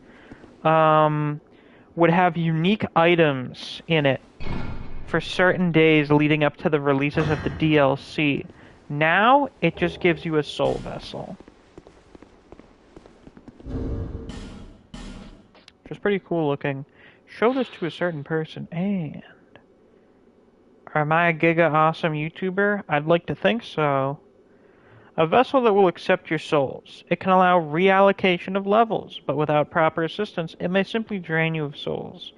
would have unique items in it for certain days leading up to the releases of the DLC. Now, it just gives you a soul vessel. Which is pretty cool looking. Show this to a certain person, and... Am I a giga awesome YouTuber? I'd like to think so. A vessel that will accept your souls. It can allow reallocation of levels, but without proper assistance, it may simply drain you of souls.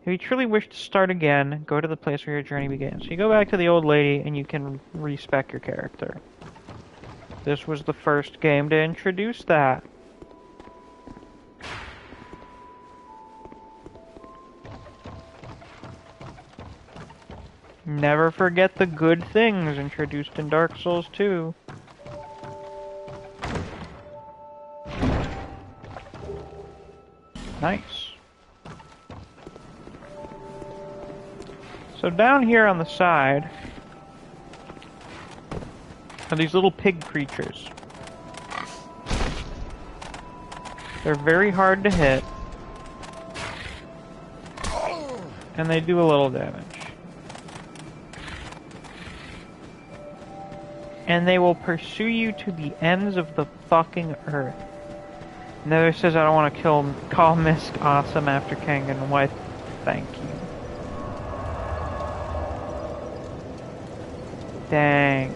If you truly wish to start again, go to the place where your journey begins. So you go back to the old lady, and you can respec your character. This was the first game to introduce that. Never forget the good things introduced in Dark Souls 2. Nice. So down here on the side, are these little pig creatures. They're very hard to hit. And they do a little damage. And they will pursue you to the ends of the fucking earth. Nether says I don't want to call Misc awesome after Kangen. Why, thank you. Thanks.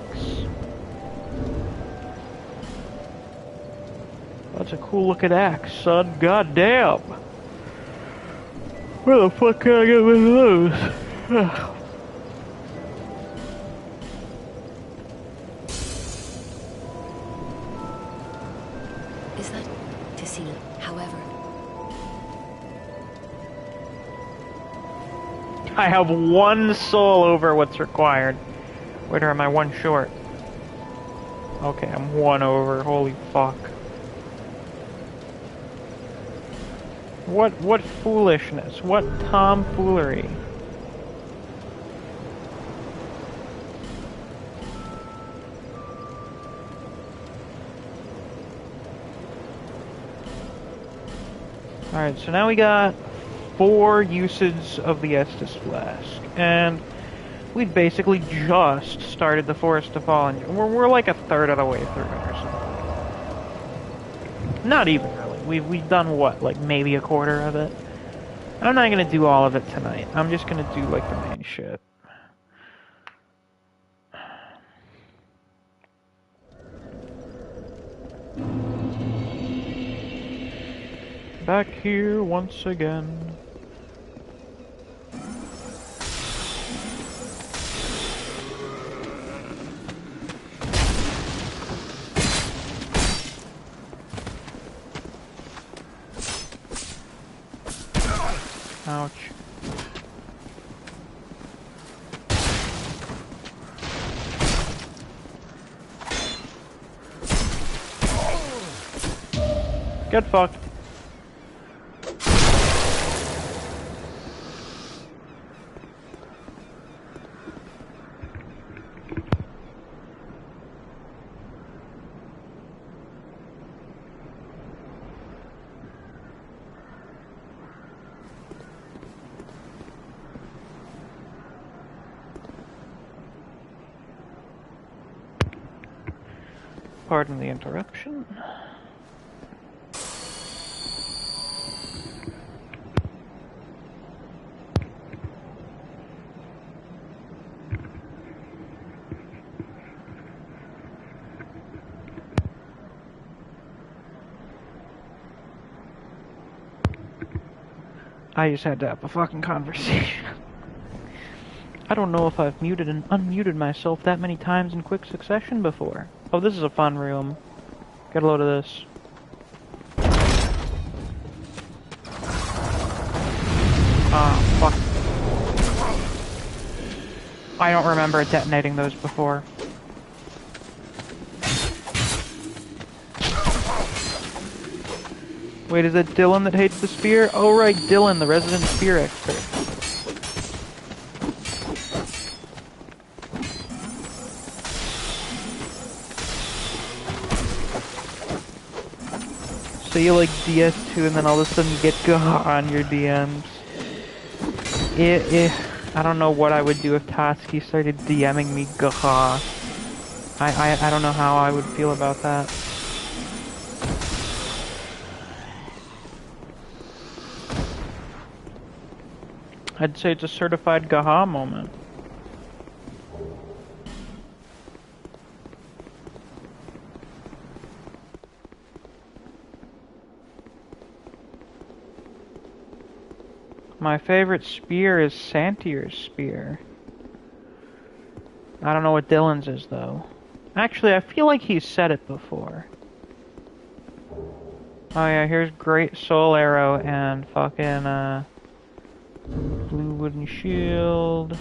That's a cool looking axe, son. God damn. Where the fuck can I get one of those? Is that to see, however? I have one soul over what's required. Wait, or am I one short? Okay, I'm one over. Holy fuck. What foolishness? What tomfoolery? Alright, so now we got 4 uses of the Estus Flask. And we've basically just started the Forest of Fallen. We're like a third of the way through it or something. Not even really. We've done what, like maybe a quarter of it? I'm not gonna do all of it tonight. I'm just gonna do like the main shit. Back here once again. Ouch. Get fucked. Pardon the interruption. I just had to have a fucking conversation. I don't know if I've muted and unmuted myself that many times in quick succession before. Oh, this is a fun room. Get a load of this. Ah, fuck. I don't remember detonating those before. Wait, is it Dylan that hates the spear? Oh right, Dylan, the resident spear expert. So you like DS2 and then all of a sudden you get Gaha on your DMs. I don't know what I would do if Tatsuki started DMing me Gaha. I don't know how I would feel about that. I'd say it's a certified Gaha moment. My favorite spear is Santier's spear. I don't know what Dylan's is, though. Actually, I feel like he's said it before. Oh yeah, here's Great Soul Arrow and fucking, blue wooden shield.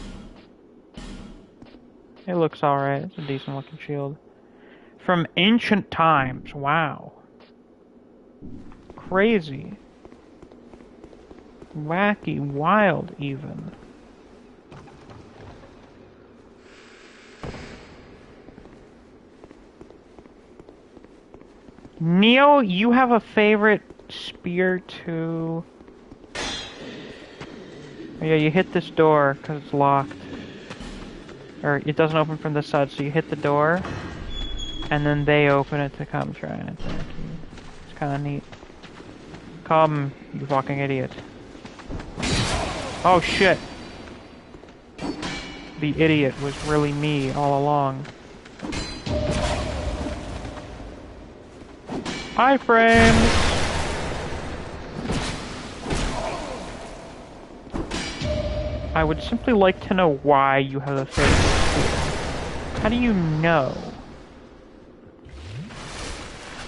It looks alright. It's a decent looking shield. From ancient times. Wow. Crazy. Wacky, wild, even. Neo, you have a favorite spear too. Oh, yeah, you hit this door because it's locked. Or it doesn't open from this side, so you hit the door, and then they open it to come try and attack you. It's kind of neat. Come, you fucking idiot. Oh shit! The idiot was really me all along. Iframes! I would simply like to know why you have a favorite spear. How do you know?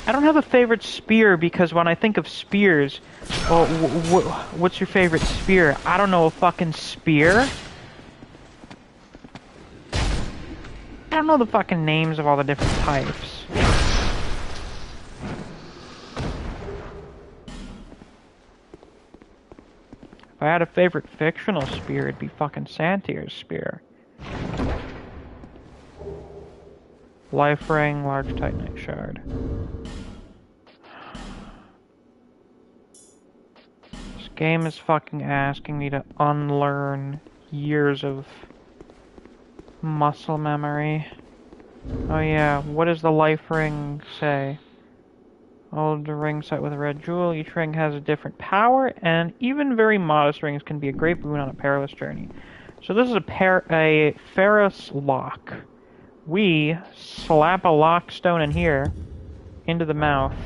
I don't have a favorite spear because when I think of spears, well, what's your favorite spear? I don't know a fucking spear. I don't know the fucking names of all the different types. If I had a favorite fictional spear, it'd be fucking Santier's spear. Life ring, large titanite shard. This game is fucking asking me to unlearn years of muscle memory. Oh yeah, what does the life ring say? Hold the ring set with a red jewel. Each ring has a different power, and even very modest rings can be a great boon on a perilous journey. So this is a Ferris lock. We slap a lock stone in here, into the mouth,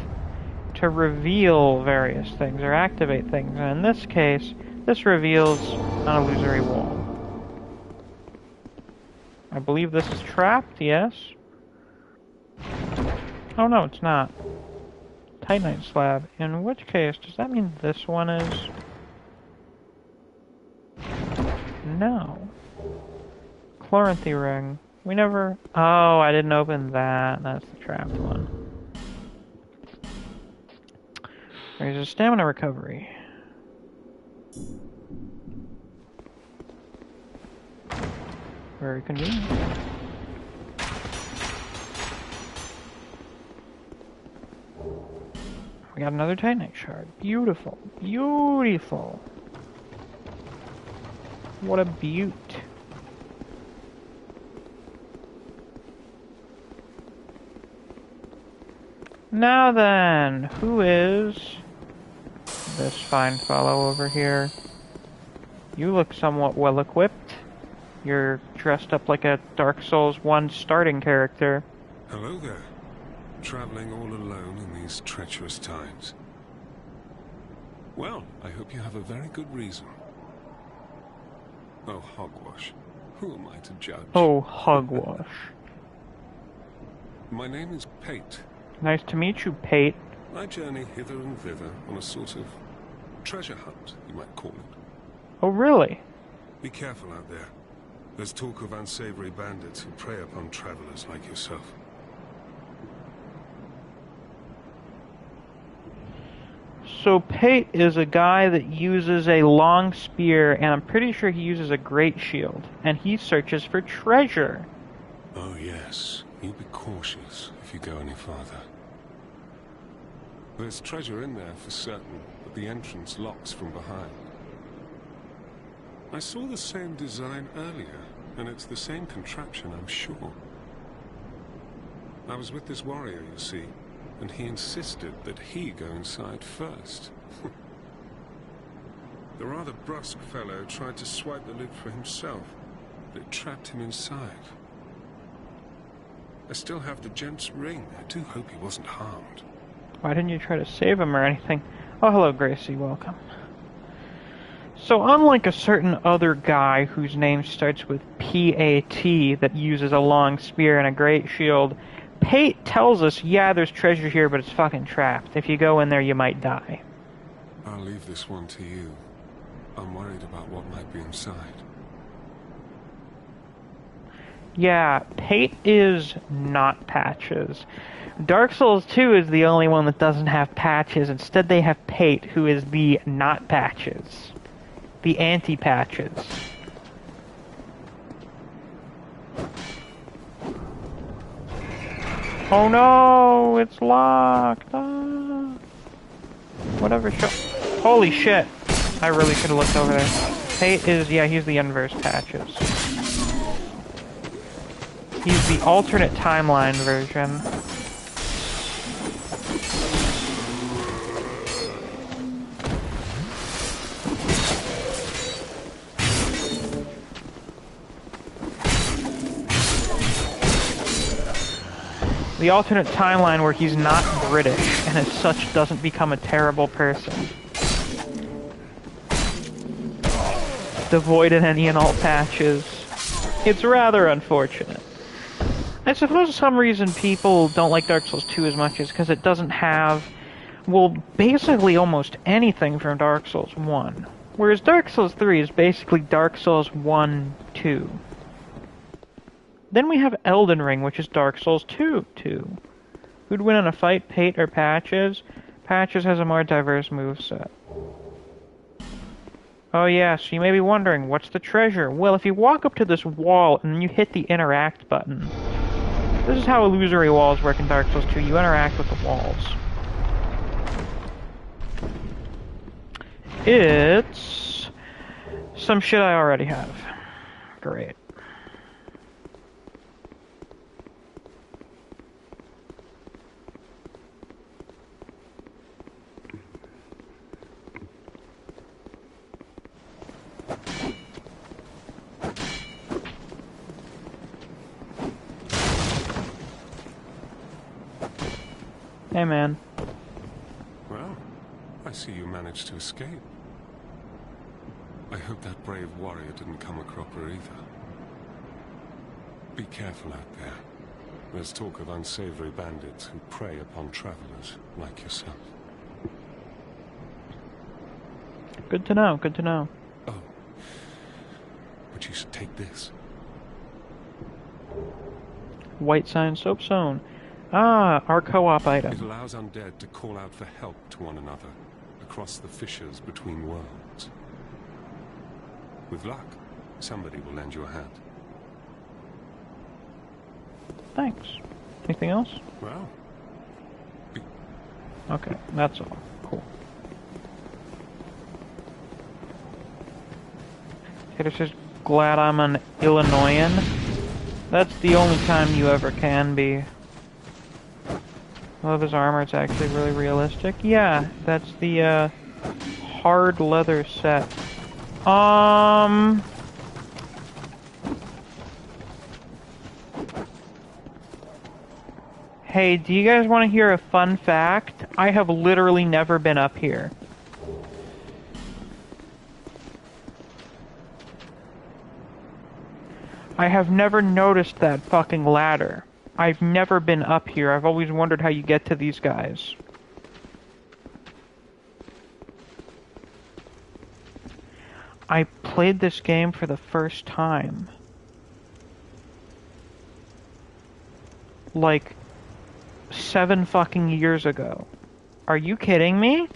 to reveal various things, or activate things. And in this case, this reveals an illusory wall. I believe this is trapped, yes? Oh no, it's not. Titanite slab. In which case, does that mean this one is? No. Chloranthy ring. We never... Oh, I didn't open that. That's the trapped one. There's a stamina recovery. Very convenient. We got another titanite shard. Beautiful. Beautiful. What a beaut. Now then, who is this fine fellow over here? You look somewhat well equipped. You're dressed up like a Dark Souls 1 starting character. Hello there. Traveling all alone in these treacherous times. Well, I hope you have a very good reason. Oh, hogwash. Who am I to judge? Oh, hogwash. My name is Pate. Nice to meet you, Pate. I journey hither and thither on a sort of treasure hunt, you might call it. Oh, really? Be careful out there. There's talk of unsavory bandits who prey upon travelers like yourself. So Pate is a guy that uses a long spear, and I'm pretty sure he uses a great shield, and he searches for treasure. Oh yes, you be cautious if you go any farther. There's treasure in there for certain, but the entrance locks from behind. I saw the same design earlier, and it's the same contraption, I'm sure. I was with this warrior, you see, and he insisted that he go inside first. The rather brusque fellow tried to swipe the lid for himself, but it trapped him inside. I still have the gent's ring. I do hope he wasn't harmed. Why didn't you try to save him or anything? Oh, hello, Gracie. Welcome. So unlike a certain other guy whose name starts with P-A-T that uses a long spear and a great shield, Pate tells us, yeah, there's treasure here, but it's fucking trapped. If you go in there, you might die. I'll leave this one to you. I'm worried about what might be inside. Yeah, Pate is not patches. Dark Souls 2 is the only one that doesn't have patches. Instead, they have Pate, who is the not patches. The anti-patches. Oh no, it's locked. Ah. Whatever. Holy shit! I really should have looked over there. Pate is, yeah, he's the inverse Patches. He's the alternate timeline version. The alternate timeline where he's not British, and as such doesn't become a terrible person. Devoid in any and all patches. It's rather unfortunate. I suppose for some reason people don't like Dark Souls 2 as much as because it doesn't have, well, basically almost anything from Dark Souls 1. Whereas Dark Souls 3 is basically Dark Souls 1, 2. Then we have Elden Ring, which is Dark Souls 2, 2. Who'd win in a fight, Pate or Patches? Patches has a more diverse moveset. Oh yes, you may be wondering, what's the treasure? Well, if you walk up to this wall and you hit the interact button, this is how illusory walls work in Dark Souls 2. You interact with the walls. It's some shit I already have. Great. Hey, man. Well, I see you managed to escape. I hope that brave warrior didn't come a cropper either. Be careful out there. There's talk of unsavory bandits who prey upon travelers like yourself. Good to know, good to know. Oh, but you should take this. White sign soapstone. Ah, our co-op item. It allows undead to call out for help to one another across the fissures between worlds. With luck, somebody will lend you a hand. Thanks. Anything else? Well, okay, that's all. Cool. Tater says, glad I'm an Illinoisan. That's the only time you ever can be. I love his armor, it's actually really realistic. Yeah, that's the, hard leather set. Hey, do you guys want to hear a fun fact? I have literally never been up here. I have never noticed that fucking ladder. I've never been up here. I've always wondered how you get to these guys. I played this game for the first time. Like, 7 fucking years ago. Are you kidding me?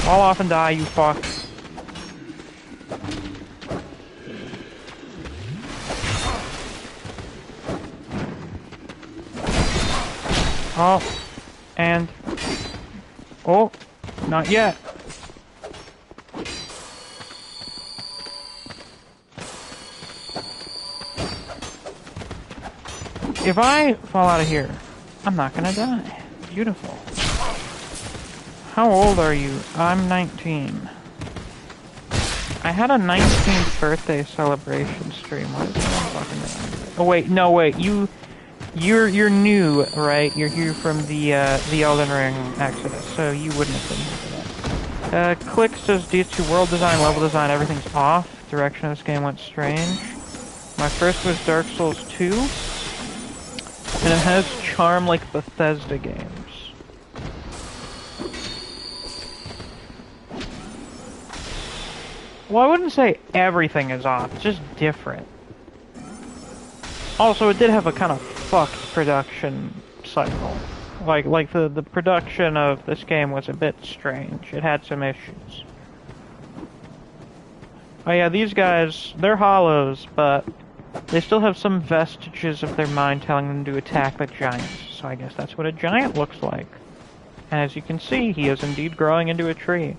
Fall off and die, you fuck. Oh, and... oh, not yet. If I fall out of here, I'm not gonna die. Beautiful. How old are you? I'm 19. I had a 19th birthday celebration stream. What is that fucking doing? Oh wait, no wait, you're new, right? You're here from the Elden Ring Exodus, so you wouldn't have been here for that. Click says DS2 world design, level design, everything's off. Direction of this game went strange. My first was Dark Souls 2, and it has charm like Bethesda games. Well, I wouldn't say everything is off, it's just different. Also, it did have a kind of fucked production cycle. Like the production of this game was a bit strange. It had some issues. Oh yeah, these guys, they're hollows, but they still have some vestiges of their mind telling them to attack the giants. So I guess that's what a giant looks like. And as you can see, he is indeed growing into a tree.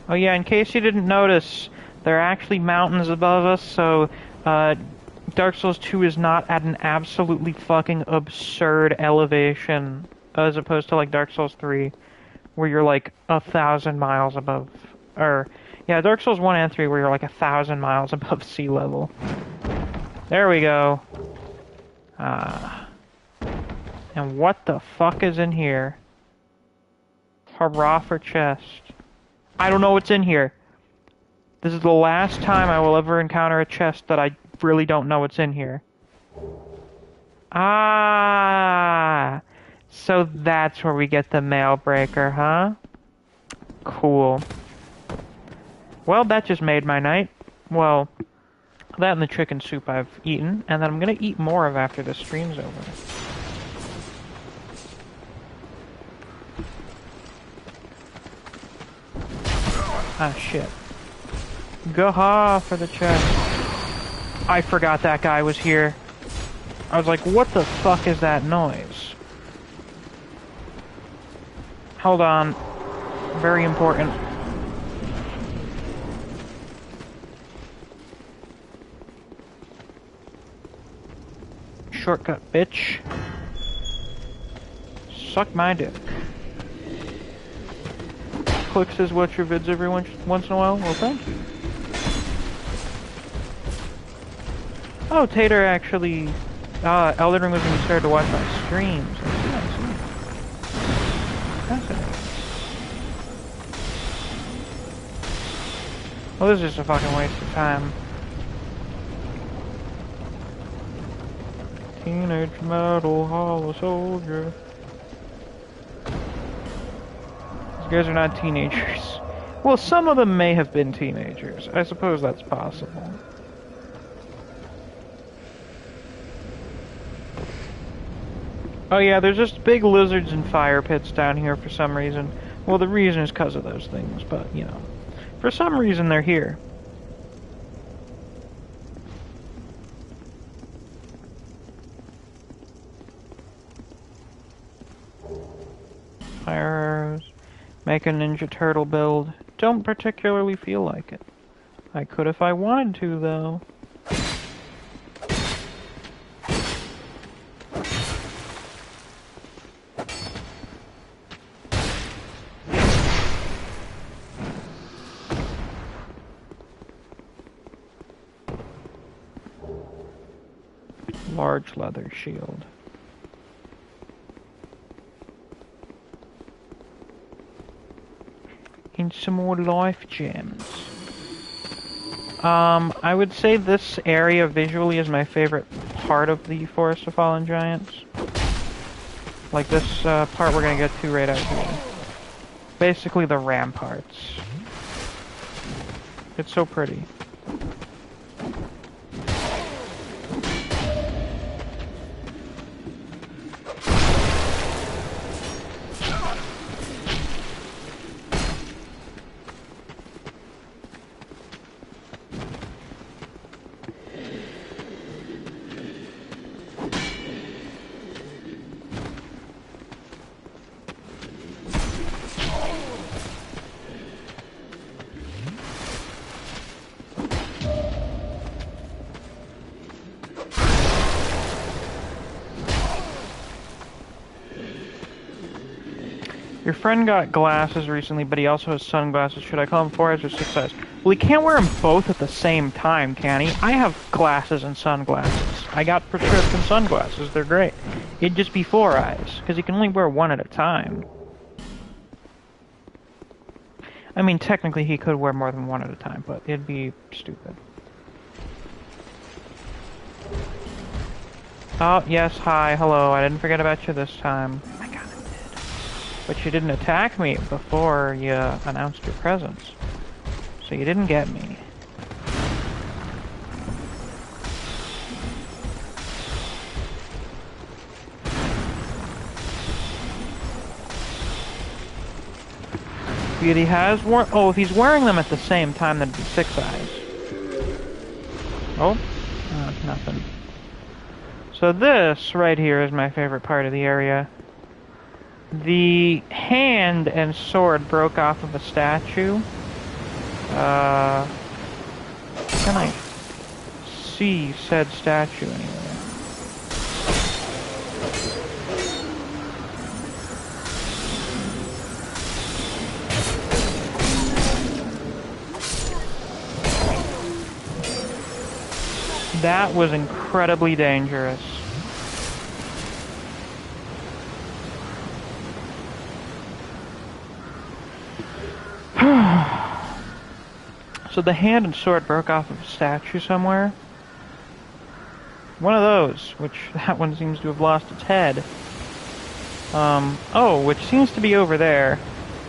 Oh yeah, in case you didn't notice, there are actually mountains above us, so Dark Souls 2 is not at an absolutely fucking absurd elevation, as opposed to like Dark Souls 3, where you're like 1,000 miles above, or yeah, Dark Souls 1 and 3, where you're like 1,000 miles above sea level. There we go. And what the fuck is in here? Hurrah for chest. I don't know what's in here. This is the last time I will ever encounter a chest that I really don't know what's in here. Ah! So that's where we get the mail breaker, huh? Cool. Well, that just made my night. Well, that and the chicken soup I've eaten, and then I'm gonna eat more of after the stream's over. Ah, shit. Gaha for the chest. I forgot that guy was here. I was like, what the fuck is that noise? Hold on. Very important. Shortcut, bitch. Suck my dick. Click says, watch your vids every once in a while. Well, thank you. Oh, Tater actually... Elden Ring was when he started to watch my streams. I see. Fascinating. Well, this is just a fucking waste of time. Teenage Metal Hollow Soldier. These guys are not teenagers. Well, some of them may have been teenagers. I suppose that's possible. Oh yeah, there's just big lizards and fire pits down here for some reason. Well, the reason is because of those things, but, you know. For some reason, they're here. Fire arrows. Make a Ninja Turtle build. Don't particularly feel like it. I could if I wanted to, though. Large leather shield. And some more life gems. I would say this area visually is my favorite part of the Forest of Fallen Giants. Like this part we're gonna get to right out here. Basically the ramparts. It's so pretty. Your friend got glasses recently, but he also has sunglasses. Should I call him 4S or 6S? Well, he can't wear them both at the same time, can he? I have glasses and sunglasses. I got prescription sunglasses. They're great. It'd just be 4 eyes, because he can only wear one at a time. I mean, technically he could wear more than one at a time, but it'd be stupid. Oh, yes, hi, hello. I didn't forget about you this time. But you didn't attack me before you announced your presence. So you didn't get me. If he has worn... Oh, if he's wearing them at the same time, that'd be 6 eyes. Oh, nothing. So this right here is my favorite part of the area. The hand and sword broke off of a statue. Can I see said statue anywhere? That was incredibly dangerous. So the hand and sword broke off of a statue somewhere. One of those, which that one seems to have lost its head. Oh, which seems to be over there.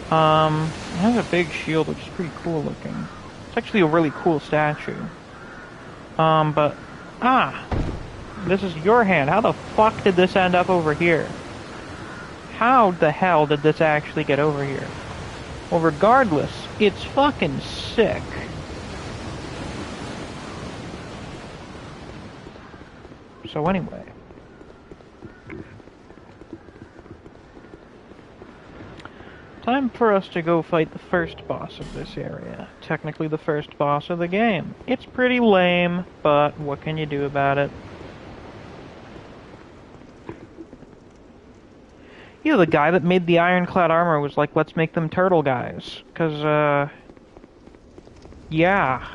It has a big shield, which is pretty cool looking. It's actually a really cool statue. This is your hand. How the fuck did this end up over here? How the hell did this actually get over here? Well, regardless, it's fucking sick. So anyway. Time for us to go fight the first boss of this area. Technically the first boss of the game. It's pretty lame, but what can you do about it? Yeah, the guy that made the ironclad armor was like, let's make them turtle guys. 'Cause, yeah.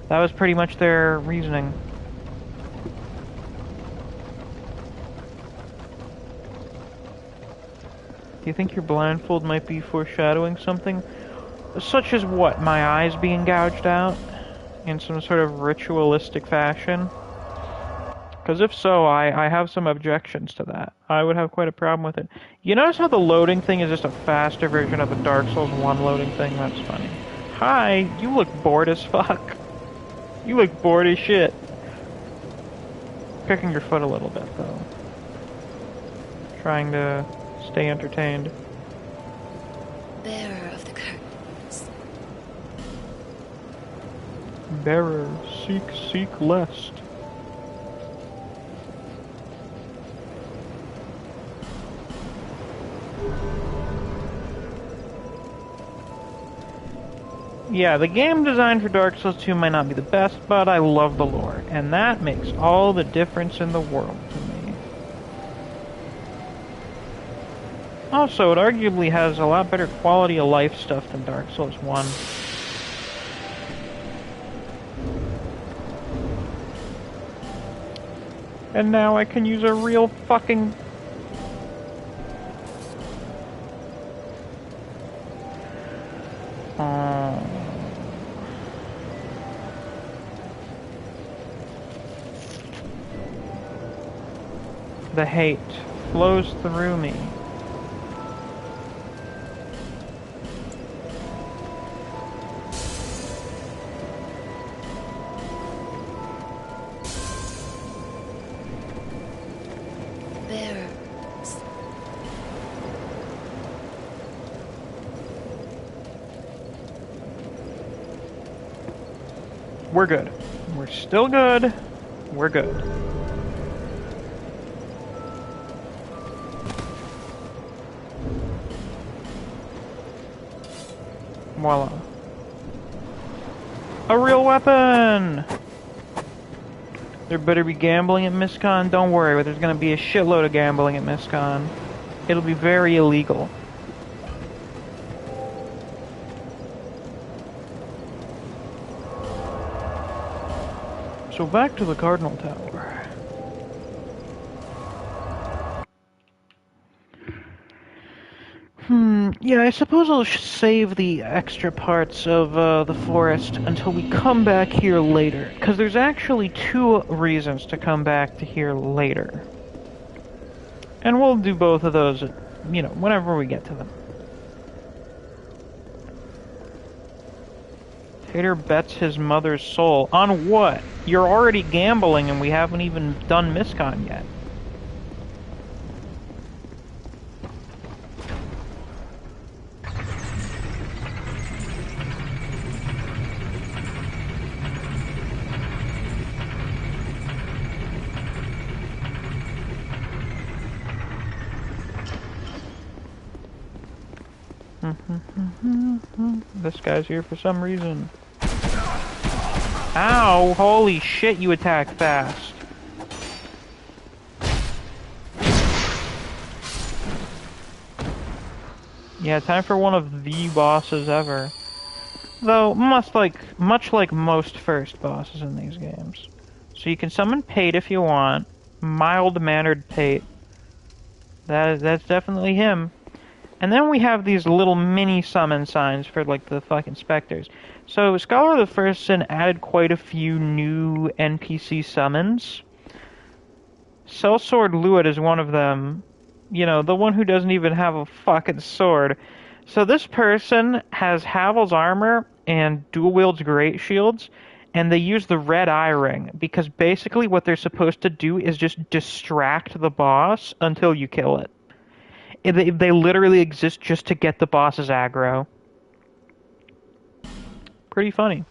That was pretty much their reasoning. Do you think your blindfold might be foreshadowing something? Such as what? My eyes being gouged out? In some sort of ritualistic fashion? Because if so, I have some objections to that. I would have quite a problem with it. You notice how the loading thing is just a faster version of the Dark Souls 1 loading thing? That's funny. Hi, you look bored as fuck. You look bored as shit. Kicking your foot a little bit, though. Trying to stay entertained. Bearer of the curtains. Bearer, seek lest. Yeah, the game design for Dark Souls 2 might not be the best, but I love the lore, and that makes all the difference in the world to me. Also, it arguably has a lot better quality of life stuff than Dark Souls 1. And now I can use a real fucking... The hate flows through me. Bearer. We're good. We're still good. We're good. Voila. A real weapon! There better be gambling at Miscon. Don't worry, but there's gonna be a shitload of gambling at Miscon. It'll be very illegal. So back to the Cardinal Tower. Yeah, I suppose I'll save the extra parts of the forest until we come back here later. Because there's actually 2 reasons to come back to here later. And we'll do both of those, you know, whenever we get to them. Tater bets his mother's soul. On what? You're already gambling and we haven't even done Miscon yet. This guy's here for some reason. Ow! Holy shit, you attack fast. Yeah, time for one of the bosses ever. Though, much like most first bosses in these games. So you can summon Pate if you want. Mild-mannered Pate. That's definitely him. And then we have these little mini summon signs for, like, the fucking specters. So, Scholar of the First Sin added quite a few new NPC summons. Sellsword Luit is one of them. You know, the one who doesn't even have a fucking sword. So this person has Havel's armor and dual wields great shields, and they use the red eye ring, because basically what they're supposed to do is just distract the boss until you kill it. They literally exist just to get the boss's aggro. Pretty funny.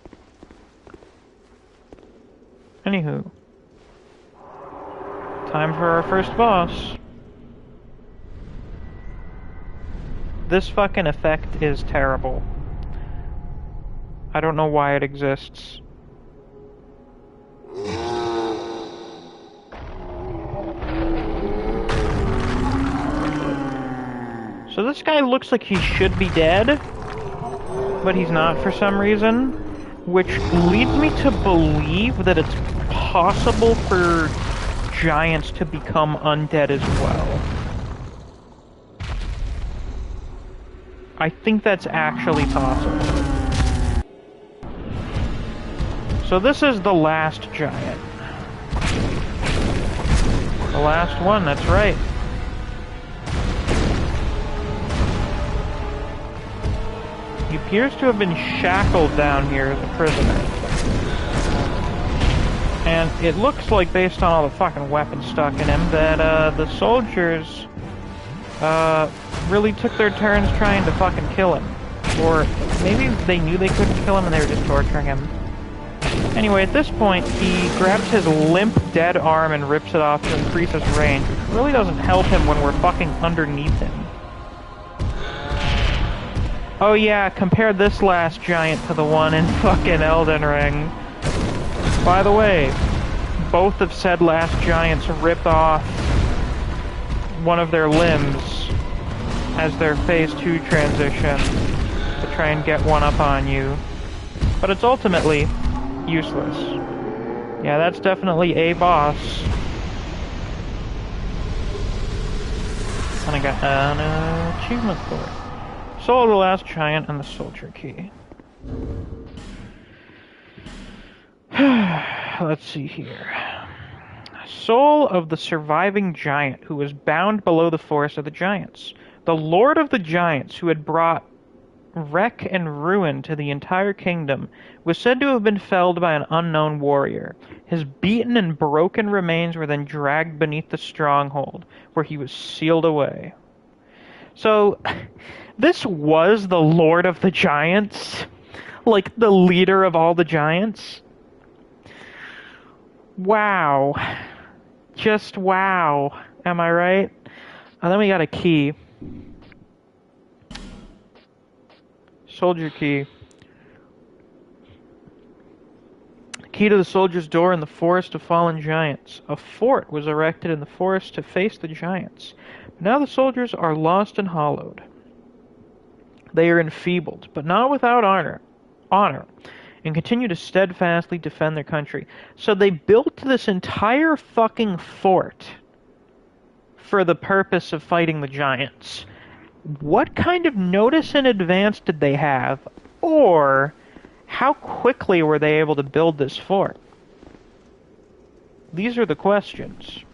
Anywho. Time for our first boss. This fucking effect is terrible. I don't know why it exists. So this guy looks like he should be dead, but he's not for some reason, which leads me to believe that it's possible for giants to become undead as well. I think that's actually possible. So this is the last giant. The last one, that's right. He appears to have been shackled down here as a prisoner. And it looks like, based on all the fucking weapons stuck in him, that the soldiers really took their turns trying to fucking kill him. Or maybe they knew they couldn't kill him and they were just torturing him. Anyway, at this point, he grabs his limp, dead arm and rips it off to increase his range, which really doesn't help him when we're fucking underneath him. Oh yeah, compare this last giant to the one in fucking Elden Ring. By the way, both of said last giants rip off one of their limbs as their phase 2 transition to try and get one up on you. But it's ultimately useless. Yeah, that's definitely a boss. And I got an achievement for it. Soul of the Last Giant and the Soldier Key. Let's see here. Soul of the surviving giant who was bound below the forest of the giants. The Lord of the Giants, who had brought wreck and ruin to the entire kingdom, was said to have been felled by an unknown warrior. His beaten and broken remains were then dragged beneath the stronghold, where he was sealed away. So, this was the Lord of the Giants? Like, the leader of all the giants? Wow. Just wow. Am I right? And then we got a key. Soldier key. Key to the soldier's door in the forest of fallen giants. A fort was erected in the forest to face the giants. But now the soldiers are lost and hollowed. They are enfeebled, but not without honor, and continue to steadfastly defend their country. So they built this entire fucking fort for the purpose of fighting the giants. What kind of notice in advance did they have? Or how quickly were they able to build this fort? These are the questions.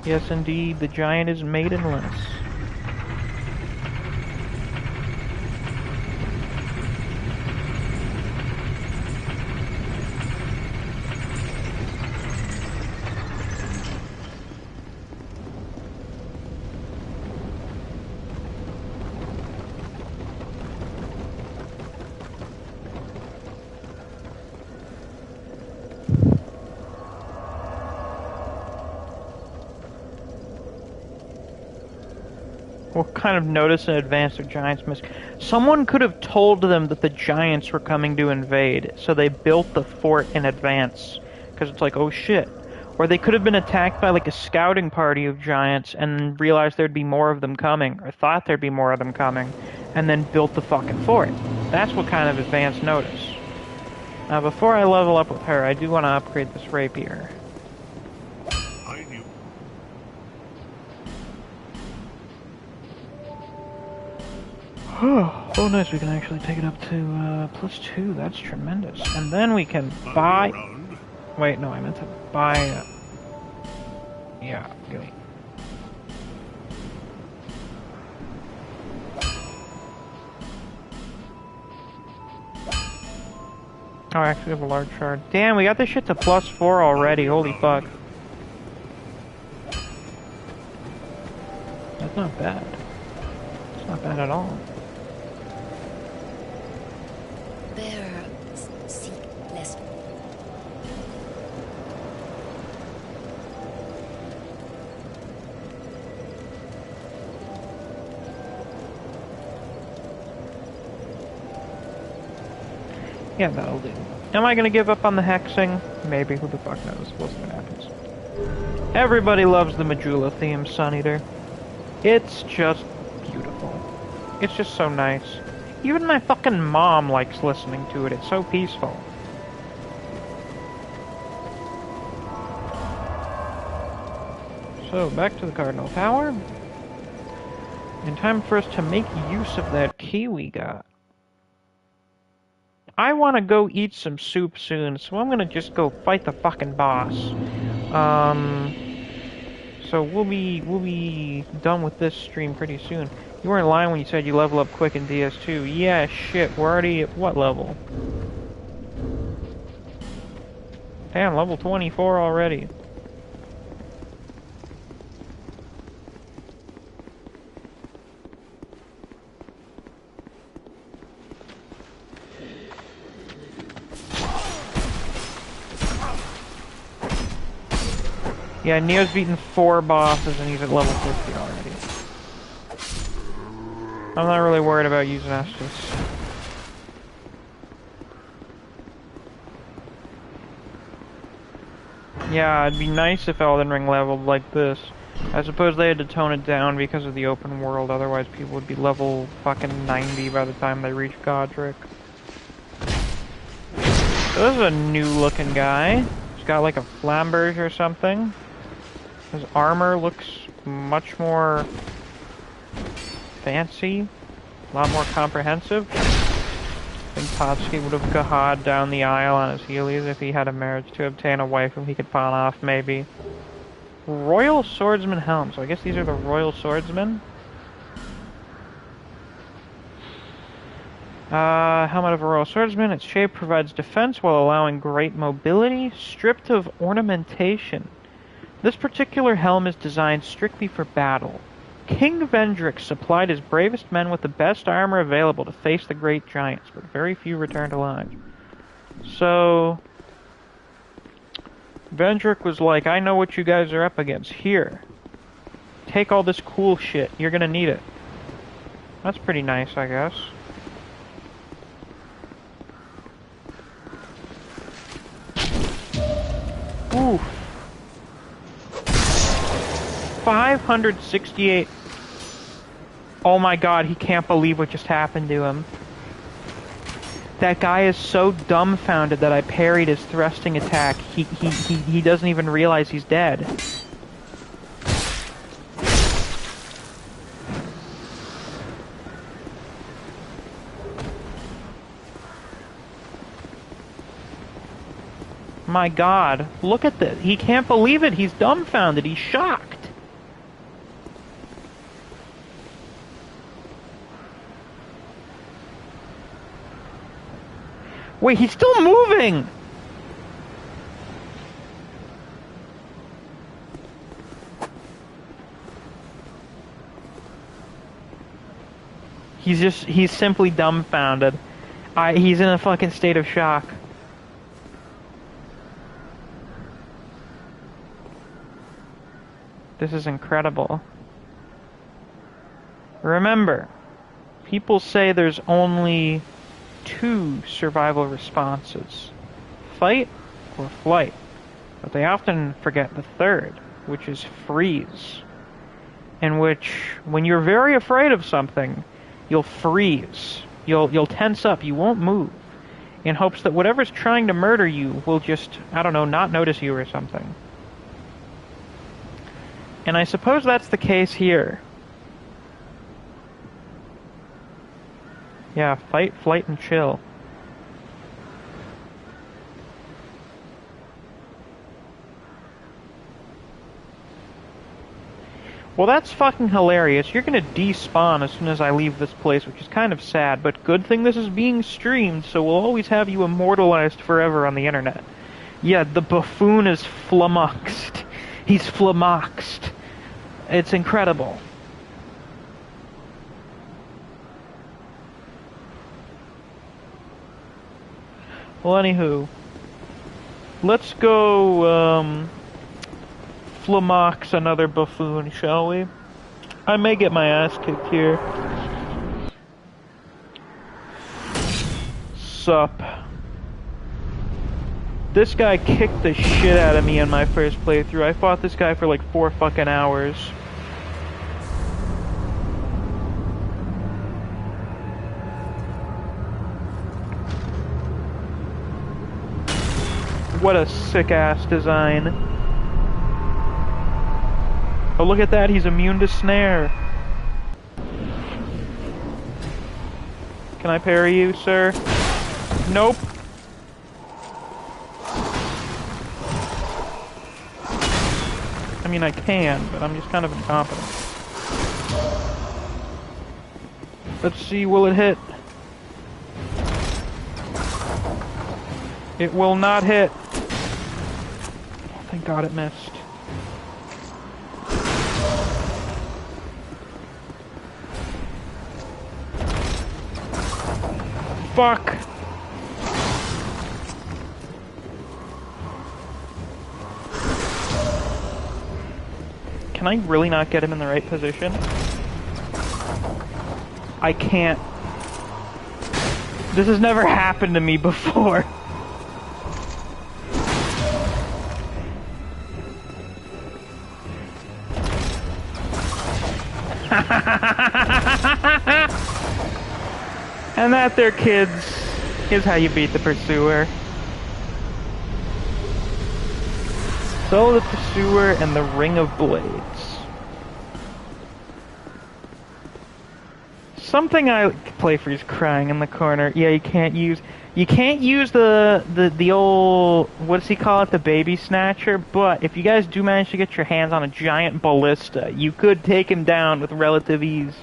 Yes, indeed, the giant is maidenless. What kind of notice in advance of giants, Misc? Someone could have told them that the giants were coming to invade, so they built the fort in advance. Because it's like, oh shit. Or they could have been attacked by like a scouting party of giants and realized there'd be more of them coming, or thought there'd be more of them coming, and then built the fucking fort. That's what kind of advance notice. Now before I level up with her, I do want to upgrade this rapier. Oh, nice, we can actually take it up to +2, that's tremendous. And then we can buy... Wait, no, I meant to buy... Yeah, gimme. Oh, I actually have a large shard. Damn, we got this shit to +4 already, holy fuck. That's not bad. It's not bad at all. Yeah, that'll do. Am I gonna give up on the hexing? Maybe, who the fuck knows? We'll see what happens. Everybody loves the Majula theme, Sun Eater. It's just beautiful. It's just so nice. Even my fucking mom likes listening to it. It's so peaceful. So, back to the Cardinal Tower. And time for us to make use of that key we got. I want to go eat some soup soon, so I'm gonna just go fight the fucking boss. So we'll be done with this stream pretty soon. You weren't lying when you said you level up quick in DS2. Yeah, shit, we're already at what level? Damn, level 24 already. Yeah, Neo's beaten 4 bosses and he's at level 50 already. I'm not really worried about using Estus. Yeah, it'd be nice if Elden Ring leveled like this. I suppose they had to tone it down because of the open world, otherwise people would be level fucking 90 by the time they reach Godric. So this is a new looking guy. He's got like a flamberge or something. His armor looks much more fancy, a lot more comprehensive. I think Totsky would have gahad down the aisle on his heelys if he had a marriage to obtain a wife whom he could pawn off, maybe. Royal Swordsman Helm, so I guess these are the Royal Swordsmen. Helmet of a Royal Swordsman, its shape provides defense while allowing great mobility, stripped of ornamentation. This particular helm is designed strictly for battle. King Vendrick supplied his bravest men with the best armor available to face the great giants, but very few returned alive. So, Vendrick was like, I know what you guys are up against. Here. Take all this cool shit. You're gonna need it. That's pretty nice, I guess. Oof. 568. Oh my god, he can't believe what just happened to him. That guy is so dumbfounded that I parried his thrusting attack. He doesn't even realize he's dead. My god, look at this. He can't believe it. He's dumbfounded. He's shocked. Wait, he's still moving! He's simply dumbfounded. He's in a fucking state of shock. This is incredible. Remember, people say there's only 2 survival responses. Fight or flight. But they often forget the third, which is freeze. In which, when you're very afraid of something, you'll freeze. You'll tense up, you won't move. In hopes that whatever's trying to murder you will just, I don't know, not notice you or something. And I suppose that's the case here. Yeah, fight, flight, and chill. Well, that's fucking hilarious. You're gonna despawn as soon as I leave this place, which is kind of sad, but good thing this is being streamed, so we'll always have you immortalized forever on the internet. Yeah, the buffoon is flummoxed. He's flummoxed. It's incredible. Well, anywho, let's go, flummox another buffoon, shall we? I may get my ass kicked here. Sup. This guy kicked the shit out of me in my first playthrough. I fought this guy for like 4 fucking hours. What a sick-ass design. Oh, look at that, he's immune to snare. Can I parry you, sir? Nope. I mean, I can, but I'm just kind of incompetent. Let's see, will it hit? It will not hit. Oh, thank God it missed. Fuck! Can I really not get him in the right position? I can't. This has never happened to me before. And that there, kids, is how you beat the Pursuer. So the Pursuer and the Ring of Blades. Something I play for is crying in the corner. Yeah, you can't use the old, what does he call it, the baby snatcher, but if you guys do manage to get your hands on a giant ballista, you could take him down with relative ease.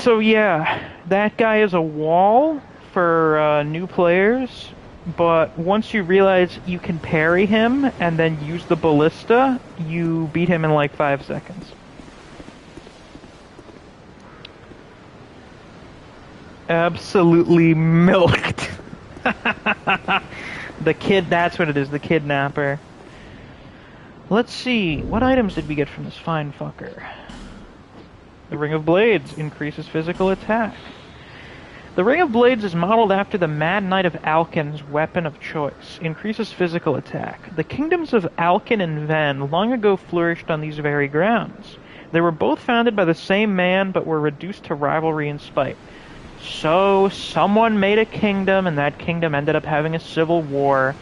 So yeah, that guy is a wall for new players, but once you realize you can parry him and then use the ballista, you beat him in like 5 seconds. Absolutely milked. The kid, that's what it is, the kidnapper. Let's see, what items did we get from this fine fucker? The Ring of Blades increases physical attack. The Ring of Blades is modeled after the Mad Knight of Alkin's weapon of choice. Increases physical attack. The kingdoms of Alkin and Ven long ago flourished on these very grounds. They were both founded by the same man, but were reduced to rivalry and spite. So, someone made a kingdom, and that kingdom ended up having a civil war,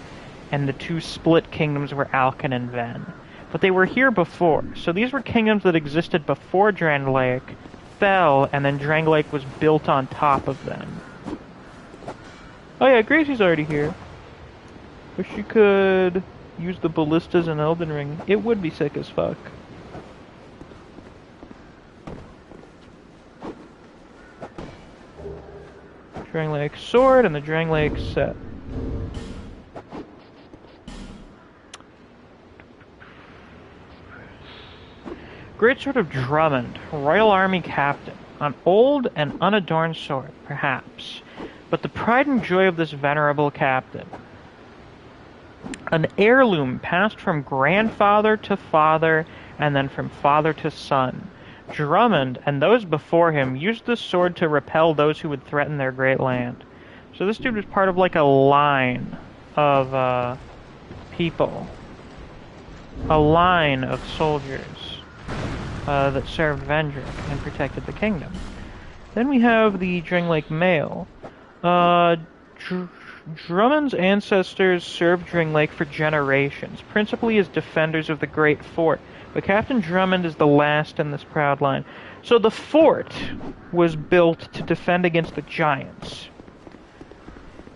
and the two split kingdoms were Alkin and Ven. But they were here before, so these were kingdoms that existed before Drangleic fell, and then Drangleic was built on top of them. Oh yeah, Gracie's already here. Wish you could use the ballistas in Elden Ring. It would be sick as fuck. Drangleic sword and the Drangleic set. Great Sword of Drummond, Royal Army Captain. An old and unadorned sword, perhaps, but the pride and joy of this venerable captain. An heirloom passed from grandfather to father, and then from father to son. Drummond and those before him used this sword to repel those who would threaten their great land. So this dude was part of like a line of people. A line of soldiers that served Vendrick and protected the kingdom. Then we have the Drangleic Mail. Drummond's ancestors served Drangleic for generations, principally as defenders of the great fort, but Captain Drummond is the last in this proud line. So the fort was built to defend against the giants.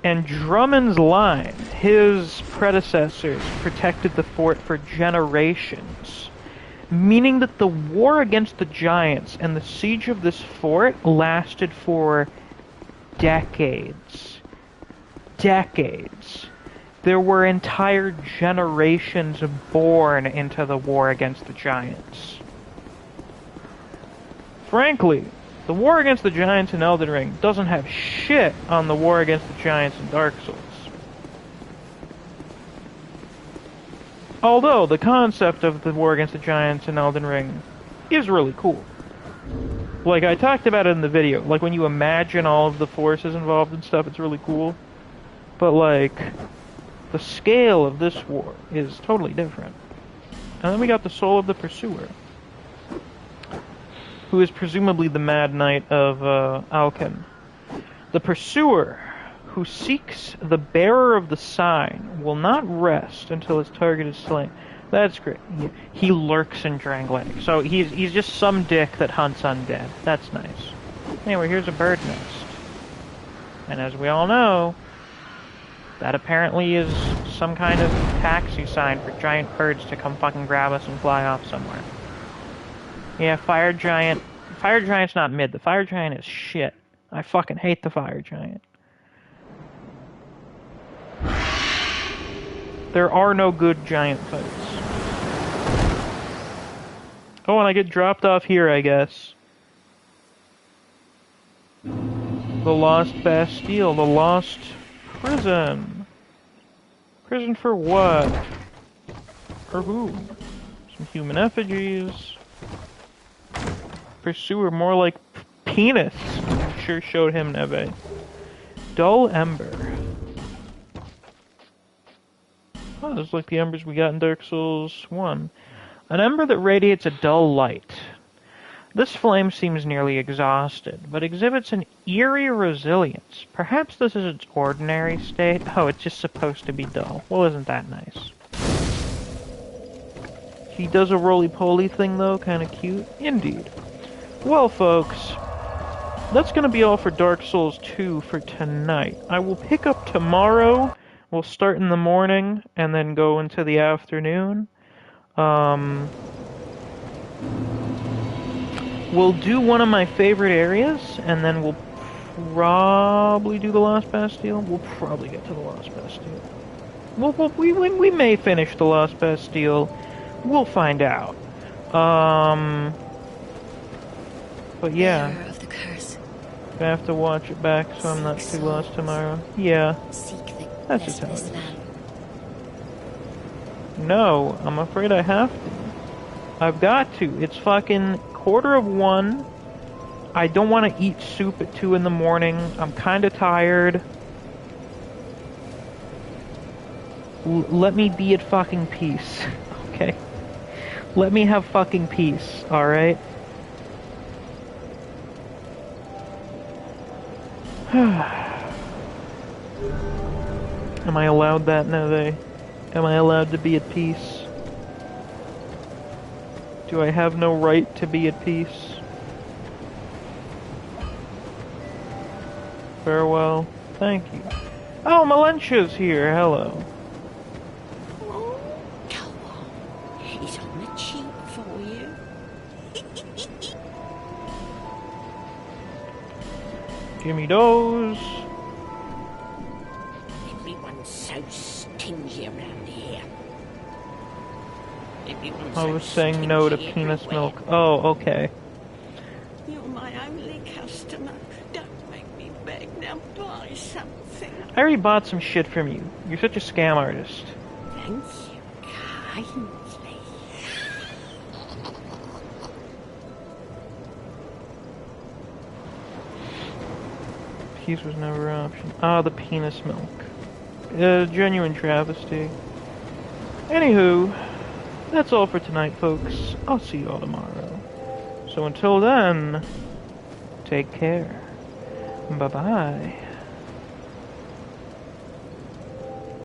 And Drummond's line, his predecessors, protected the fort for generations, meaning that the war against the giants and the siege of this fort lasted for decades. Decades. There were entire generations born into the war against the giants. Frankly, the war against the giants in Elden Ring doesn't have shit on the war against the giants in Dark Souls. Although, the concept of the war against the giants in Elden Ring is really cool. Like, I talked about it in the video. Like, when you imagine all of the forces involved and stuff, it's really cool. But, like, the scale of this war is totally different. And then we got the Soul of the Pursuer, who is presumably the Mad Knight of Alken. The Pursuer, who seeks the bearer of the sign, will not rest until his target is slain. That's great. He lurks in Drangleic. So he's just some dick that hunts undead. That's nice. Anyway, here's a bird nest. And as we all know, that apparently is some kind of taxi sign for giant birds to come fucking grab us and fly off somewhere. Yeah, Fire Giant. Fire Giant's not mid. The Fire Giant is shit. I fucking hate the Fire Giant. There are no good giant fights. Oh, and I get dropped off here, I guess. The Lost Bastille. The Lost Prison. Prison for what? For whom? Some human effigies. Pursuer, more like penis. Sure showed him Neve. Dull Ember. Oh, this is like the embers we got in Dark Souls 1. An ember that radiates a dull light. This flame seems nearly exhausted, but exhibits an eerie resilience. Perhaps this is its ordinary state. Oh, it's just supposed to be dull. Well, isn't that nice? He does a roly-poly thing, though, kind of cute. Indeed. Well, folks, that's going to be all for Dark Souls 2 for tonight. I will pick up tomorrow. We'll start in the morning and then go into the afternoon. We'll do one of my favorite areas, and then we'll probably do the Lost Bastille. We'll probably get to the Lost Bastille. We may finish the Lost Bastille. We'll find out. But yeah. Bearer of the curse. I have to watch it back so I'm not too lost tomorrow. Yeah. That's just how it is. No, I'm afraid I have to. I've got to. It's fucking 1:45. I don't want to eat soup at 2 in the morning. I'm kind of tired. Let me be at fucking peace. Okay? Let me have fucking peace, alright? Am I allowed that, Neve? Am I allowed to be at peace? Do I have no right to be at peace? Farewell. Thank you. Oh, Malentia's here. Hello. Oh, come on. It's on the cheap for you. Give me those. Everyone's so stingy around here. Everyone's I so was saying no to stingy penis everywhere. milk. Oh, okay. You're my only customer. Don't make me beg. Now buy something. I already bought some shit from you. You're such a scam artist. Thank you kindly. Peace was never an option. Ah, the penis milk. Genuine travesty. Anywho, that's all for tonight, folks. I'll see you all tomorrow. So until then, take care. Bye-bye.